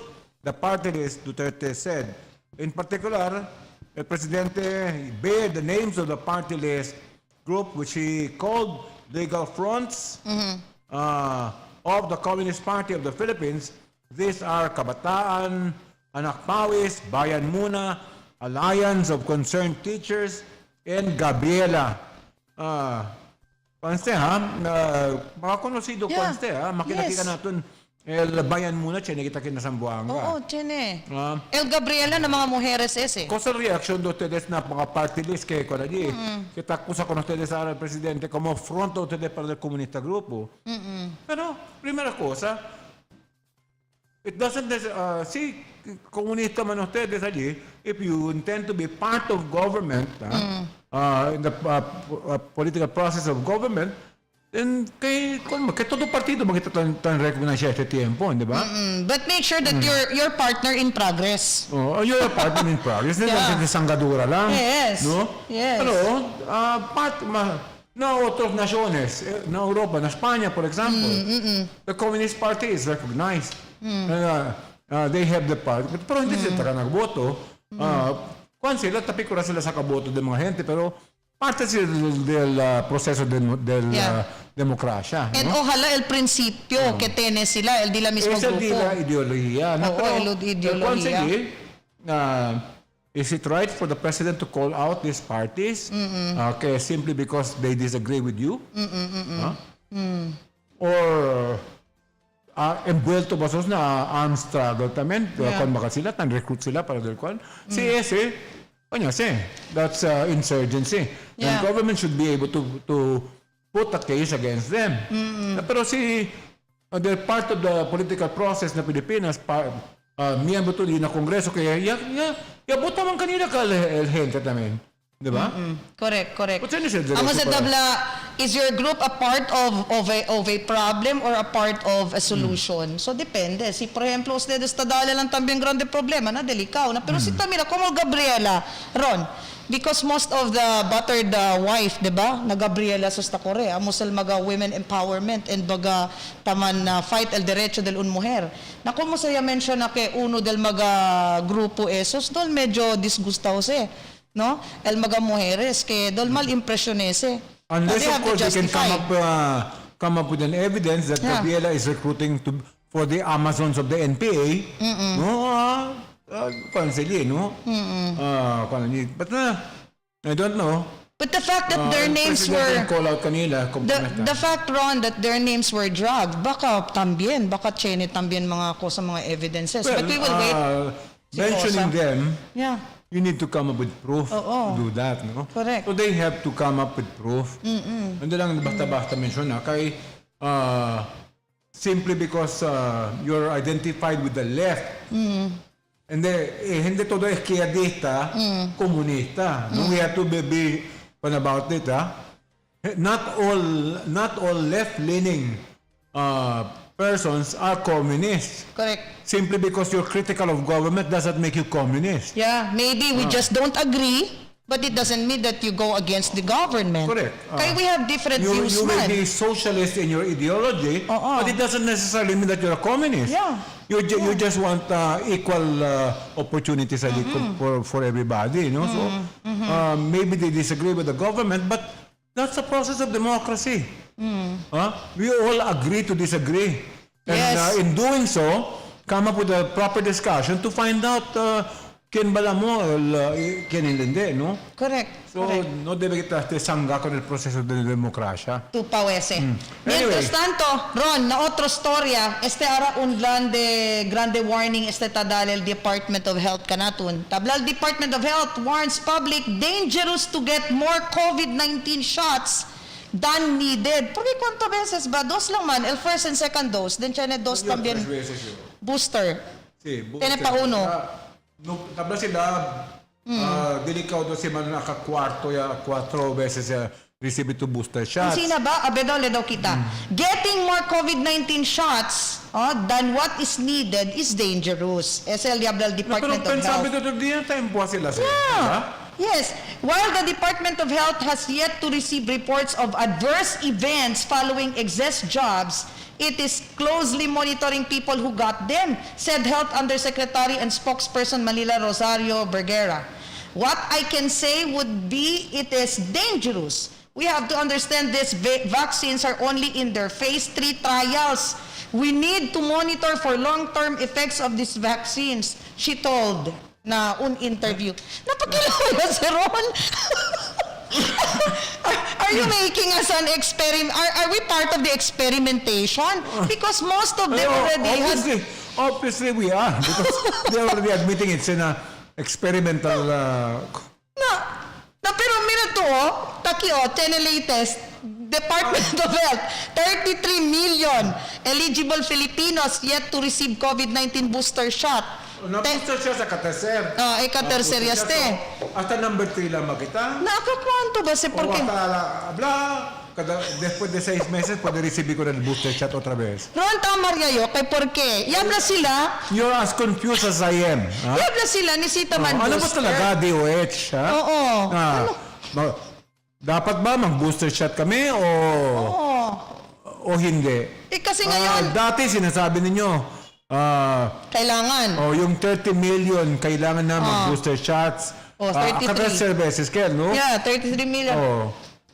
the party list, Duterte said. In particular, the Presidente bared the names of the party list group, which he called legal fronts of the Communist Party of the Philippines. These are Kabataan, Anak Pawis, Bayan Muna, Alliance of Concerned Teachers, and Gabriela. Conste mga konosido conste makilaki natin el Bayan Muna, chene kita kinasambuanga. Oo, chene. El Gabriela na mga mujeres ese. Cosa reaction do ustedes na mga party list que con allí? Que tacusa con ustedes al presidente como fronto ustedes para el comunista grupo. Pero, primera cosa, it doesn't, si comunista man ustedes allí, if you intend to be part of government, in the political process of government, then kay todo partido makita tan recognize este tiempo, di ba? But make sure that you're partner in progress. You're a partner in progress. Hindi lang sanggadura lang. Yes. No? Yes. Pero, na otras naciones, na Europa, na España, for example, the Communist Party is recognized. they have the power. Pero hindi sila talaga nagboto. Kung sila, tapikura sila sa kaboto ng mga gente, pero parte sila del proseso del demokrasya. And ojalá el principio que tiene sila, el de la misma Esa grupo. di la ideología. Oo, ideología. Is it right for the president to call out these parties simply because they disagree with you? Or envuelto ba sos na armed struggle tamen? Kung baka sila, tan-recruit sila para del kwan. Si ese, that's insurgency. And government should be able to put a case against them. Pero they're part of the political process na Pilipinas, miyembro to na Kongreso, kaya bota man kanina ka gente tamen. Di ba? Correct. Amo sa tabla, is your group a part of a problem or a part of a solution? So depende. Si por ejemplo, ustedes tadala lang también grande problema na delicado na. Pero si Tamira, como Gabriela, Ron, because most of the battered wife, di ba? Na Gabriela sus ta Korea, amo sal maga women empowerment and baga taman fight el derecho del un mujer. Na como saya mention na ke uno del maga grupo esos, dol medyo disgustados no? El maga mujeres que dol mal impresionese. Unless of course they can come up with an evidence that Gabriela is recruiting for the Amazons of the NPA. But I don't know. But the fact that their names were call out kanila, the fact, Ron, that their names were dragged, baka chene tambien mga ko sa mga evidences. Well, but we will wait. Mentioning them, you need to come up with proof to do that, no? Correct. So they have to come up with proof. Hindi lang basta-basta mention na kay simply because you're identified with the left. Hindi todo izquierdista, komunista. No, we have to be about it. Not all left-leaning persons are communists. Correct. Simply because you're critical of government doesn't make you communist. Yeah, maybe we just don't agree, but it doesn't mean that you go against the government. Correct. Kaya we have different views, You may man. be socialist in your ideology, but it doesn't necessarily mean that you're a communist. Yeah. You just want equal opportunities for everybody, you know. So maybe they disagree with the government, but that's the process of democracy. We all agree to disagree, and in doing so, come up with a proper discussion to find out quién bala mo, quién hindi, no? Correct. So, no debe kita sangga con el proceso de democracia. Tu pawese. Anyway. Mientras tanto, Ron, na otra historia, ara un grande warning tadale el Department of Health kanatun. Tabla el Department of Health warns public dangerous to get more COVID-19 shots than needed. Porque cuánto veces ba? Dos lang man, el first and second dose. Then siya dos también. Booster. Sí, booster. Tiene pa uno. Tabla sila, delicado si man naka-4 beses receive to booster shots. Sina ba? Abedaw le daw kita. Getting more COVID-19 shots than what is needed is dangerous. SL Diablo Department of Health. Pero sabi diyan tempo sila sa. Yes. While the Department of Health has yet to receive reports of adverse events following excess jobs, it is closely monitoring people who got them, said Health Undersecretary and spokesperson Manila Rosario Bergera. What I can say would be it is dangerous. We have to understand these vaccines are only in their phase 3 trials. We need to monitor for long-term effects of these vaccines, she told na un interview. Napakilala si Ron. Are you making us an experiment? Are we part of the experimentation? Because most of them already Obviously we are, because they're already admitting it's in a experimental pero mira to, latest Department of Health, 33 million eligible Filipinos yet to receive COVID-19 booster shot. Na-booster siya sa katerser. Ikaterser yaste. Hasta number 3 lang makita. Nakakwanto ba? Porque... Después de 6 meses, puede recibir con el booster shot otra vez. Ron, tama yo, kay porque, yabla sila... You're as confused as I am. Yabla sila, nisita man booster. Ano ba talaga, DOH? Oo. Dapat ba mag-booster shot kami o hindi? Kasi ngayon... Dati sinasabi ninyo, Kailangan. Yung 30 million, kailangan na mag-booster shots. 33. Katras services, no? Yeah, 33 million.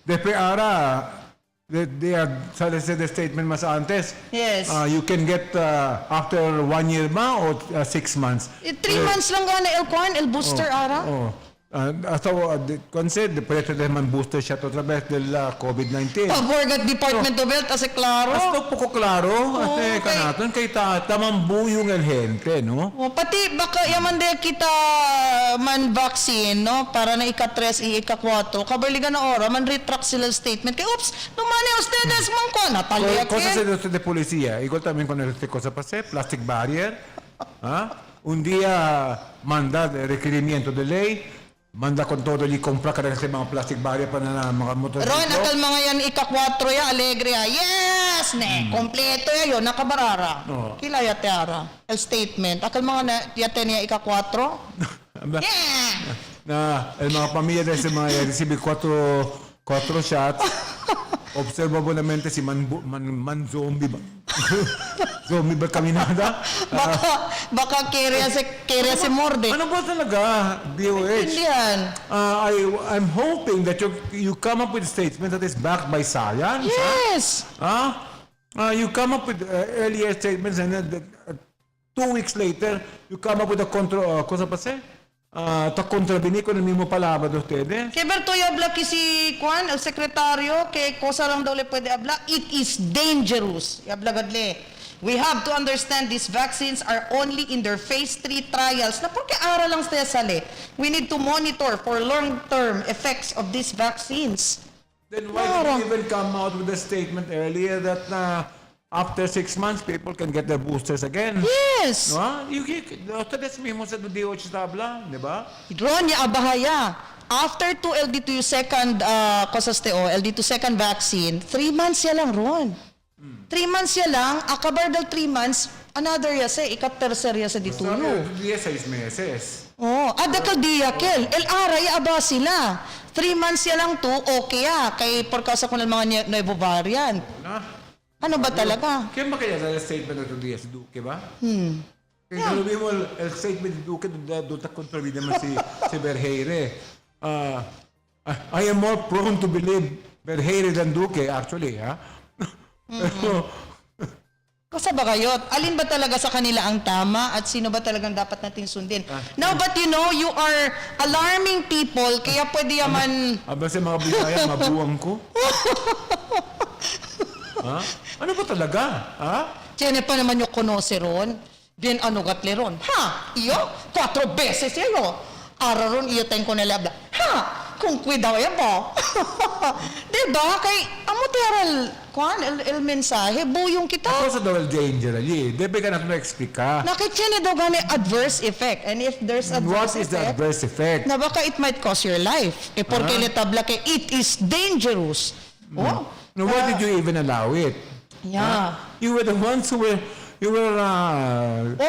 Después ahora, sale the statement mas antes. Yes. You can get after 1 year or 6 months. 3 months lang gana el booster ara. Hasta puede naman booster shot otra vez del COVID-19. Pag-orgat Department of Health, kasi klaro. Hasta poco claro. Kanaton, kay tamang buyong el gente, no? Pati baka yaman de kita man vaccine, no? Para na ika-3, ika-4. Kabaligan na ora, man retract sila statement. Kaya, oops, numani ustedes man ko. Natalya Cosas de policía. Igual también con este cosa pasé, plastic barrier. Un día manda requerimiento de ley. Manda con todo y compra ka kasi mga plastic barrier pa na mga motor. Ron, akal mga yan ika-4 ya, alegre ya. Yes! Kompleto ya yun, nakabarara. Kila ya teara. El statement. Akal mga na yate niya ika-4? El mga pamilya dahil sa mga receive 4 shots. Observablemente si man zombie ba? Zombie ba kaminada? Baka kere si morde. Ano ba talaga, DOH? Indian. I'm hoping that you come up with a statement that is backed by science. Yes. You come up with earlier statements and then 2 weeks later, you come up with a cosa pa se? Ta contraveni con el mismo palabra de ustedes. Kaya Berto, habla ki si Juan, el sekretaryo, que cosa lang daw le pwede habla, it is dangerous. Habla gadle. We have to understand these vaccines are only in their phase 3 trials. Na porque ara lang sila sali. We need to monitor for long-term effects of these vaccines. Then why did you even come out with a statement earlier that after 6 months, people can get their boosters again? Yes! No? Ustedes mismos sa DOH habla, di ba? Ron, ya abahaya. After 2 LD2 second, LD2 second vaccine, 3 months ya lang, Ron. 3 months ya lang, akabar del 3 months, another ya sa, ika-tercer ya sa ditulo. 6 meses. Ada ka diyakel. El aray, aba sila. 3 months ya lang to, okay kay por causa ko ng mga nuevo variant. Ano ba talaga? ¿Quién va a querer dar el statement de estos días? ¿Duque va? Kaya lo mismo el statement de Duque doon ta contravide naman si Berheire. I am more prone to believe Berheire than Duque, actually, Kasi ba kayo? Alin ba talaga sa kanila ang tama at sino ba talagang dapat nating sundin? Now, but you know, you are alarming people, kaya pwede yaman... Aba sa mga Bisaya, mabuwang ko. Ano ba talaga? Tiene pa naman yung konose ron. Bien ano gatle ron. Iyo? 4 beses yun. Araron iyo tayong konalabla. Kung kuidaw yan ba? Diba? Kay amoteral el mensahe, buyong kita. Ako sa daw el danger, debe ka na ito na-explica. Nakitsyan daw gani adverse effect. And if there's adverse effect... What is the adverse effect? Na baka it might cost your life. Porque letabla kay it is dangerous. No, why did you even allow it? Yeah. You were the ones who were...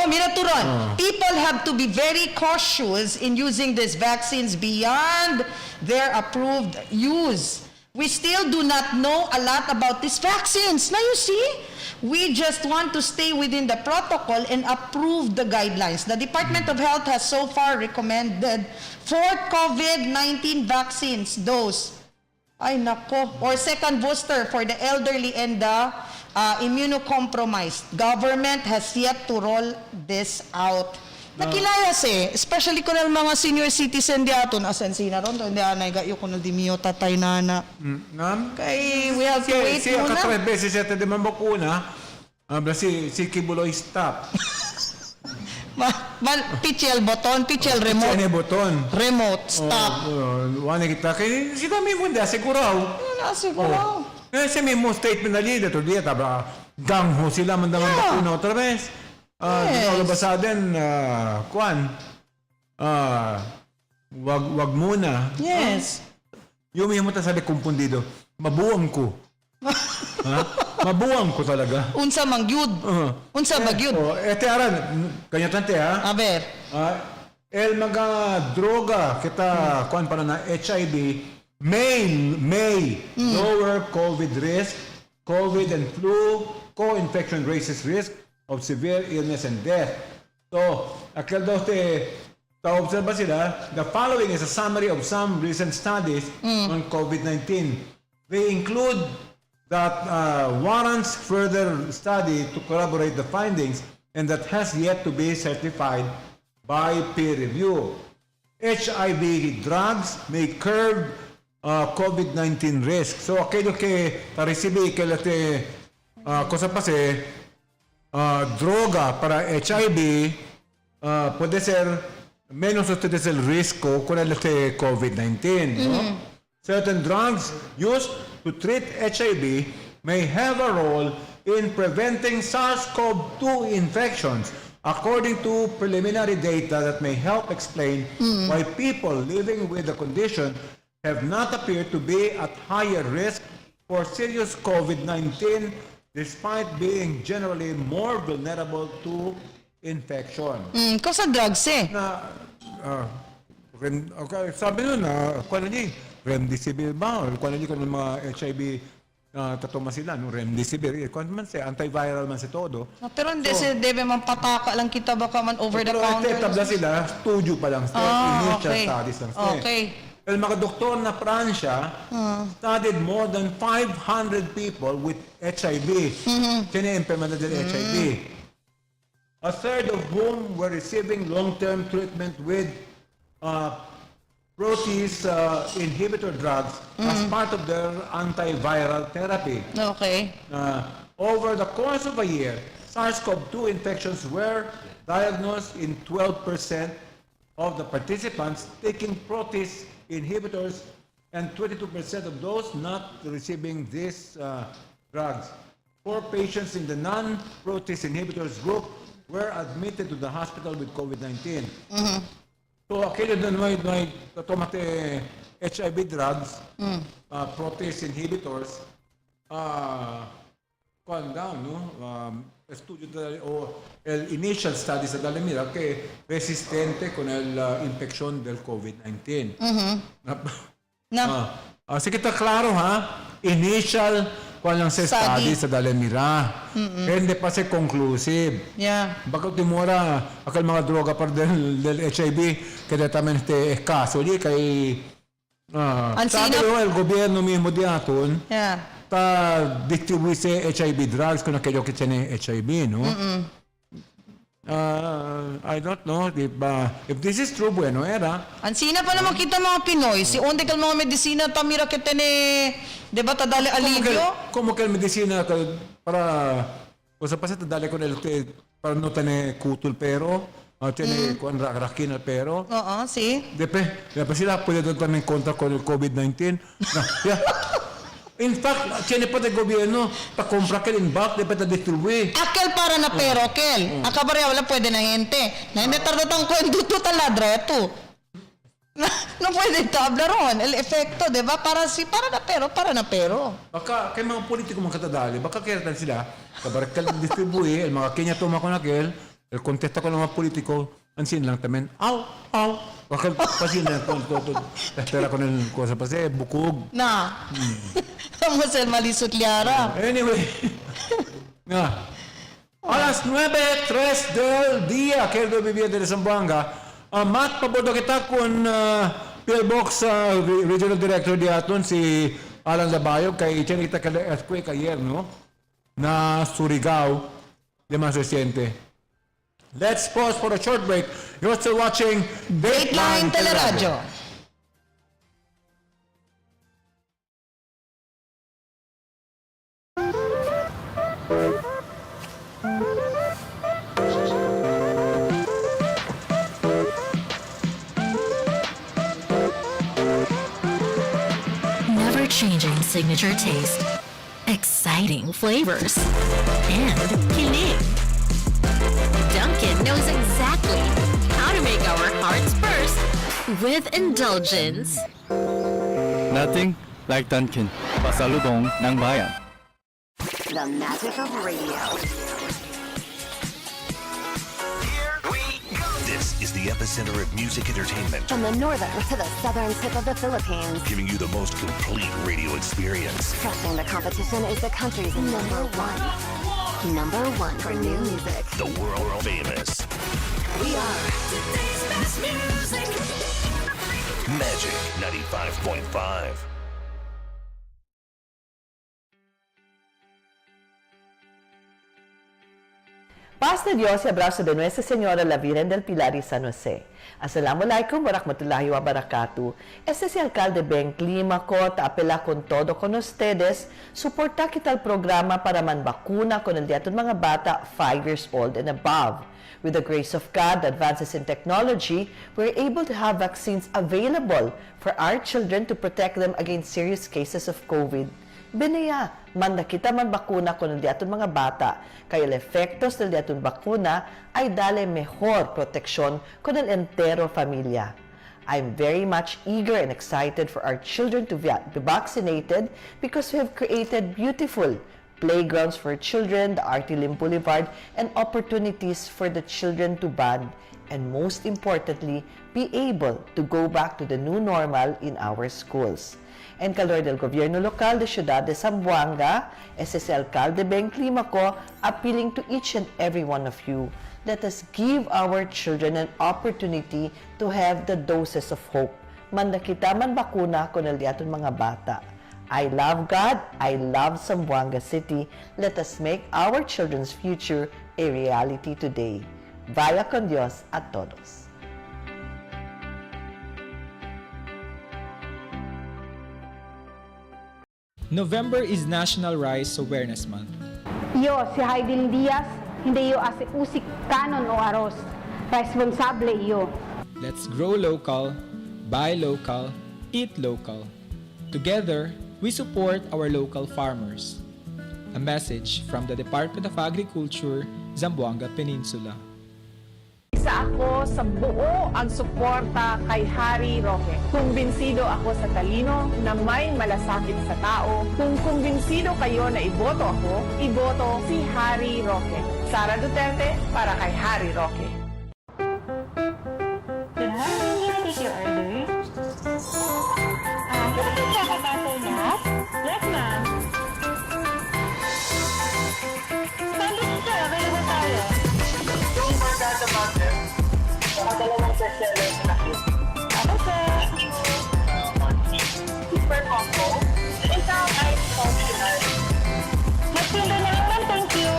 Minaturon. People have to be very cautious in using these vaccines beyond their approved use. We still do not know a lot about these vaccines. Now you see, we just want to stay within the protocol and approve the guidelines. The Department of Health has so far recommended 4 COVID-19 vaccines dose. Ay nako. Or second booster for the elderly and the immunocompromised. Government has yet to roll this out. Nakilayas especially kung ang mga senior citizen di ato nasan sina ron, hindi anay gayo kung di miyo tatay nana. Kay we have to wait muna. Si 4 beses yata di man bakuna, si Kibuloy stop. Pichel button, pichel remote. Pichel button. Remote, stop. Wala kita. Kaya si kami mo hindi, siguraw. Siguraw. Kasi may mo statement na liya, ito diya, gangho sila, mandaman bakuna otra vez. All of a sudden, wag muna. Yes. Yung mo ta sabi kumpundido, mabuwang ko. Mabuwang ko talaga. Unsa mangyud. Unsa magyud. Aran, kanya tante A ver. El mga droga kita kuan para na HIV may lower COVID risk, COVID and flu, co-infection raises risk, of severe illness and death. So, aquel daw ta-obserba sila, the following is a summary of some recent studies on COVID-19. They include that warrants further study to corroborate the findings and that has yet to be certified by peer review. HIV drugs may curb COVID-19 risk. So, aquello que recibe que cosa pase, droga para HIV, puede ser menos ustedes el riesgo con el COVID-19. ¿No? Certain drugs used to treat HIV may have a role in preventing SARS-CoV-2 infections, according to preliminary data that may help explain why people living with the condition have not appeared to be at higher risk for serious COVID-19 despite being generally more vulnerable to infection. Cosa drugs Okay, sabi nun na, remdesivir ba? O kung ano mga HIV tatuma sila, remdesivir. Kung man siya, antiviral man si todo. Pero hindi siya debe man pataka lang kita baka man over the counter. Pero tabla sila, studio pa lang siya, initial studies lang siya. Okay. El mga doktor na Pransya studied more than 500 people with HIV. Sina-implement ng HIV. A third of whom were receiving long-term treatment with protease inhibitor drugs as part of their antiviral therapy. Okay. Over the course of a year, SARS-CoV-2 infections were diagnosed in 12% of the participants taking protease inhibitors and 22% of those not receiving these drugs. 4 patients in the non-protease inhibitors group were admitted to the hospital with COVID-19. So, aquello doon may tomate HIV drugs, protease inhibitors, estudio o el initial studies sa dalamira que resistente con el infection del COVID-19. Sige ta klaro ha, initial lang sa study sa dalamira. Hindi pa siya conclusive. Yeah. Bakit timura akal mga droga par del HIV kaya tamen caso di kay sabi el gobierno mismo di aton. Yeah. Distribuise HIV drugs kung aquello que tiene HIV, no? I don't know if this is true, bueno era. Ansina pa naman kita mga Pinoy, si onde kal mga medisina tamira que tiene, de ba ta dale alivio? Como que el medicina para cosa pasa ta dale con el para no tener kutul pero tiene con rakin al pero. Sí. Después sila puede también contra con el COVID-19. In fact, tiene pa del gobierno para comprar que el back de para distribuir. Aquel para na pero, aquel. Akabarya wala pwede na gente. Na hindi tardatang kwento to taladra ito. No puede tabla ron. El efecto, di ba? Para na pero. Baka, kay mga politiko mga katadali, baka kaya sila, kabarakal distribuir, el mga Kenya tuma ko na aquel, el contesta ko ng mga politiko, ansin lang tamen, baka pasin na espera con el cosa pase, bukog. Vamos el malisot liara. Anyway. Alas 9:03 del día, querido viviente de Zamboanga. Matt, pabodo kita con Pillbox Regional Director di aton, si Alan Labayo, kay chanita ka earthquake ayer, no? Na Surigao, de más reciente. Let's pause for a short break. You're still watching Dateline Teleradyo. Never-changing signature taste, exciting flavors, and kilig. Dunkin' knows exactly how to make our hearts burst with indulgence. Nothing like Dunkin'. Pasalubong ng bayan. The magic of radio. This is the epicenter of music entertainment. From the northern to the southern tip of the Philippines. Giving you the most complete radio experience. Crushing the competition is the country's #1. Number 1 for new music. The world famous We are Today's best music. Magic 95.5. Paz de Dios y abrazo de Nuestra Señora la Virgen del Pilar y San Jose. Assalamualaikum warahmatullahi wabarakatuh. Este es el alcalde Ben Clima ko, taapela con todo con ustedes. Suporta kita al programa para manbakuna con el diaton mga bata 5 years old and above. With the grace of God, advances in technology, we're able to have vaccines available for our children to protect them against serious cases of COVID. Binaya, manda kita man bakuna con el diaton mga bata, kaya el efectos del diaton bakuna ay dale mejor proteksyon con el entero familia. I'm very much eager and excited for our children to be vaccinated because we have created beautiful playgrounds for children, the Artilim Boulevard, and opportunities for the children to bond, and most importantly, be able to go back to the new normal in our schools. En calor del gobierno local de Ciudad de Zamboanga, ese es el alcalde Ben Climaco, appealing to each and every one of you, let us give our children an opportunity to have the doses of hope. Manda kita man bakuna con el diaton mga bata. I love God, I love Zamboanga City. Let us make our children's future a reality today. Vaya con Dios a todos. November is National Rice Awareness Month. Yo, si Haydin Diaz, hindi yo ase usik kanon o aros. Responsable yo. Let's grow local, buy local, eat local. Together, we support our local farmers. A message from the Department of Agriculture, Zamboanga Peninsula. Isa ako sa buo ang suporta kay Harry Roque. Kumbinsido ako sa talino na may malasakit sa tao. Kung kumbinsido kayo na iboto ako, iboto si Harry Roque. Sara Duterte para kay Harry Roque. Can I take your order? Can I check about that? Yes, ma'am. Sandwich sir, available tayo. Yung maganda natin, dalawang bestseller na nakit. Ako sir. Super combo. Isang ice functional. Magsundo na lang, ma'am. Thank you.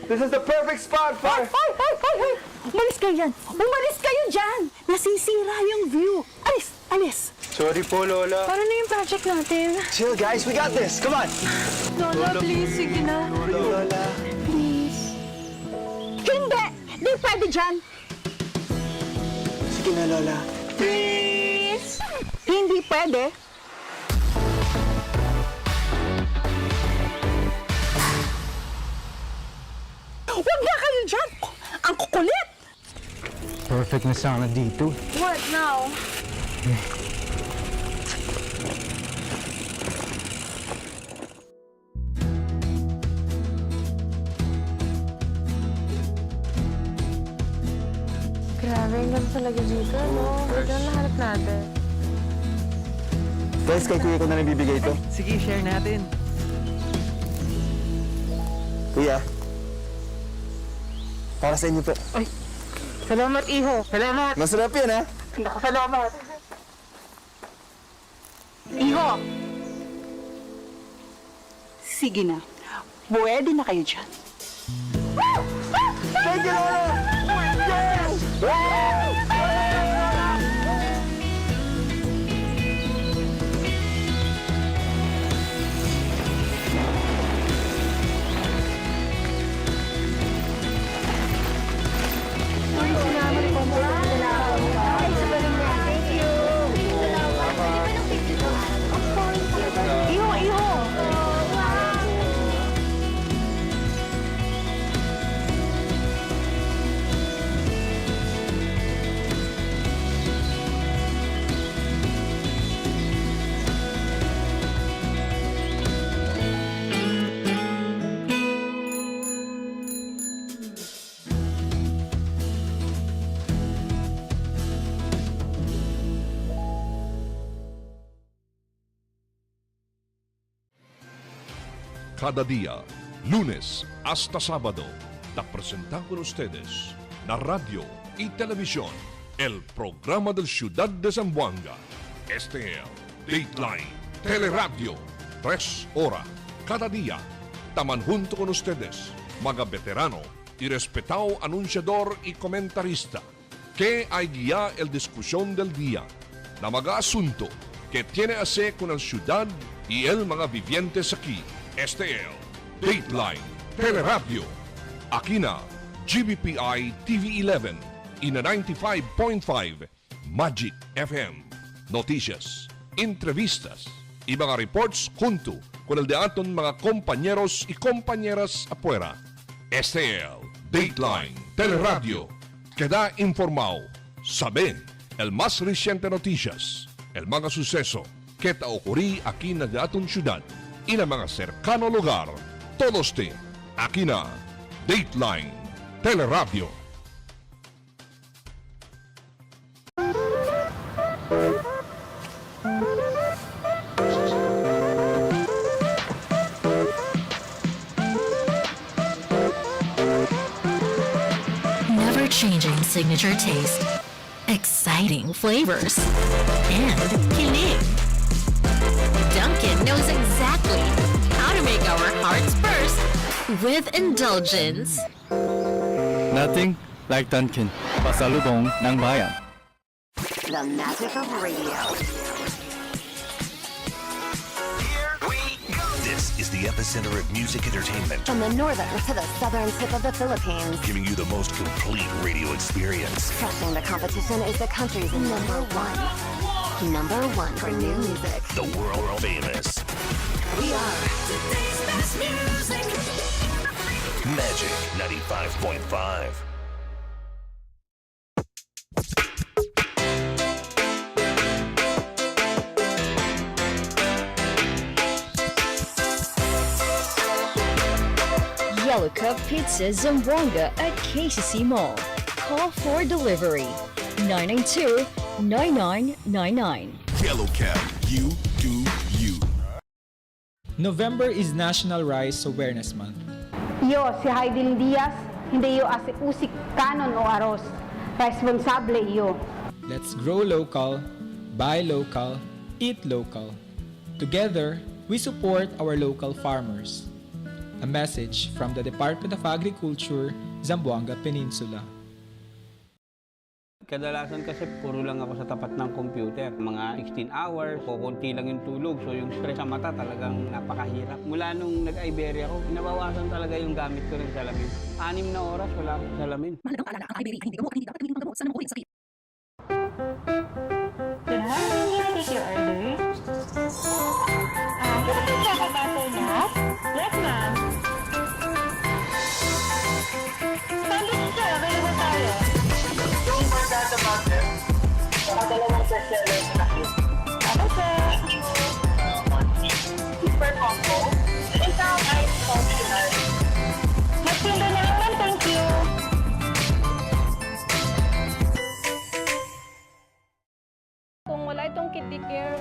This is the perfect spot for... Hoy! Umalis kayo dyan! Umalis kayo dyan! Nasisira yung view! Alis! Sorry po, Lola. Paano na yung project natin? Chill, guys. We got this. Come on. Lola, please. Sige na. Lola. Please. Hindi! Di pwede dyan! Sige na, Lola. Please! Hindi pwede. Huwag na kayo dyan! Ang kukulit! Perfect na sana dito. What now? Grabe, ang ganda talaga dito, no? Ito ang nahanap natin. Guys, kay kuya ko na nabibigay ito. Sige, share natin. Kuya. Para sa inyo po. Ay, salamat, iho. Salamat. Masarap yan, ha? Naku, salamat. Iho. Sige na. Pwede na kayo dyan. Thank you, Lola! Yes! Cada día, lunes hasta sábado, te presentamos con ustedes la radio y televisión, el programa del Ciudad de Zamboanga. Este es Dateline Teleradyo, 3 horas cada día. Taman junto con ustedes, mga veterano y respetado anunciador y comentarista, que hay guía el discusión del día, na mga asunto que tiene a ver con la ciudad y el mga vivientes aquí. Este es Dateline Teleradyo. Aquí na GBPI TV11 y na 95.5 Magic FM. Noticias, entrevistas y mga reports junto con el de aton mga compañeros y compañeras afuera. Este es Dateline Teleradyo. Queda informado, sabe el más reciente noticias, el mga suceso que te ocurrí aquí na aton ciudad y na mga cercano lugar. Todos te aquí na Dateline Teleradyo. Never-changing signature taste, exciting flavors, and kinig. Dunkin' knows exactly how to make our hearts burst with indulgence. Nothing like Dunkin'. Pasalubong ng bayan. The magic of radio. This is the epicenter of music entertainment, From the northern to the southern tip of the Philippines. giving you the most complete radio experience. Crushing the competition is the country's number one. Number one for new music. The world famous We are Today's best music. Magic 95.5. Yellow Cup Pizza Zamboanga at KCC Mall. Call for delivery 992-9999. Yellow Cab, you do you. November is National Rice Awareness Month. Yo si Haydin Diaz, hindi yo ase usik kanon o aros. Responsable iyo. Let's grow local, buy local, eat local. Together, we support our local farmers. A message from the Department of Agriculture, Zamboanga Peninsula. Kadalasan kasi puro lang ako sa tapat ng computer. Mga 16 hours, kukunti lang yung tulog. So yung stress sa mata talagang napakahirap. Mula nung nag-Iberia ako, nabawasan talaga yung gamit ko ng salamin. 6 na oras, wala akong salamin. Can I take your order? Can I check about that? Yes, ma'am. Sandwich, sir. Available tayo. Yung barkada butter, saka dalawang bestseller na cake. Ako, sir. Super combo. Isang ice optional. Magtinda na naman. Thank you. Kung wala itong kidney care,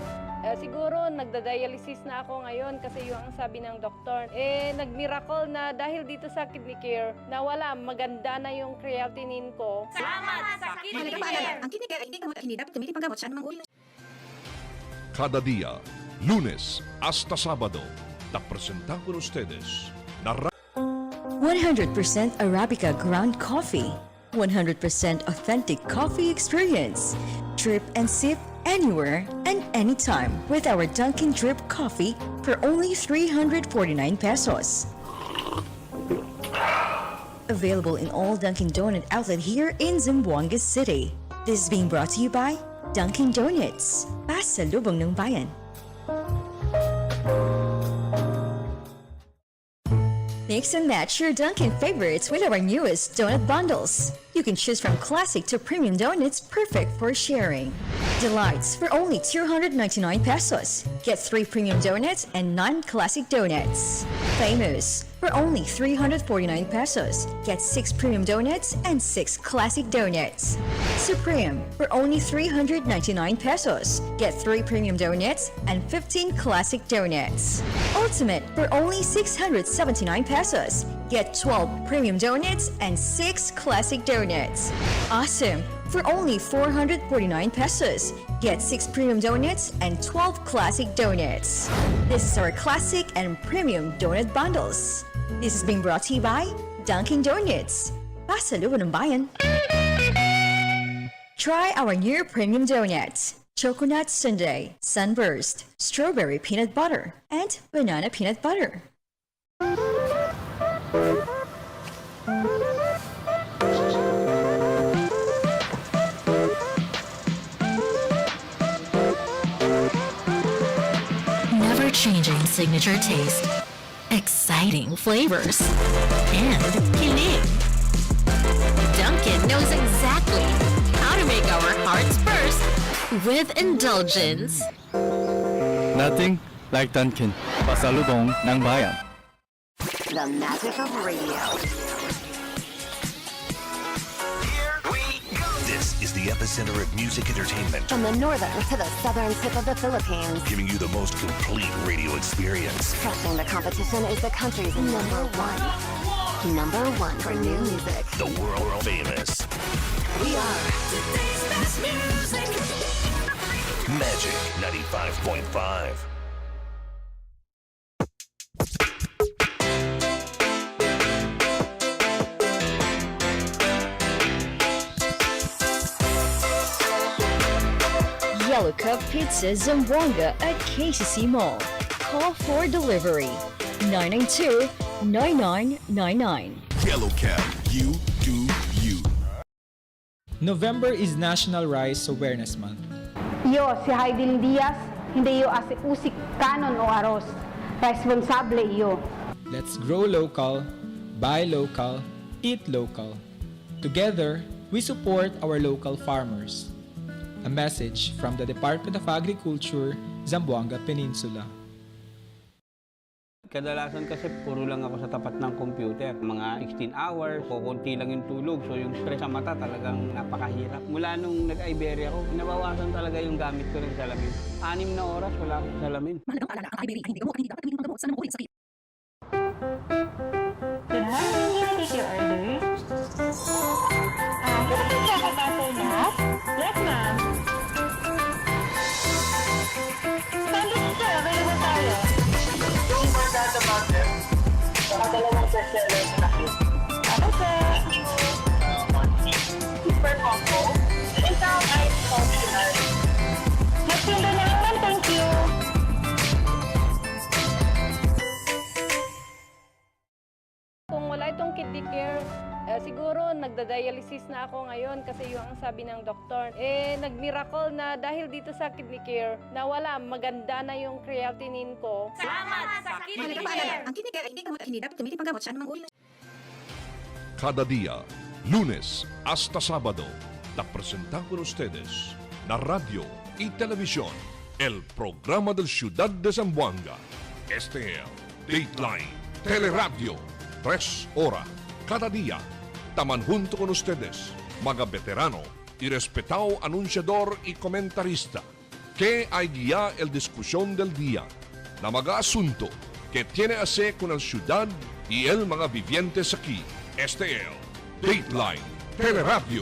siguro nagda-dialysis na ako ngayon kasi yung ang sabi ng doktor. Nag-miracle na dahil dito sa kidney care, nawala, maganda na yung creatinine ko. Salamat sa Kidney Care. Ang kidney care ay hindi gamot at hindi dapat gamitin panggamot sa anumang uri ng Cada día, lunes hasta sábado, te presentamos con ustedes la 100% Arabica ground coffee. 100% authentic coffee experience. Drip and sip anywhere and anytime with our Dunkin' Drip coffee for only 349 pesos. Available in all Dunkin' Donut outlet here in Zamboanga City. This is being brought to you by Dunkin' Donuts. Pasalubong ng bayan. Mix and match your Dunkin' favorites with our newest donut bundles. You can choose from classic to premium donuts perfect for sharing. Delights for only 299 pesos. Get 3 premium donuts and 9 classic donuts. Famous for only 349 pesos. Get 6 premium donuts and 6 classic donuts. Supreme for only 399 pesos. Get 3 premium donuts and 15 classic donuts. Ultimate for only 679 pesos. Get 12 premium donuts and 6 classic donuts. Awesome for only 449 pesos. Get 6 premium donuts and 12 classic donuts. This is our classic and premium donut bundles. This is being brought to you by Dunkin' Donuts. Pasalubong ng bayan. Try our new premium donuts. Coconut Sundae, Sunburst, Strawberry Peanut Butter, and Banana Peanut Butter. Never changing signature taste. Exciting flavors. And kilig. Dunkin' knows exactly how to make our hearts burst with indulgence. Nothing like Dunkin'. Pasalubong ng bayan. The magic of radio. This is the epicenter of music entertainment, From the northern to the southern tip of the Philippines. giving you the most complete radio experience. Crushing the competition is the country's number one. Number one for new music. The world famous We are Today's best music. Magic 95.5. Yellow Cup Pizza Zamboanga at KCC Mall. Call for delivery 992-9999. Yellow Cab, you do you. November is National Rice Awareness Month. Yo, si Haydin Diaz, hindi yo as usik kanon o aros. Responsable iyo. Let's grow local, buy local, eat local. Together, we support our local farmers. A message from the Department of Agriculture, Zamboanga Peninsula. Kadalasan kasi puro lang ako sa tapat ng computer. Mga 16 hours, kukunti lang yung tulog. So yung stress sa mata talagang napakahirap. Mula nung nag-Iberia ako, nabawasan talaga yung gamit ko ng salamin. 6 na oras, wala akong salamin. Mahalagang paalala, ang Iberia ay hindi gamot at hindi dapat gamitin panggamot sa namukulit sakit. Can I take your order? Can I check a butter nut? Yes, ma'am. Sandwich sir, available tayo. Yung barkada butter, saka dalawang bestseller na nakit. Ano sir? Super combo. Isang ice functional. Mas ganda na naman, thank you. Kung wala itong kidney care, siguro nagda-dialysis na ako ngayon kasi yung ang sabi ng doktor. Nag-miracle na dahil dito sa kidney care, nawala, maganda na yung creatinine ko. Salamat sa kidney care! Ang kidney care ay hindi gamot at hindi dapat gamitin panggamot sa anumang uri ng Cada día, lunes hasta sábado, la presentamos con ustedes la radio y televisión, el programa del Ciudad de Zamboanga. Este es Dateline Teleradyo, 3 horas cada día. Taman junto con ustedes, mga veterano y respetado anunciador y comentarista, que hay guía el discusión del día, na mga asunto que tiene a ver con el ciudad y el mga vivientes aquí. Este es Dateline Teleradyo.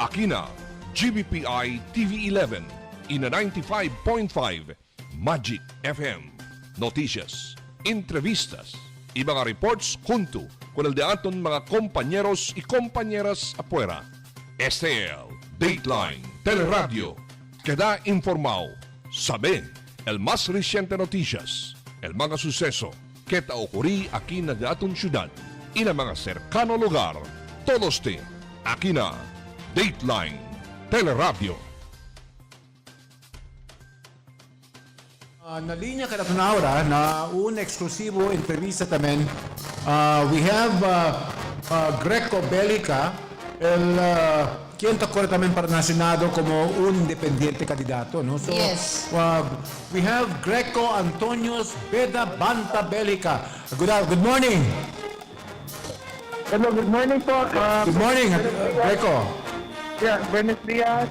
Aquí na GBPI TV 11 y na 95.5 Magic FM. Noticias, entrevistas y mga reports junto con el de aton mga compañeros y compañeras afuera. Este es Dateline Teleradyo. Queda informado, sabe el más reciente noticias, el mga suceso que ta ocurrí aquí na aton ciudad y na mga cercano lugar. Todos te aquí na Dateline Teleradyo. Na linya ka na ahora na un exclusivo entrevista también. We have Greco Bellica quien te acuerda también para Senado como un independiente candidato, ¿no? So, Yes. We have Greco Antonios Beda Banta Belica. Good morning. Hello, good morning po. Good morning, Greco. Yeah, buenos dias.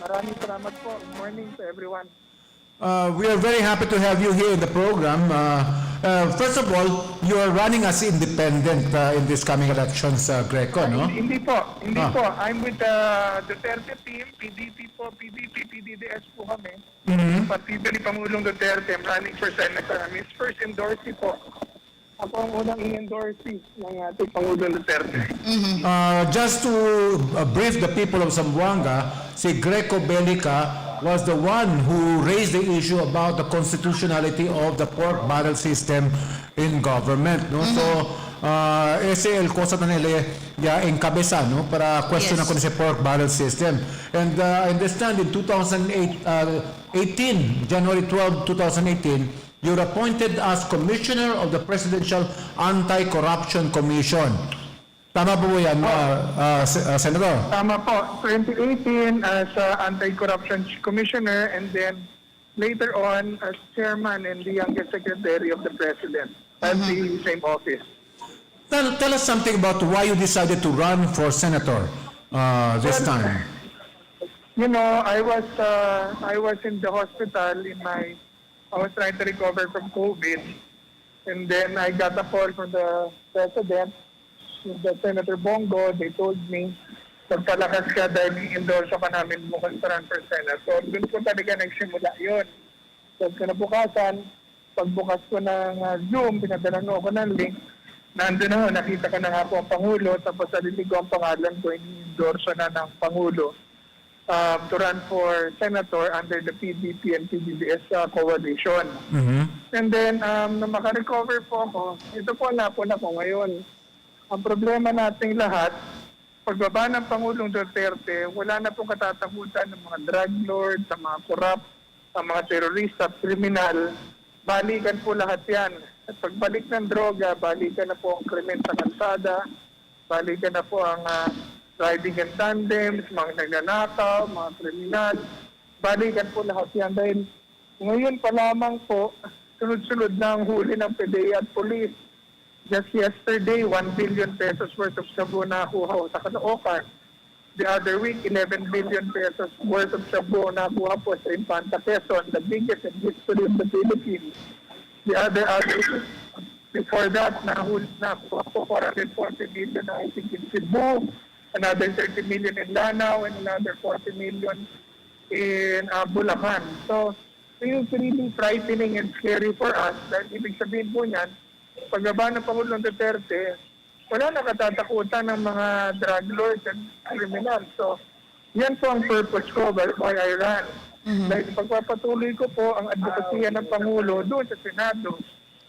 Maraming salamat po. Good morning to everyone. We are very happy to have you here in the program. First of all, you are running as independent in this coming elections, Greco, no? Hindi po. I'm with the Duterte team, PDP po, PDP, PDDS po kami. Partido ni Pangulong Duterte, I'm running for Senator. I'm his first endorsee po. Ako ang unang i-endorsee ng ating Pangulong Duterte. Just to brief the people of Zamboanga, si Greco Belica was the one who raised the issue about the constitutionality of the pork barrel system in government, no? So ese el cosa na nila ya encabeza, no, para question ako sa pork barrel system. And I understand in 2018, January 12, 2018, you're appointed as Commissioner of the Presidential Anti-Corruption Commission. Tama po yan, Senator? Tama po. 2018 as Anti-Corruption Commissioner and then later on as Chairman and the youngest Secretary of the President at the same office. Tell us something about why you decided to run for Senator this time. You know, I was in the hospital I was trying to recover from COVID, and then I got a call from the President, the Senator Bongo. They told me, pagpalakas ka dahil i-endorse ka namin bukas pa run for Senate. So, doon ko talaga nagsimula yun. So, kinabukasan, pagbukas ko ng Zoom, pinadalan ako ng link, nandun ako, nakita ka na nga po ang Pangulo, tapos narinig ko ang pangalan ko, i-endorse na ng Pangulo to run for Senator under the PDP and PDDS coalition. And then, nung makarecover po ako, ito po napon ako ngayon. Ang problema nating lahat, pagbaba ng Pangulong Duterte, wala na pong katatakutan ng mga drug lords, ng mga corrupt, ng mga terorista, kriminal. Balikan po lahat yan. At pagbalik ng droga, balikan na po ang krimen sa kalsada, balikan na po ang riding in tandems, mga nagnanakaw, mga kriminal. Balikan po lahat yan dahil ngayon pa lamang po, sunod-sunod na ang huli ng PDEA at police. Just yesterday, 1 billion pesos worth of shabu na nakuha sa Caloocan. The other week, 11 billion pesos worth of shabu na nakuha po sa Infanta Quezon, the biggest in history of the Philippines. The other week, before that, nakuha po 440 million I think in Cebu, another 30 million in Lanao, and another 40 million in Bulacan. So, it's really frightening and scary for us dahil ibig sabihin po niyan, pagbaba ng Pangulong Duterte, wala na katatakutan ng mga drug lords and criminal. So, yan po ang purpose ko why I ran. Dahil pagpapatuloy ko po ang advokasya ng Pangulo doon sa Senado,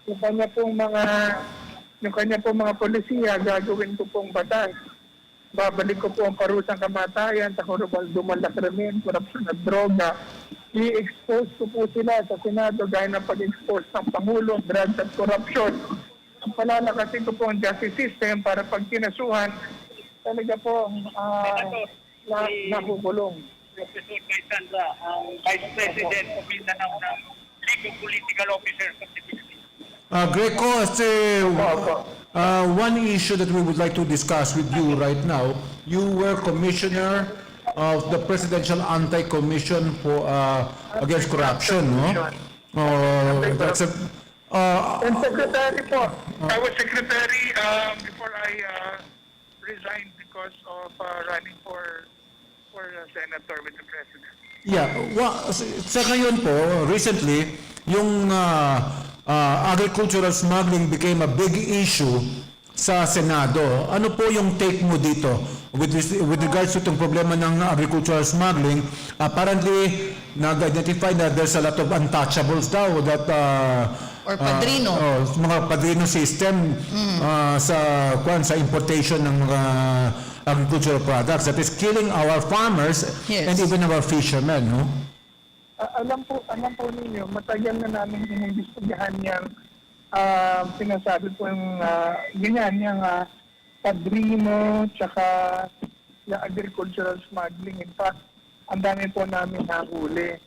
yung kanya pong mga polisiya, gagawin ko pong batas. Babalik ko po ang parusang kamatayan sa dumalang krimen, korupsyon at droga. I-expose ko po sila sa Senado gaya ng pag-expose ng Pangulo, drugs at korupsyon. Palalakasin ko po ang justice system para pag kinasuhan, talaga po nakukulong. Professor Kaisandra, ang Vice President of Mindanao ng League of Political Officers of the Philippines. Greco, one issue that we would like to discuss with you right now, you were Commissioner of the Presidential Anti-Commission for Against Corruption, no? That's a... And Secretary po. I was Secretary before I resigned because of running for Senator with the President. Yeah, sa ngayon po, recently, yung agricultural smuggling became a big issue sa Senado. Ano po yung take mo dito with regards to itong problema ng agricultural smuggling? Apparently, nag-identify na there's a lot of untouchables daw that or padrino. Mga padrino system sa importation ng mga agricultural products that is killing our farmers and even our fishermen, no? Alam po ninyo, matagal na namin inimbestigahan yung sinasabi po yung ganyan, yung padrino, tsaka yung agricultural smuggling. In fact, ang dami po namin nahuli.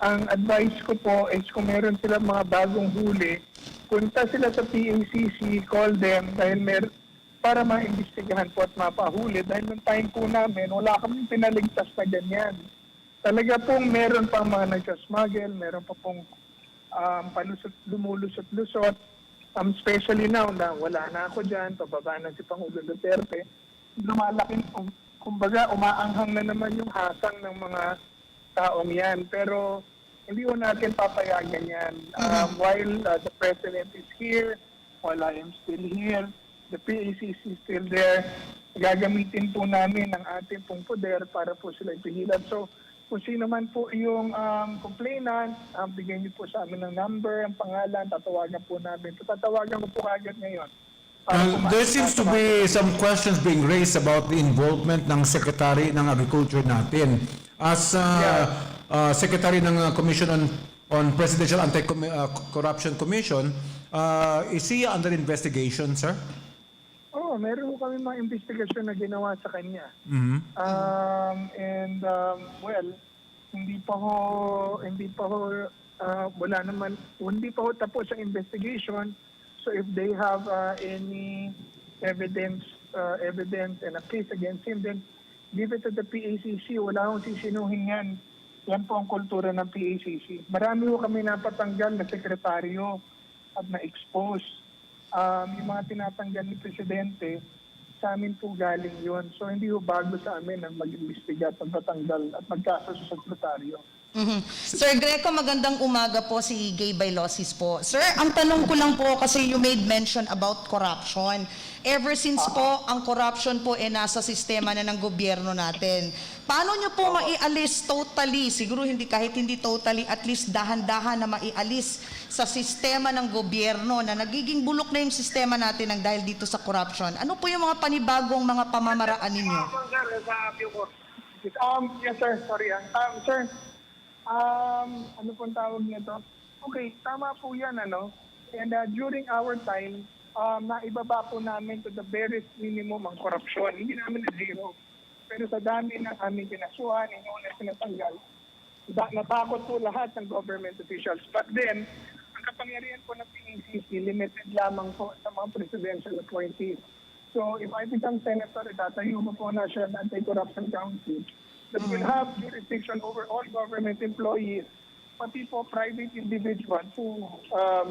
Ang advice ko po is kung meron sila mga bagong huli, punta sila sa PACC, call them, para maimbestigahan po at mapahuli. Dahil nung time po namin, wala kaming pinaligtas na ganyan. Talaga pong meron pang mga nagsasmuggle, meron pa pong lumulusot-lusot. Especially now na wala na ako dyan, pababa na si Pangulo Duterte. Lumalaki, kumbaga umaanghang na naman yung hasang ng mga taong yan. Pero hindi ko natin papayagan yan. While the President is here, while I am still here, the PACC is still there, gagamitin po namin ang ating pong poder para po sila ipigilan. So, kung sino man po yung complainant, bigyan niyo po sa amin ng number, ang pangalan, tatawagan po namin. Tatawagan ko po agad ngayon. There seems to be some questions being raised about the involvement ng Secretary ng Agriculture natin. As Secretary ng Commission on Presidential Anti-Corruption Commission, is he under investigation, sir? Oo, meron po kami mga investigasyon na ginawa sa kanya. Well, hindi pa ho tapos ang investigation. So if they have any evidence and a case against him, then give it to the PACC. Wala akong sisinuhin yan. Yan po ang kultura ng PACC. Marami po kami napatanggal na sekretaryo at na-expose. Yung mga tinatanggal ni Presidente, sa amin po galing yun. So hindi po bago sa amin ang mag-imbestiga at magtatanggal at magkaso sa sekretaryo. Sir Greco, magandang umaga po, si Gay Bailosis po. Sir, ang tanong ko lang po, kasi you made mention about corruption. Ever since po, ang corruption po nasa sistema na ng gobyerno natin. Paano nyo po maialis totally, siguro kahit hindi totally, at least dahan-dahan na maialis sa sistema ng gobyerno na nagiging bulok na yung sistema natin ng dahil dito sa corruption? Ano po yung mga panibagong mga pamamaraan ninyo? Yes, sir. Sorry. Sir, ano pong tawag nito? Okay, tama po yan, ano? And during our time, naibaba po namin to the barest minimum ang korupsyon. Hindi namin na zero. Pero sa dami ng aming kinasuhan, na sinatanggal, natakot po lahat ng government officials. But then, ang kapangyarihan po ng PACC, limited lamang po sa mga presidential appointees. So, if I become senator, itatayo mo po na siya ng Anti-Corruption Council that will have jurisdiction over all government employees, pati po private individuals who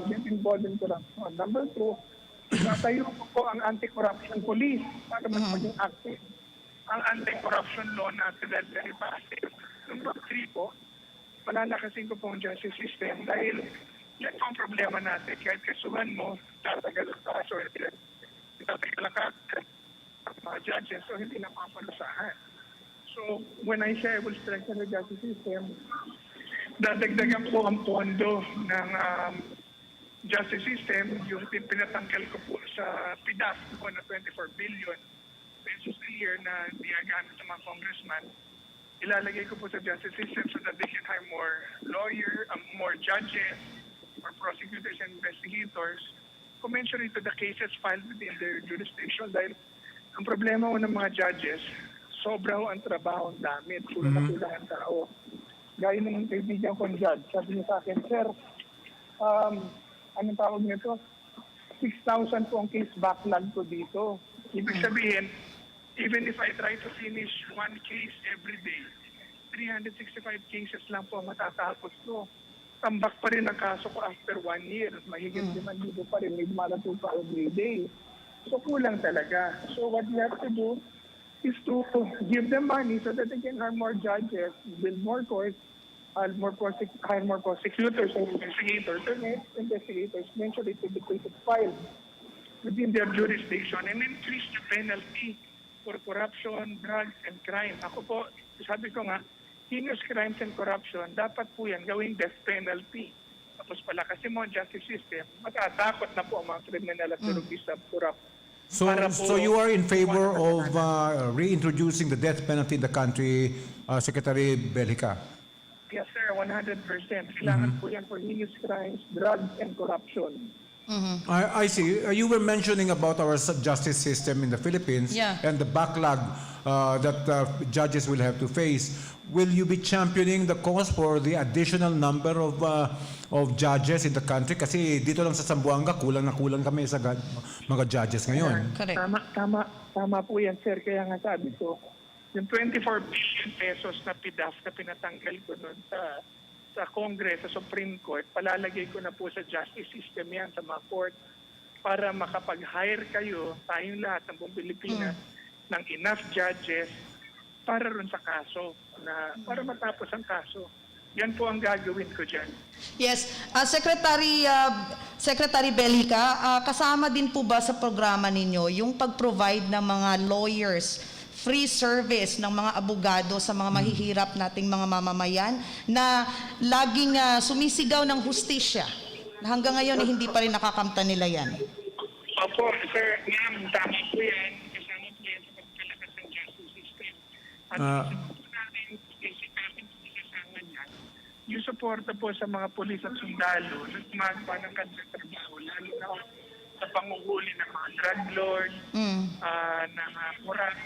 get involved in corruption. Number 2, itatayo po ang Anti-Corruption Police para mas maging active. Ang anti-corruption law natin dahil very passive. Number 3 po, palalakasin ko po ang justice system dahil yan po ang problema natin. Kahit kasuhan mo, tatagal ang kaso, tatagal ang mga judges, so hindi napapalusahan. So, when I say I will strengthen the justice system, dadagdagan po ang pondo ng justice system. Yung pinatanggal ko po sa PIDAF po na 24 billion pesos a year na diyagamit ng mga congressman, ilalagay ko po sa justice system so that they can hire more more judges, more prosecutors and investigators, commensurate to the cases filed within their jurisdiction. Dahil ang problema ko ng mga judges, sobra ho ang trabaho, ang dami, kulang na kulang ang tao. Gaya ng kaibigan kong judge, sabi niya sa akin, sir, anong tawag nito? 6,000 po ang case backlog ko dito. Ibig sabihin, even if I try to finish one case every day, 365 cases lang po matatapos ko. Tambak pa rin ang kaso ko after 1 year. Mahigit 5,000 pa rin, may lumalato pa every day. So kulang talaga. So what we have to do is to give them money so that they can hire more judges, build more courts, hire more prosecutors and investigators, eventually to the cases filed within their jurisdiction, and increase the penalty for corruption, drugs, and crime. Ako po, sabi ko nga, heinous crimes and corruption, dapat po yan gawing death penalty. Tapos palakasin mo ang justice system, matatakot na po ang mga criminal at terrorista corrupt. So you are in favor of reintroducing the death penalty in the country, Secretary Bellica? Yes, sir, 100%. Kailangan po yan for heinous crimes, drugs, and corruption. I see. You were mentioning about our justice system in the Philippines and the backlog that judges will have to face. Will you be championing the cause for the additional number of judges in the country? Kasi dito lang sa Zamboanga, kulang na kulang kami sa mga judges ngayon. Correct. Tama po yan, sir. Kaya nga sabi ko, yung 24 billion pesos na PDAF na pinatanggal ko noon sa Congress, sa Supreme Court, palalagay ko na po sa justice system yan, sa mga court, para makapag-hire kayo, tayong lahat ng buong Pilipinas, ng enough judges para rin sa kaso, para matapos ang kaso. Yan po ang gagawin ko dyan. Yes. Secretary Belica, kasama din po ba sa programa ninyo yung pag-provide ng mga lawyers, free service ng mga abogado sa mga mahihirap nating mga mamamayan na laging sumisigaw ng hustisya? Hanggang ngayon hindi pa rin nakakamtan nila yan. Opo, sir, ma'am, tama po yan. Kasama po yan sa pagpalakas ng justice system. At natin, isipapin po kasama niyan, yung suporta po sa mga pulis at sundalo na gumagawa ng kanilang trabaho, lalo na sa panguhuli ng mga drug lords, ng kurang,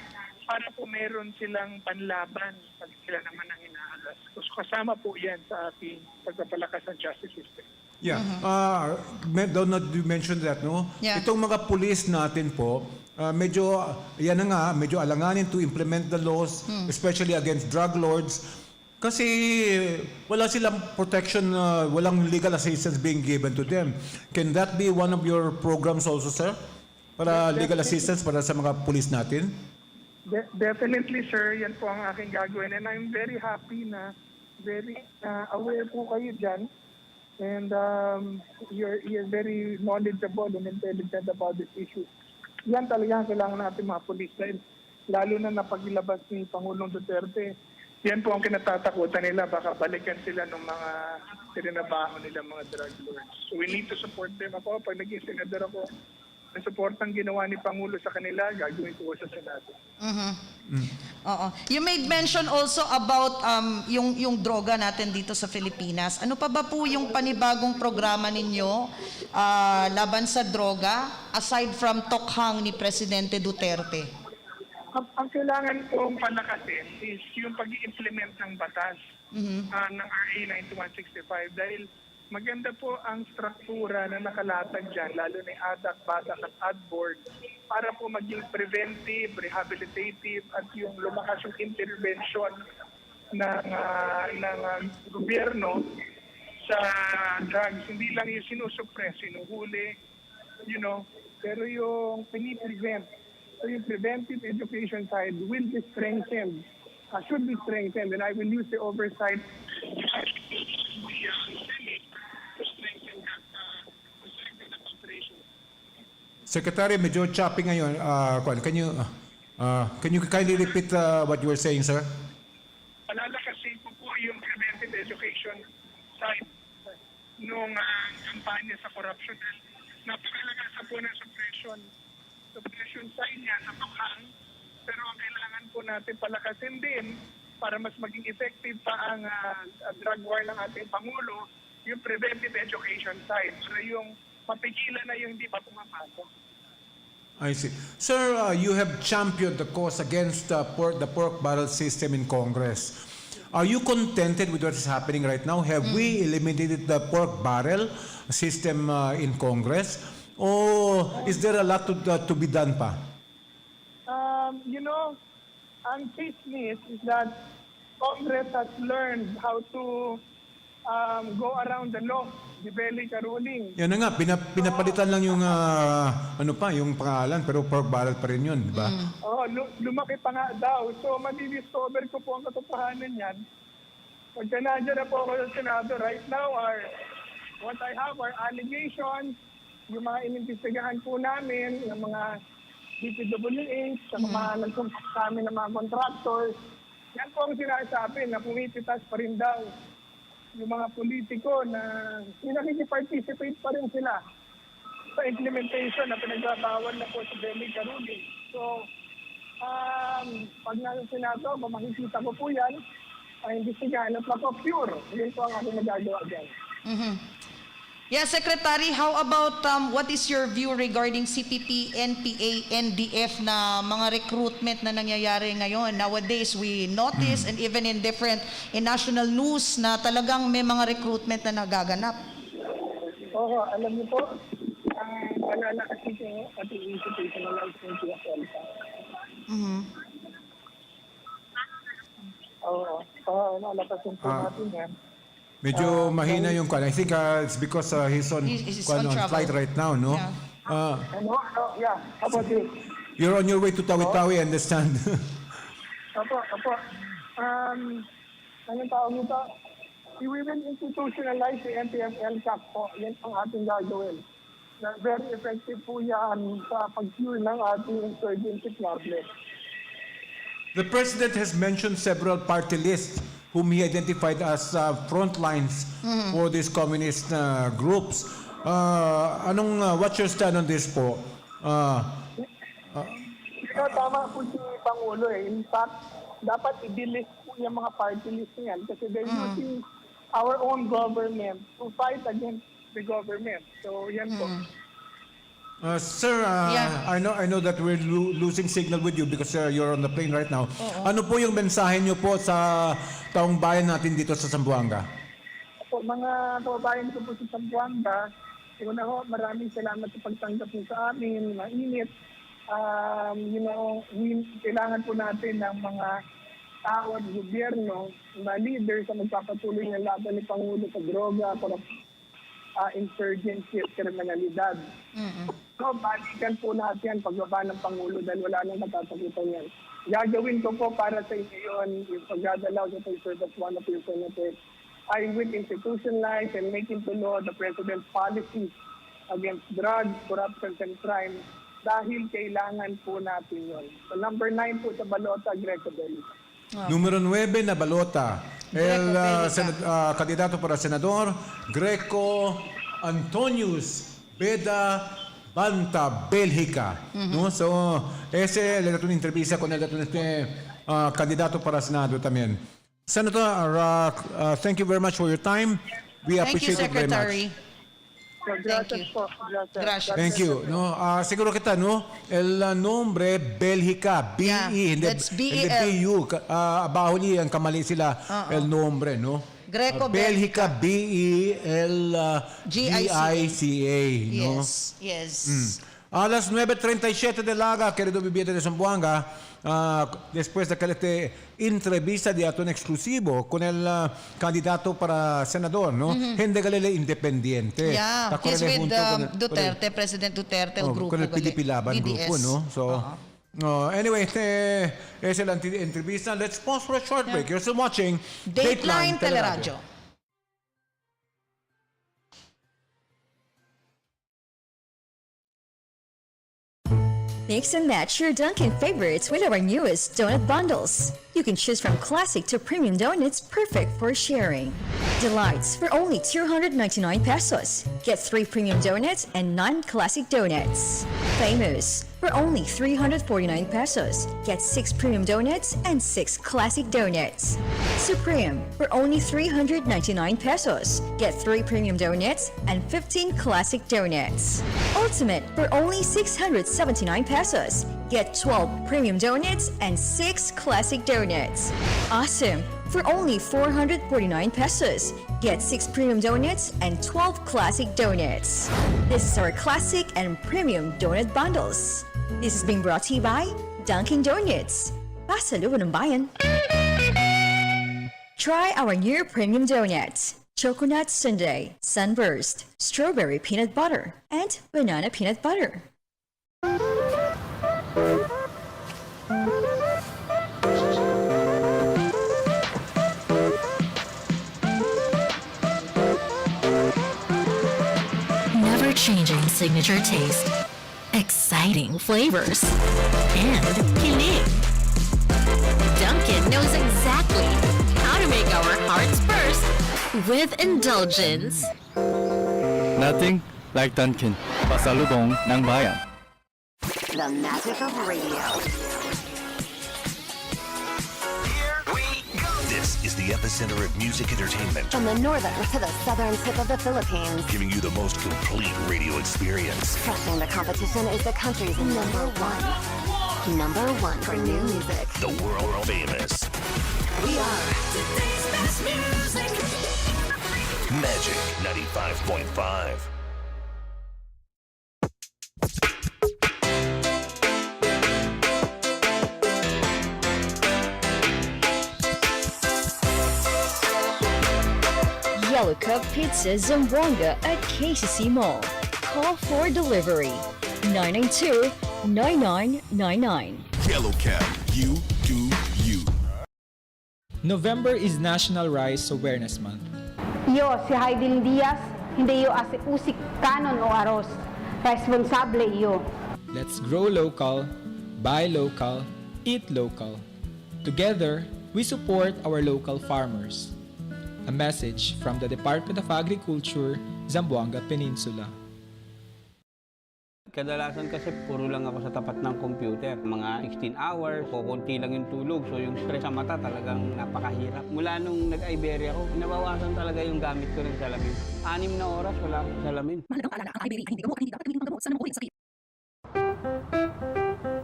para po meron silang panlaban pag sila naman ang inaalas. Kasama po yan sa ating pagpapalakas ng justice system. Yeah. Don't you mention that, no? Yeah. Itong mga pulis natin po, medyo alanganin to implement the laws, especially against drug lords. Kasi wala silang protection, walang legal assistance being given to them. Can that be one of your programs also, sir? Para legal assistance para sa mga pulis natin? Definitely, sir. Yan po ang aking gagawin. And I'm very happy na very aware po kayo dyan. And you're very knowledgeable and intelligent about this issue. Yan talaga kailangan natin mga pulis. Dahil lalo na napagilabas ni Pangulong Duterte, yan po ang kinatatakutan nila. Baka balikan sila ng mga tinrabaho nila, mga drug lords. So we need to support them. Ako, pag naging senador ako, ang supportang ginawa ni Pangulo sa kanila, gagawin ko sa Senado. You made mention also about yung droga natin dito sa Pilipinas. Ano pa ba po yung panibagong programa ninyo laban sa droga aside from tokhang ni Presidente Duterte? Ang kailangan kong palakasin is yung pag-i-implement ng batas ng RA 9165 dahil maganda po ang struktura na nakalatag dyan, lalo na ADAC, BADAC at ADBoard, para po maging preventive, rehabilitative, at yung lumakas yung intervention ng gobyerno sa drugs. Hindi lang yung sinusuppress, sinuhuli, pero yung piniprevent. So yung preventive education side will be strengthened, should be strengthened, and I will use the oversight Secretary, medyo choppy ngayon. Can you kindly repeat what you were saying, sir? Palalakasin ko po yung preventive education side nung kampanya sa corruption. Napakalakas na po ng suppression side niya sa tokhang, pero ang kailangan po natin palakasin din para mas maging effective pa ang drug war ng ating Pangulo, yung preventive education side. So yung mapigilan na yung hindi pa pumapasok. I see. Sir, you have championed the cause against the pork barrel system in Congress. Are you contented with what is happening right now? Have we eliminated the pork barrel system in Congress? Or is there a lot to be done pa? Ang chismis is that Congress has learned how to go around the law, the Belica ruling. Yan na nga, pinapalitan lang yung yung pangalan, pero pork barrel pa rin yun, di ba? Lumaki pa nga daw. So, madidiscover ko po ang katotohanan yan. Pagka nandiyan na po ako sa Senado, right now, what I have are allegations, yung mga inimbestigahan po namin, yung mga DPWH, sa mga nagsumpok sa amin ng mga contractors. Yan po ang sinasabi na pumipitas pa rin daw yung mga politiko na nakikipag-participate pa rin sila sa implementation na pinagbabawal na po sa Belica ruling. So, pag nasa Senado, makikita ko po yan, ang imbestigahan at mapapure. Yun po ang aking nagagawa dyan. Yes, Secretary, how about what is your view regarding CPP, NPA, NDF na mga recruitment na nangyayari ngayon? Nowadays, we notice and even in national news na talagang may mga recruitment na nagaganap. Oo, alam niyo po, alala kasi ko ating institutionalized PFLCA. Oo, nalakasin po natin yan. Medyo mahina yung kwan. I think it's because he's on flight right now, no? Yeah. Yeah, how about you? You're on your way to Tawi-Tawi, I understand. Opo. Anong tawag nito? We will institutionalize the NPFL-CAP po. Yan ang ating gagawin. Na very effective po yan sa pag-cure ng ating insurgency problem. The President has mentioned several party lists whom he identified as front lines for these communist groups. What's your stand on this po? Tama po si Pangulo eh. In fact, dapat i-delist po yung mga party list niyan kasi they're using our own government to fight against the government. So, yan po. Sir, I know that we're losing signal with you because you're on the plane right now. Ano po yung mensahe niyo po sa taong bayan natin dito sa Zamboanga? Po, mga kababayan ko po sa Zamboanga, una ho, maraming salamat sa pagtanggap niyo sa amin, mainit. Kailangan po natin ng mga tao at gobyerno, mga leaders na magpapatuloy ng laban ni Pangulo sa droga, insurgency at kriminalidad. So, balikan po natin pagbaba ng Pangulo dahil wala nang matatakutan yan. Gagawin ko po para sa inyo yun, yung pagdadalaw sa pag-serve as one of your senators. I will institutionalize and make into law the President's policies against drugs, corruption, and crime dahil kailangan po natin yun. So, number 9 po sa balota, Greco Bellica. Numero 9 na balota. Kandidato para senador, Greco Antonius Beda Banta Belgica. ¿No? So, ese le dato una entrevista con el dato candidato para senado también. Senator, thank you very much for your time. We appreciate it very much. Gracias. Thank you. No, siguro kita, no? El nombre Belgica, B-E, hindi B-U. Abajo niya ang kamali sila, el nombre, no? Greco Belgica, B-E-L-G-I-C-A, no? Yes. Alas 9:37 de la querido viviente de Zamboanga, después de que esta entrevista de ato exclusivo con el candidato para senador, ¿no? Gente galile independiente. Yeah, he's with Duterte, President Duterte, el grupo. Con el Pilipilaban grupo, ¿no? So, anyway, esa es la entrevista. Let's pause for a short break. You're still watching Dateline Teleradyo. Mix and match your Dunkin' favorites with our newest donut bundles. You can choose from classic to premium donuts perfect for sharing. Delights for only 299 pesos. Get 3 premium donuts and 9 classic donuts. Famous for only 349 pesos. Get 6 premium donuts and 6 classic donuts. Supreme for only 399 pesos. Get 3 premium donuts and 15 classic donuts. Ultimate for only 679 pesos. Get 12 premium donuts and 6 classic donuts. Awesome for only 449 pesos. Get 6 premium donuts and 12 classic donuts. This is our classic and premium donut bundles. This is being brought to you by Dunkin' Donuts. Pasalubong ng bayan. Try our new premium donuts. Choconut Sundae, Sunburst, Strawberry Peanut Butter, and Banana Peanut Butter. Never-changing signature taste, exciting flavors, and kilig. Dunkin' knows exactly how to make our hearts burst with indulgence. Nothing like Dunkin'. Pasalubong ng bayan. The magic of radio. This This is the epicenter of music entertainment, From the northern to the southern tip of the Philippines. giving you the most complete radio experience. Crushing the competition is the country's number one. Number one for new music. The world famous We are Today's best music. Magic 95.5. Yellow Cup Pizza Zamboanga at KCC Mall. Call for delivery 992-9999. Yellow Cab, you do you. November is National Rice Awareness Month. Yo, si Haydin Diaz, hindi yo ase usik kanon o aros. Responsable iyo. Let's grow local, buy local, eat local. Together, we support our local farmers. A message from the Department of Agriculture, Zamboanga Peninsula. Kadalasan kasi puro lang ako sa tapat ng computer. Mga 16 hours, kukunti lang yung tulog. So yung stress sa mata talagang napakahirap. Mula nung nag-Iberia ako, nabawasan talaga yung gamit ko ng salamin. 6 na oras, wala akong salamin. Mahalagang paalala, ang Iberia ay hindi gamot, hindi dapat gamitin panggamot sa namukuling sakit.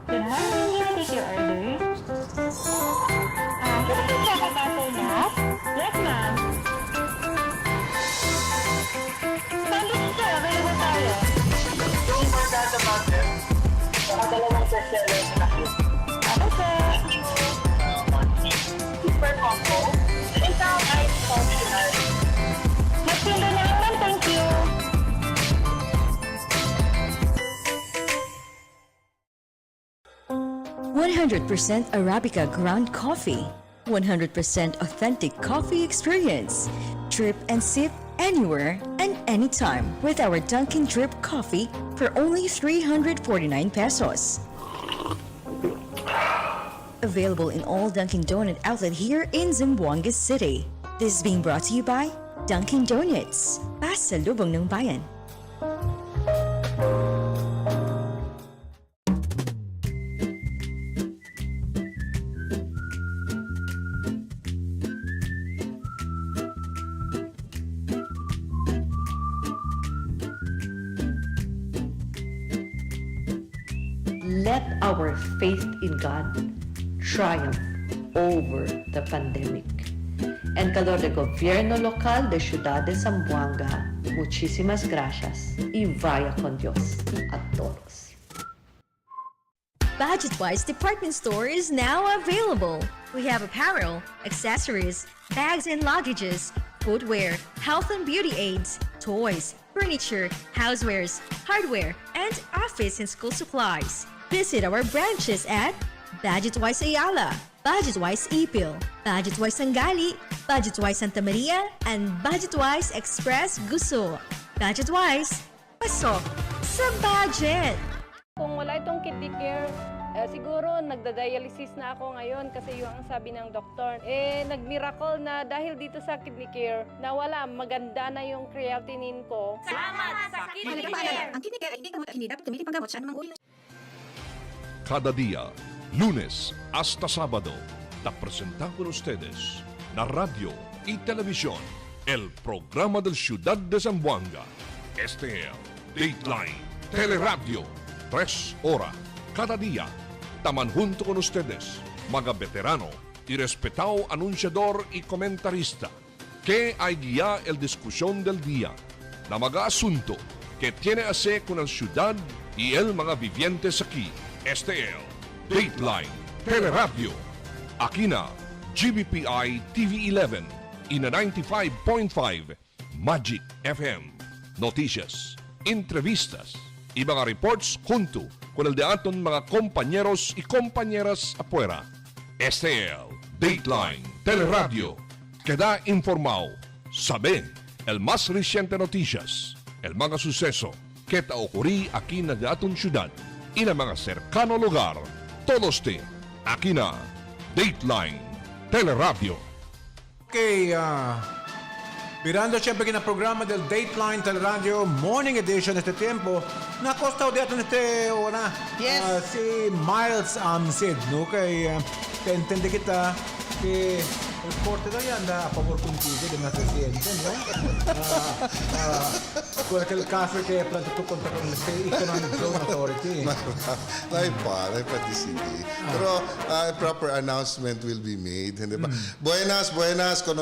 Can I take your order? Can I check out after that? Yes, ma'am. Sandwich sir, available tayo. Yung barkada natin, nakadalawang bestseller sa nakit. Ako sir. Super combo. Ikaw ay functional. Mas ganda na naman, thank you. %100% Arabica ground coffee. 100% authentic coffee experience. Drip and sip anywhere and anytime with our Dunkin' Drip coffee for only 349 pesos. Available in all Dunkin' Donut outlet here in Zamboanga City. This is being brought to you by Dunkin' Donuts. Pasalubong ng bayan. Let our faith in God triumph over the pandemic. En calor del gobierno local de Ciudad de Zamboanga, muchísimas gracias y vaya con Dios a todos. Budget-wise department store is now available. We have apparel, accessories, bags and luggages, footwear, health and beauty aids, toys, furniture, housewares, hardware, and office and school supplies. Visit our branches at Budget-wise Ayala, Budget-wise Ipil, Budget-wise Sangali, Budget-wise Santa Maria, and Budget-wise Express Guso. Budget-wise, pasok sa budget! Kung wala itong kidney care, siguro nagda-dialysis na ako ngayon kasi yung ang sabi ng doktor. Nag-miracle na dahil dito sa kidney care, nawala, maganda na yung creatinine ko. Salamat sa kidney care! Ang kidney care ay hindi gamot at hindi dapat gamitin panggamot sa anumang uri ng... Cada día, lunes hasta sábado, te presentamos con ustedes la radio y televisión, el programa del Ciudad de Zamboanga. Este es Dateline Teleradyo, 3 horas cada día. Taman junto con ustedes, mga veterano y respetado anunciador y comentarista, que hay guía el discusión del día, na mga asunto que tiene a ver con el ciudad y el mga vivientes aquí. Este es Dateline Teleradyo. Aquí na GBPI TV11 y na 95.5 Magic FM. Noticias, entrevistas y mga reports junto con el de aton mga compañeros y compañeras afuera. Este es Dateline Teleradyo. Queda informado, sabe el más reciente noticias, el mga suceso que te ocurrí aquí na aton ciudad y na mga cercano lugar. Todos aquí na Dateline Teleradyo. Okay, mirando siempre en el programa del Dateline Teleradyo Morning Edition este tiempo, na costa de ato este hora. Yes. Si Miles Sid, no? Kay entende kita que El corte daw yan, a favor contigo del presidente, ¿no? Con aquel caso que planteó contra con el State Economic Zone Authority. Naipad participé. Pero proper announcement will be made. Hindi ba? Buenas con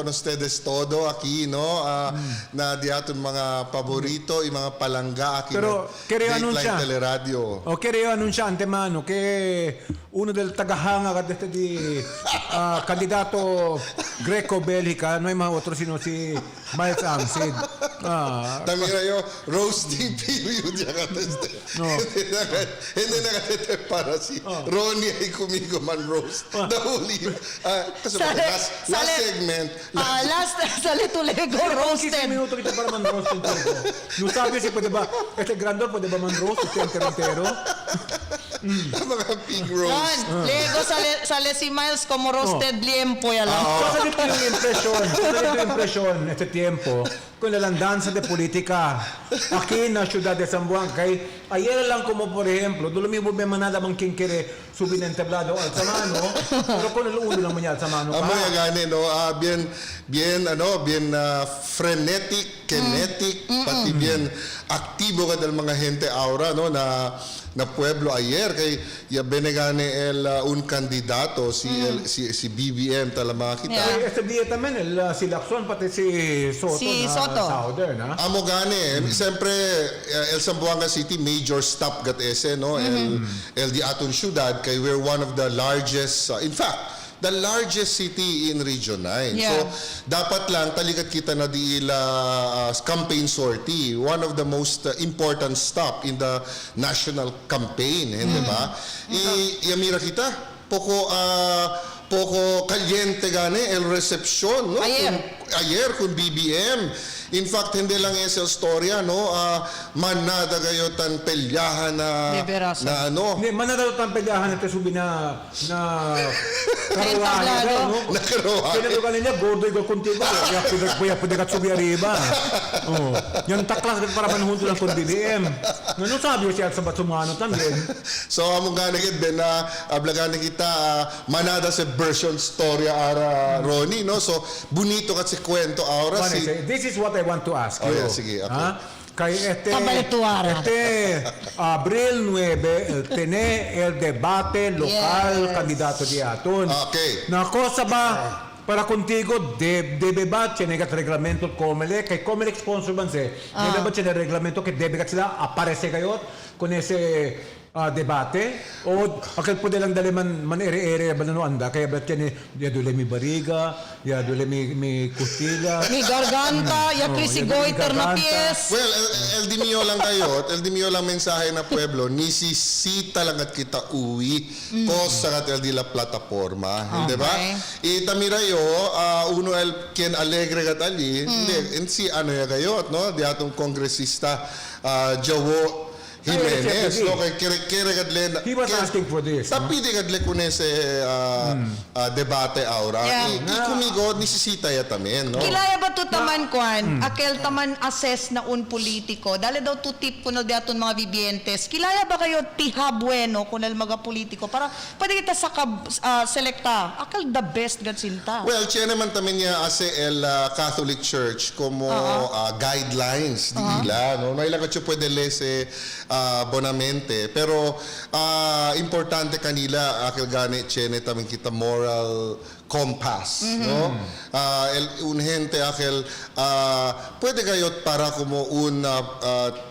ustedes todo aquí, no? Na di aton mga paborito, yung mga palangga aquí. Pero quería Dateline Teleradyo. O quería anunciare antemano che uno del tagahanga di candidato greco-belgica, no hay más otro sino si Miles Amsid. Tamira yo, roasting period yan kateste. No. Hindi nakatete para si Ronnie ay kumigo man roast. Dahuli. Kasi last segment. Sale tu Lego roasted. 15 minutos kita para man roast yung turbo. No sabi si pwede ba, este grandor pwede ba man roast ito entero? Mga pig roast. Lego sale si Miles como roasted liempo ya lang. Sasalit ko yung impression este tiempo con la andanza de política aquí en la ciudad de San Juan. Kay ayer lang como por ejemplo, dulo mi bube manada mang quien quiere subir en tablado al samano, pero con el uno lang man al samano. Amoy gani no, bien frenetic, kinetic, pati bien aktibo ka del mga gente ahora no na pueblo ayer kay ya benegane un candidato si BBM tala mga kita. Yeah. Este día también si Lacson pati si Soto Southern, ha? Amo gani, siyempre El Zamboanga City major stop gat ese no el di aton syudad kay we're one of the largest in fact the largest city in Region 9. Yeah. So, dapat lang talikat kita na di campaign sortie. One of the most important stop in the national campaign. Hindi ba? Yamira kita, poco caliente gane el recepción, no? Ayer kung BBM. In fact, hindi lang esa storya, no? Manada kayo tan pelyahan na ano. Hindi, manada tan pelyahan ito subi na karawahan, no? Na karawahan. Kaya ka nila, gordo ikaw contigo. Kaya pwede ka subi arriba. Yung taklas para manhunto lang kung BBM. Ano sabi siya sa Batsumano también? So, among ganagit din na ablagan kita manada sa version storya ara Ronnie, no? So, bonito ka si kwento ahora si... This is what I want to ask you. Yeah, sige, okay. Kay Abril 9, tiene el debate local candidato di aton. Okay. Na cosa ba para contigo debe ba tiene el reglamento el Comelec, kay Comelec sponsor man se. Debe ba tiene el reglamento que debe sila aparece kayo con ese debate o akal pwede lang dali man ere-ere ba no anda kaya ba tiene ya dule mi bariga ya dule mi costilla mi garganta ya si goiter na pies. Well, el dimio lang kayo, el dimio lang mensahe na pueblo nisisita lang at kita uwi cosa kat el di la plataforma, hindi ba? Itamira yo uno el quien alegre kat ali, hindi en si ano ya kayo, no? Di atong kongresista Jowo Jimenez, no, kay kire he was asking for this. Tapi kadle kunese debate aura. Kumigo nisisita ya tamen, no. Kilaya ba to taman kwan? Akel taman assess na un politiko. Dali daw to tip kuno diaton mga bibientes. Kilaya ba kayo tiha bueno kunel mga politiko para pwede kita selekta. Akel the best gad sinta. Well, tiene man tamen niya ase el Catholic Church como guidelines di ila, no. No ila kacho pwede lese bonamente pero importante kanila akil gani chene tamin kita moral compass no un gente akil puede kayot para como un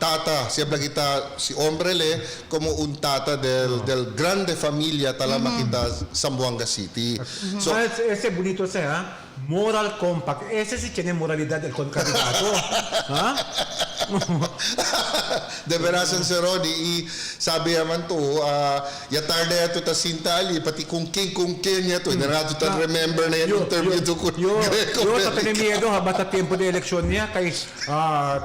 tata siya kita si hombrele como un tata del grande familia talama kita Zamboanga City. So ese bonito sea moral compact. Ese sí tiene moralidad del candidato. ¿Ah? De veras en Rodi sabi naman to ya tarde ato ta sinta ali pati kung king niya to inarato ta remember na yan interview to ko yo ta miedo habata tiempo de eleksyon niya kay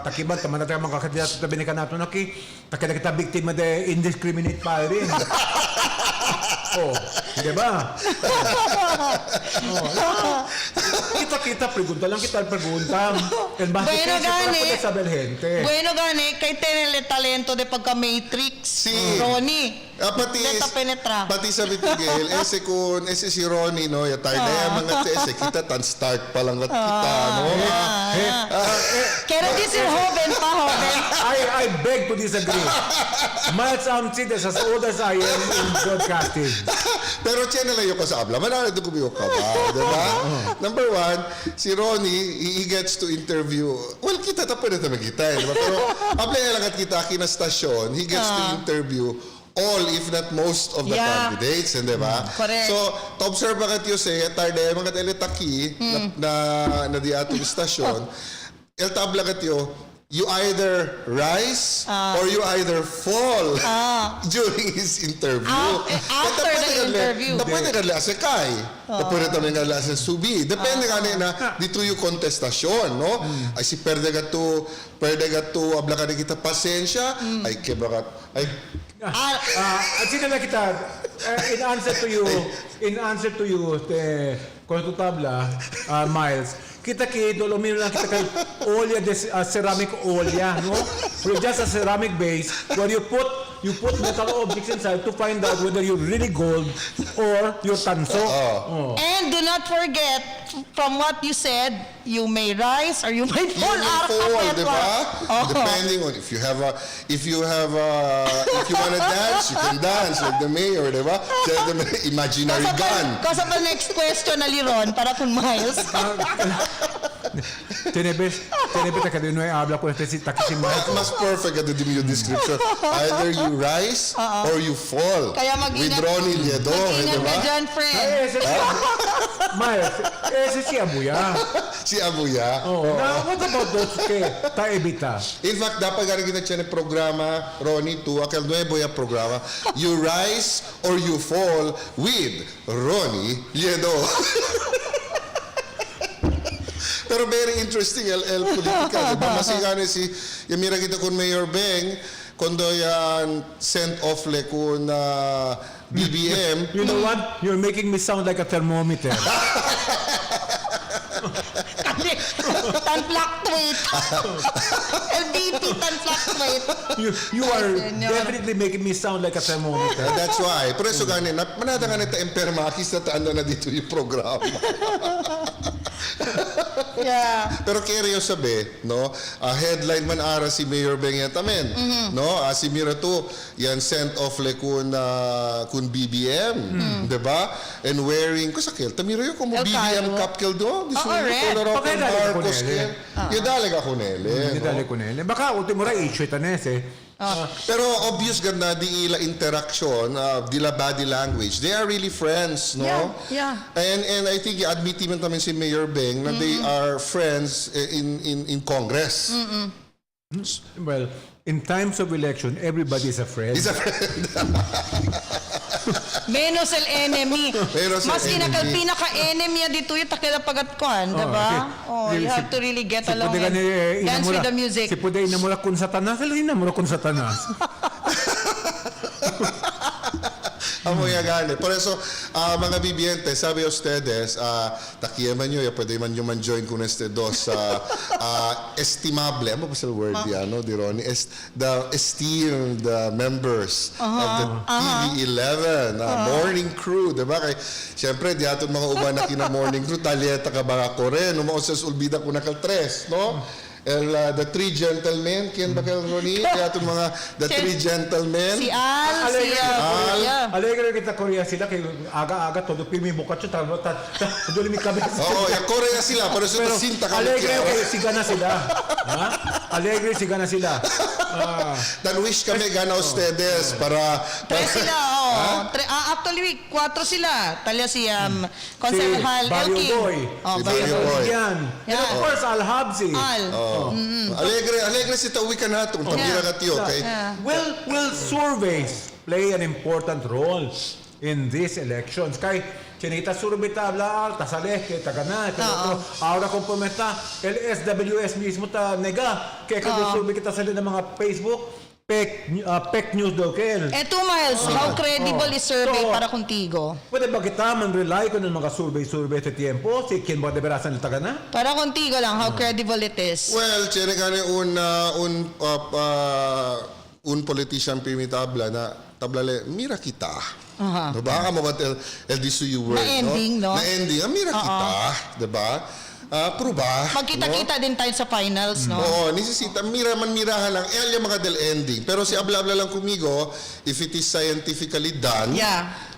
takiban taman na mga kandidato ta binikanato na ki takita kita biktima de indiscriminate firing. Oh, di ba? Kita, pregunta lang kita, pregunta. El más Bueno, difícil para gani. poder saber gente. Bueno, gani, kay tenele talento de pagka-Matrix. Ronnie. Pati Leta penetra. Pati sa Miguel, ese si Ronnie, no, ya tayo na mga ese kita tan start pa lang at kita, no. Quiero decir joven pa, joven. I beg to disagree. Miles Amchid is as old as I am in broadcasting. Pero channel lang yung kasabla. Manalo ko yung kaba, di ba? Number one, si Ronnie, he gets to interview. Well, kita tapos na kita, di ba? Pero apply lang at kita kinastasyon, he gets to interview all, if not most of the candidates, di ba? Correct. So, to-observe bagat yun siya, tarde, mga elitaki na di atong istasyon, el tabla kat yun, you either rise or you either fall during his interview. After the interview. Pwede ka la sa kay. Pwede ka la sa subi. Depende ka na dito yung kontestasyon, no? Ay si perde ka to, abla ka na kita pasensya, ay kebakat, ay At sino na kita, in answer to you, kung tabla, Miles, kita dolomino lang kita kay olya, ceramic olya, no? With just a ceramic base where you put metal objects inside to find out whether you're really gold or you're tanso. And do not forget, from what you said, you may rise or you may fall out of di ba? Depending on if you wanna dance, you can dance like the mayor, di ba? The imaginary gun. Cosa pa next question na Liron para kung Miles? Tenebes ka din ay habla ko si Miles. Mas perfect at yung description. Either you rise or you fall. Kaya mag-ingat. With Ronnie Liedo, Mag-ingat di ba? ka dyan, friend. Miles, si Abuya. Si Abuya. Now, what about those taebita? In fact, dapat gano'n kita ng programa, Ronnie, aquel nuevo ya programa, You Rise or You Fall with Ronnie Liedo. Pero very interesting el politika. Diba? Masigano yung mira kita kun Mayor Beng, kundo yan sent off le kun BBM. You know what? You're making me sound like a thermometer. Tan fluctuate. LBP tan fluctuate. You are definitely making me sound like a thermometer. That's why. Pero so ganin, manata nga nita empermakis na taanda na dito yung programa. Yeah. Pero kaya sabi, no, headline man ara si Mayor Beng Yatamen, no, si Mira to, yan sent off le kun BBM, di ba? And wearing, kusakil, tamiro yung kung BBM kapkel do, di suyo ko Marcos ken. Yadali ka kunele. Yadali kunele. Baka ultimo ra issue tanese. Pero obvious ganda di ila interaction, di la body language. They are really friends, no? Yeah. And I think admit man tamen si Mayor Beng na they are friends in Congress. Well, in times of election, everybody is a friend. Is a friend. Menos el enemy. Mas pinaka-enemy dito yung takila pagatkuhan, diba? You have to really get along and dance with the music. Si Puday inamura kun Satanas, inamura kun Satanas. Amo ya gane. Por eso, mga bibiente, sabi ustedes, takiyaman nyo, pwede man nyo man-join kung dos estimable, ano pa sa word yan, di Ronnie? The esteemed members of the TV11 morning crew, di ba? Kaya, siyempre, di ato mga uban na kina-morning crew, talyeta ka ba ako rin, umausas ulbida ko na kaltres, no? The Three Gentlemen, kiyan ba kayo, Ronnie? Kaya itong mga The Three Gentlemen. Si Al, Alegre kita Korea sila, kaya aga-aga, todo pilmi bukat siya, todo limi kabes. Oo, yung Korea sila, pero sa sinta ka. Alegre si gana sila. Alegre si gana sila. Dan wish kami gana ustedes para... Tres sila, actually, 4 sila. Talya si Consejal Elkin. Si Barrio Boy. And of course, Al Habsi. Alegre si tawi ka nato kung pamira ka tiyo. Well, surveys play an important role in these elections. Kay chinita survey tabla, tasales, que tagana, pero ahora comprometa, el SWS mismo ta nega, kaya survey kita sa ng mga Facebook, fake news daw, Kel. Eto, Miles, how credible is survey para contigo? Pwede ba kita man-rely ko ng mga survey sa tiempo? Si Ken ba de berasan ng taga na? Para contigo lang, how credible it is. Well, c'è un politician primitabla na tablale, mira kita. Diba? Kamukat el disuyo word, Na-ending, no? Na-ending, mira kita. Diba? Pruba. Magkita-kita din tayo sa finals, no? Oo, nisisita. Mirahan lang. Yung mga del ending. Pero si abla-abla lang kumigo, if it is scientifically done,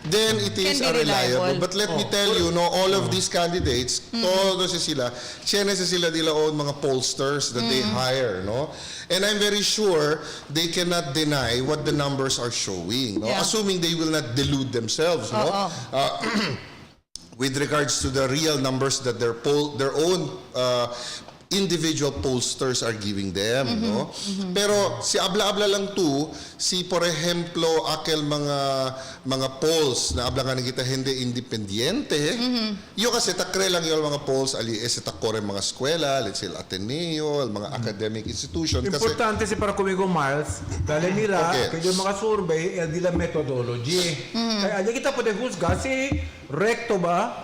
then it is reliable. But let me tell you, all of these candidates, todos sila, sila own mga pollsters that they hire, no? And I'm very sure they cannot deny what the numbers are showing, no? Assuming they will not delude themselves, no? With regards to the real numbers that their own individual pollsters are giving them, no? Pero si abla-abla lang si por ejemplo akel mga polls na abla nga kita hindi independiente. Yo kasi takre lang yung mga polls ali takore mga eskwela, let's say Ateneo, mga academic institution. Importante si para kumigo, Miles, dahil nila kayo mga survey el dila methodology. Kaya ali kita pwede husga si recto ba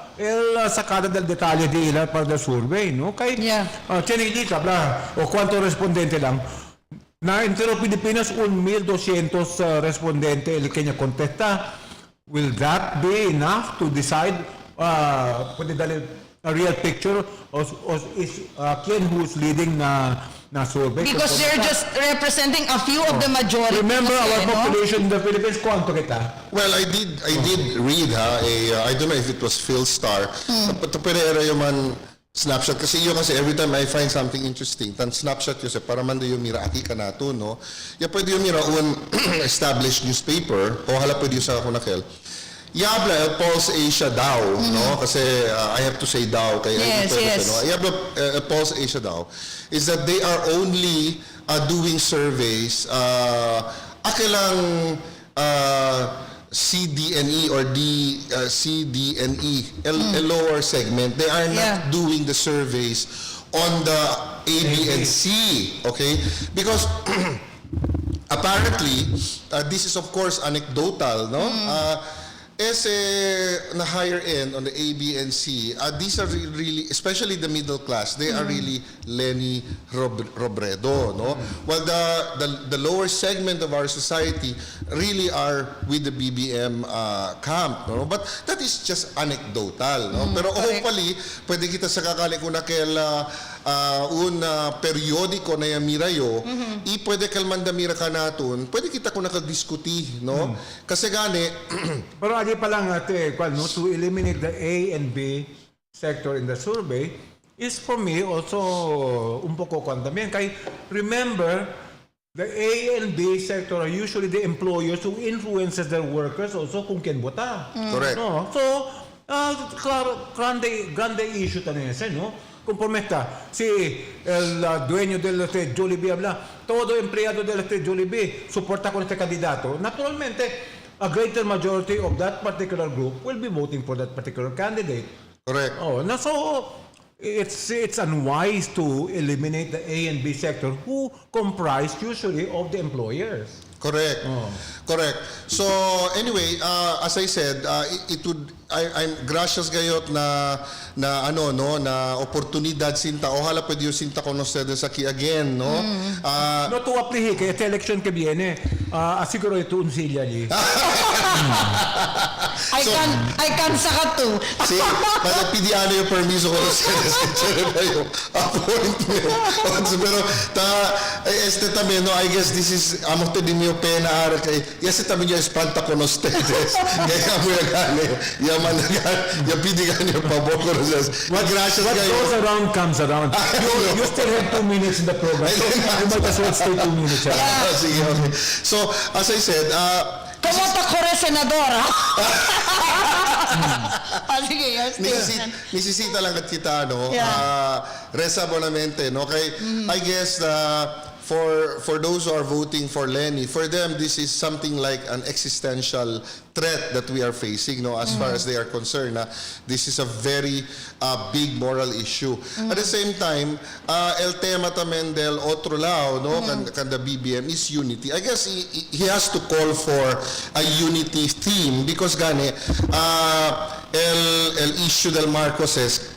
sacada del detalye di ila para the survey, no? Kaya chinilita bla o cuánto respondente lang na entero Pilipinas 1,200 respondente el kanya contesta. Will that be enough to decide pwede dali a real picture of is Ken who's leading na survey? Because they're just representing a few of the majority. Remember our population in the Philippines, kwanto kita? Well, I did read I don't know if it was Phil Star. Pero yung man snapshot kasi every time I find something interesting, tan snapshot yun para man yung mira aki ka nato, no? Ya pwede yung mira un established newspaper o hala pwede yung sa kunakel. Yabla el Pulse Asia daw, no? Kasi I have to say daw kay no. Yabla el Pulse Asia daw is that they are only doing surveys akilang CDNE or CDNE, a lower segment. They are not doing the surveys on the A, B, and C, okay? Because apparently, this is of course anecdotal, no? Na higher end on the A, B, and C, these are really, especially the middle class, they are really Lenny Robredo, no? While the lower segment of our society really are with the BBM camp, no? But that is just anecdotal, no? Pero hopefully, pwede kita sa kakali ko na un periodiko na yamirayo, pwede kalmanda mira ka natin, pwede kita ko nakadiskuti, no? Kasi gani, pero adi pa lang to eliminate the A and B sector in the survey is for me also un poco también. Kaya remember, the A and B sector are usually the employers who influences their workers also kung ken bota. Correct. No? So, grande issue tayo ese, no? Conforme está, si el dueño del Jollibee habla, todo empleado del Jollibee soporta con este candidato. Naturalmente, a greater majority of that particular group will be voting for that particular candidate. Correct. So it's unwise to eliminate the A and B sector who comprise usually of the employers. Correct. Correct. So anyway, as I said, I'm gracious gayot na oportunidad sinta ojalá pwede yung sinta con ustedes aquí again, no? No tu aplihi kaya esta election que viene, asiguro ito unsilla li. I can saka to. Sí, pidiano yung permiso con ustedes que yung appointment. Pero también, no, I guess this is amo te din yung pena ara kay yes también yung espanta con ustedes. Kaya mo yung gani. Ya pidigan yung pabor con ustedes. What goes around comes around. You still have 2 minutes in the program. So you might as well stay 2 minutes. Sige, okay. So, as I said, Kamusta ko rin, Senador, ha? Sige, nisisita lang at kita, no? Resa bonamente, no? Kay, I guess, for those who are voting for Lenny, for them this is something like an existential threat that we are facing, no, as far as they are concerned. This is a very big moral issue. At the same time, el tema también del otro lado, no, kan the BBM is unity. I guess he has to call for a unity theme because gani el issue del Marcos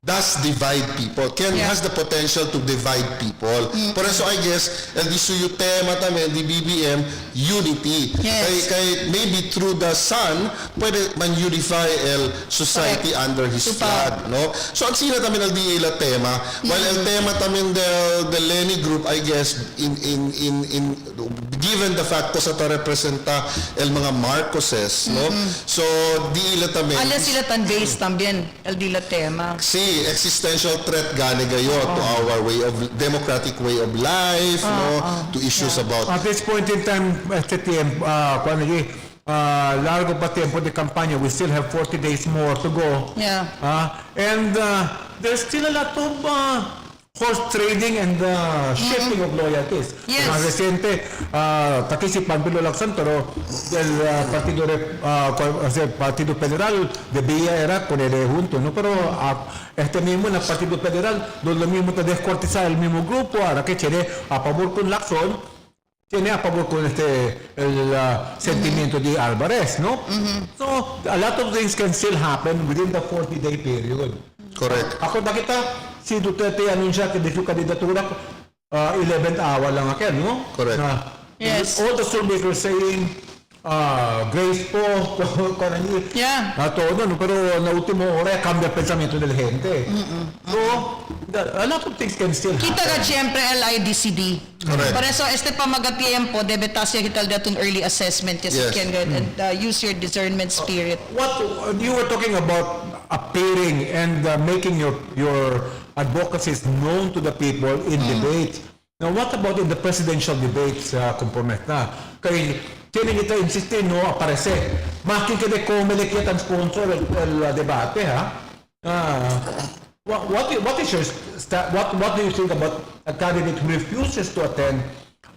does divide people, has the potential to divide people. Por eso I guess el disuyo tema también di BBM unity. Kay maybe through the son pwede man unify el society under his flag, no? So ang sina también el di ila tema, while el tema también del Lenny group, I guess in given the fact ko sa ta representa el mga Marcoses, no? So di ila también Alias sila tan based también el di la tema. Existential threat gani gayo to our way of democratic way of life, no, to issues about. At this point in time, este tiempo, largo pa tiempo de campaña, we still have 40 days more to go. And there's still a lot of horse trading and shifting of loyalties. Reciente, takisipan bilolaksan pero del Partido Federal debía era poner junto, ¿no? Pero este mismo en el Partido Federal, lo mismo te descuartizar el mismo grupo, ahora que tiene a favor con Lacson, tiene a favor con el sentimiento de Alvarez, ¿no? So, a lot of things can still happen within the 40-day period. Correct. Ako nakita, si Duterte anunsya que yung kandidatura 11th hour lang akin, no? Correct. Yes. All the surveyors saying Grace po, todo, no? Pero na último hora cambia el pensamiento de la gente. So, a lot of things can still happen. Kita ka siyempre LIDCD. Correct. Por eso, este pamagatiempo, debe tasya kita datun early assessment kasi can go and use your discernment spirit. What you were talking about appearing and making your advocacies known to the people in debate. Now, what about in the presidential debates, compromet na? Kaya, tienen kita insistir, no, aparece. Makin ka de Comelec yat ang sponsor el debate, ha? What do you think about a candidate who refuses to attend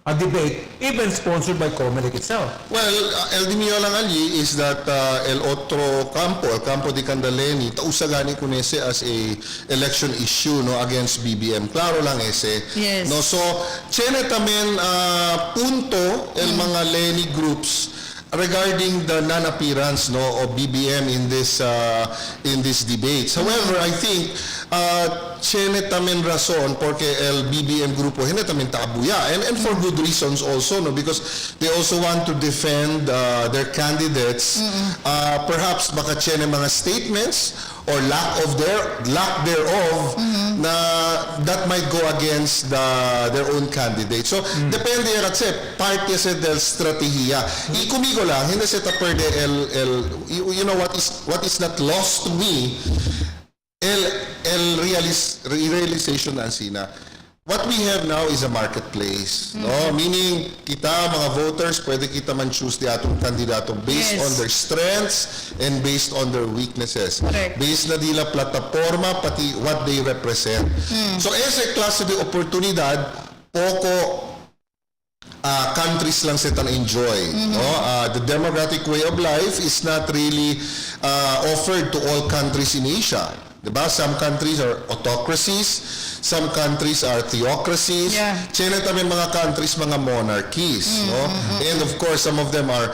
a debate, even sponsored by Comelec itself? Well, el dimio lang ali is that el otro campo, el campo di Candaleni, tausagani kun ese as a election issue, no, against BBM. Claro lang ese. Yes. No, so tiene también punto el mga Lenny groups regarding the non-appearance, no, of BBM in this debates. However, I think tiene también razón porque el BBM grupo tiene también tabuya and for good reasons also, no, because they also want to defend their candidates. Perhaps baka tiene mga statements or lack thereof na that might go against their own candidate. So depende kasi parte sa del strategiya. Kumigo lang hindi sa pwede you know what is not lost to me realization na sina. What we have now is a marketplace, no? Meaning kita mga voters pwede kita man choose di atong kandidato based on their strengths and based on their weaknesses. Based na dila plataforma pati what they represent. So ese klase de oportunidad poco countries lang sitan enjoy, no? The democratic way of life is not really offered to all countries in Asia. Diba? Some countries are autocracies, some countries are theocracies, China tamang mga countries, mga monarchies, no? And of course, some of them are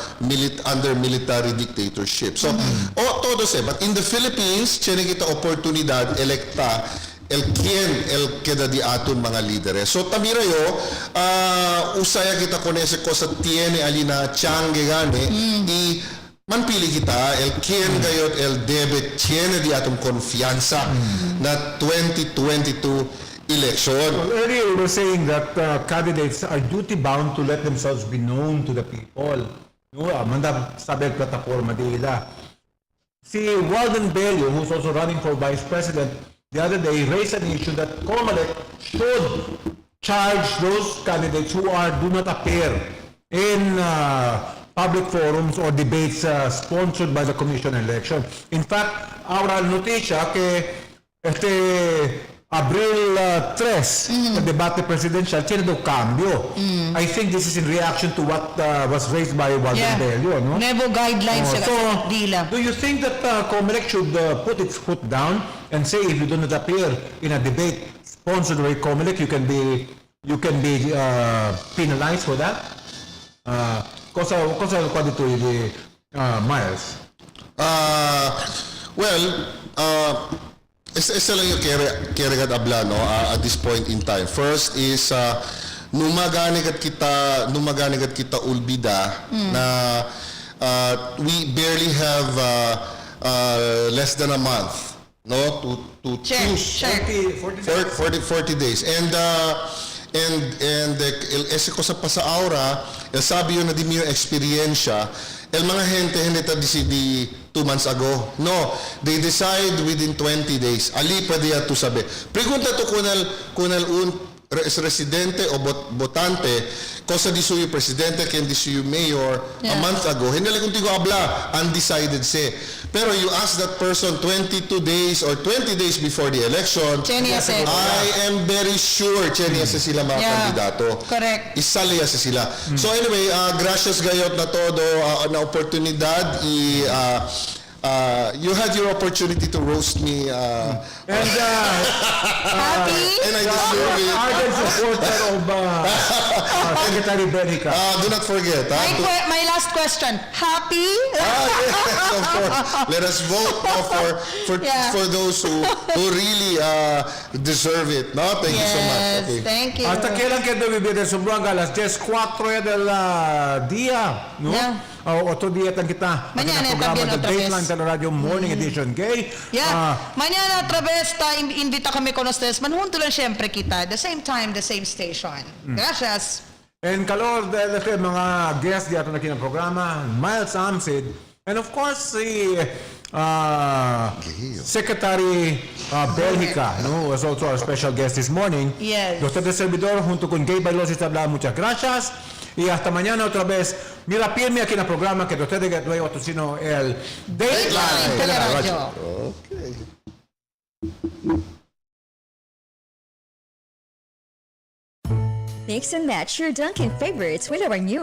under military dictatorship. So, todo but in the Philippines, China kita oportunidad electa el queda di aton mga líderes. So tamirayo, usaya kita con ese cosa tiene alina change gane y manpili kita el quien gayot el debe tiene di atong konfiansa na 2022 election. Well, earlier we were saying that candidates are duty bound to let themselves be known to the people. No, manda sabi plataforma nila. Si Walden Bello, who's also running for vice president, the other day raised an issue that Comelec should charge those candidates who do not appear in public forums or debates sponsored by the Commission on Election. In fact, ahora noticia que Abril 3, the debate presidential, tiene daw cambio. I think this is in reaction to what was raised by Walter Bello, no? Nevo guidelines So, dila. do you think that COMELEC should put its foot down and say if you do not appear in a debate sponsored by COMELEC, you can be penalized for that? Cosa qua dito di Miles? Isa lang yung kaya abla, no, at this point in time. First is numaganigat kita ulbida na we barely have less than a month, no, to choose 40 days. And ese cosa pa sa aura, sabi yun na di mo yung experiensya, el mga gente hindi ta decide 2 months ago. No, they decide within 20 days. Ali pwede to sabi. Pregunta to kunal un residente o botante, cosa di suyo presidente, ken di suyo mayor a month ago. Hindi lang kuntigo abla, undecided se. Pero you ask that person 22 days or 20 days before the election, I am very sure Chenia sa sila mga kandidato. Correct. Isaliya sa sila. So anyway, gracias gayot na todo na oportunidad you had your opportunity to roast me And I deserve it. Ardent supporter of Secretary Bellica. Do not forget. My last question. Happy? Yes, of course. Let us vote for those who really deserve it. No? Thank you so much. Okay. Thank you. Hasta kailan kayo bibigyan sa Buanga? Alas 10:04 del día, no? Otro día tan kita. Mañana programa también del otra vez. Dateline Teleradyo Morning Edition, okay? Mañana otra vez invita kami con ustedes. Manhunto lang siyempre kita. The same time, the same station. Gracias. And kalor dahil mga guests diato na kinang programa, Miles Amsid, and of course si Secretary Bellica, no, was also our special guest this morning. Yes. Dr. de Servidor junto con Gay Bailosis habla, muchas gracias. Y hasta mañana otra vez. Mira, firme aquí en el programa que usted diga otro sino el Dateline Teleradyo. Okay. Mix and match your Dunkin' favorites with our new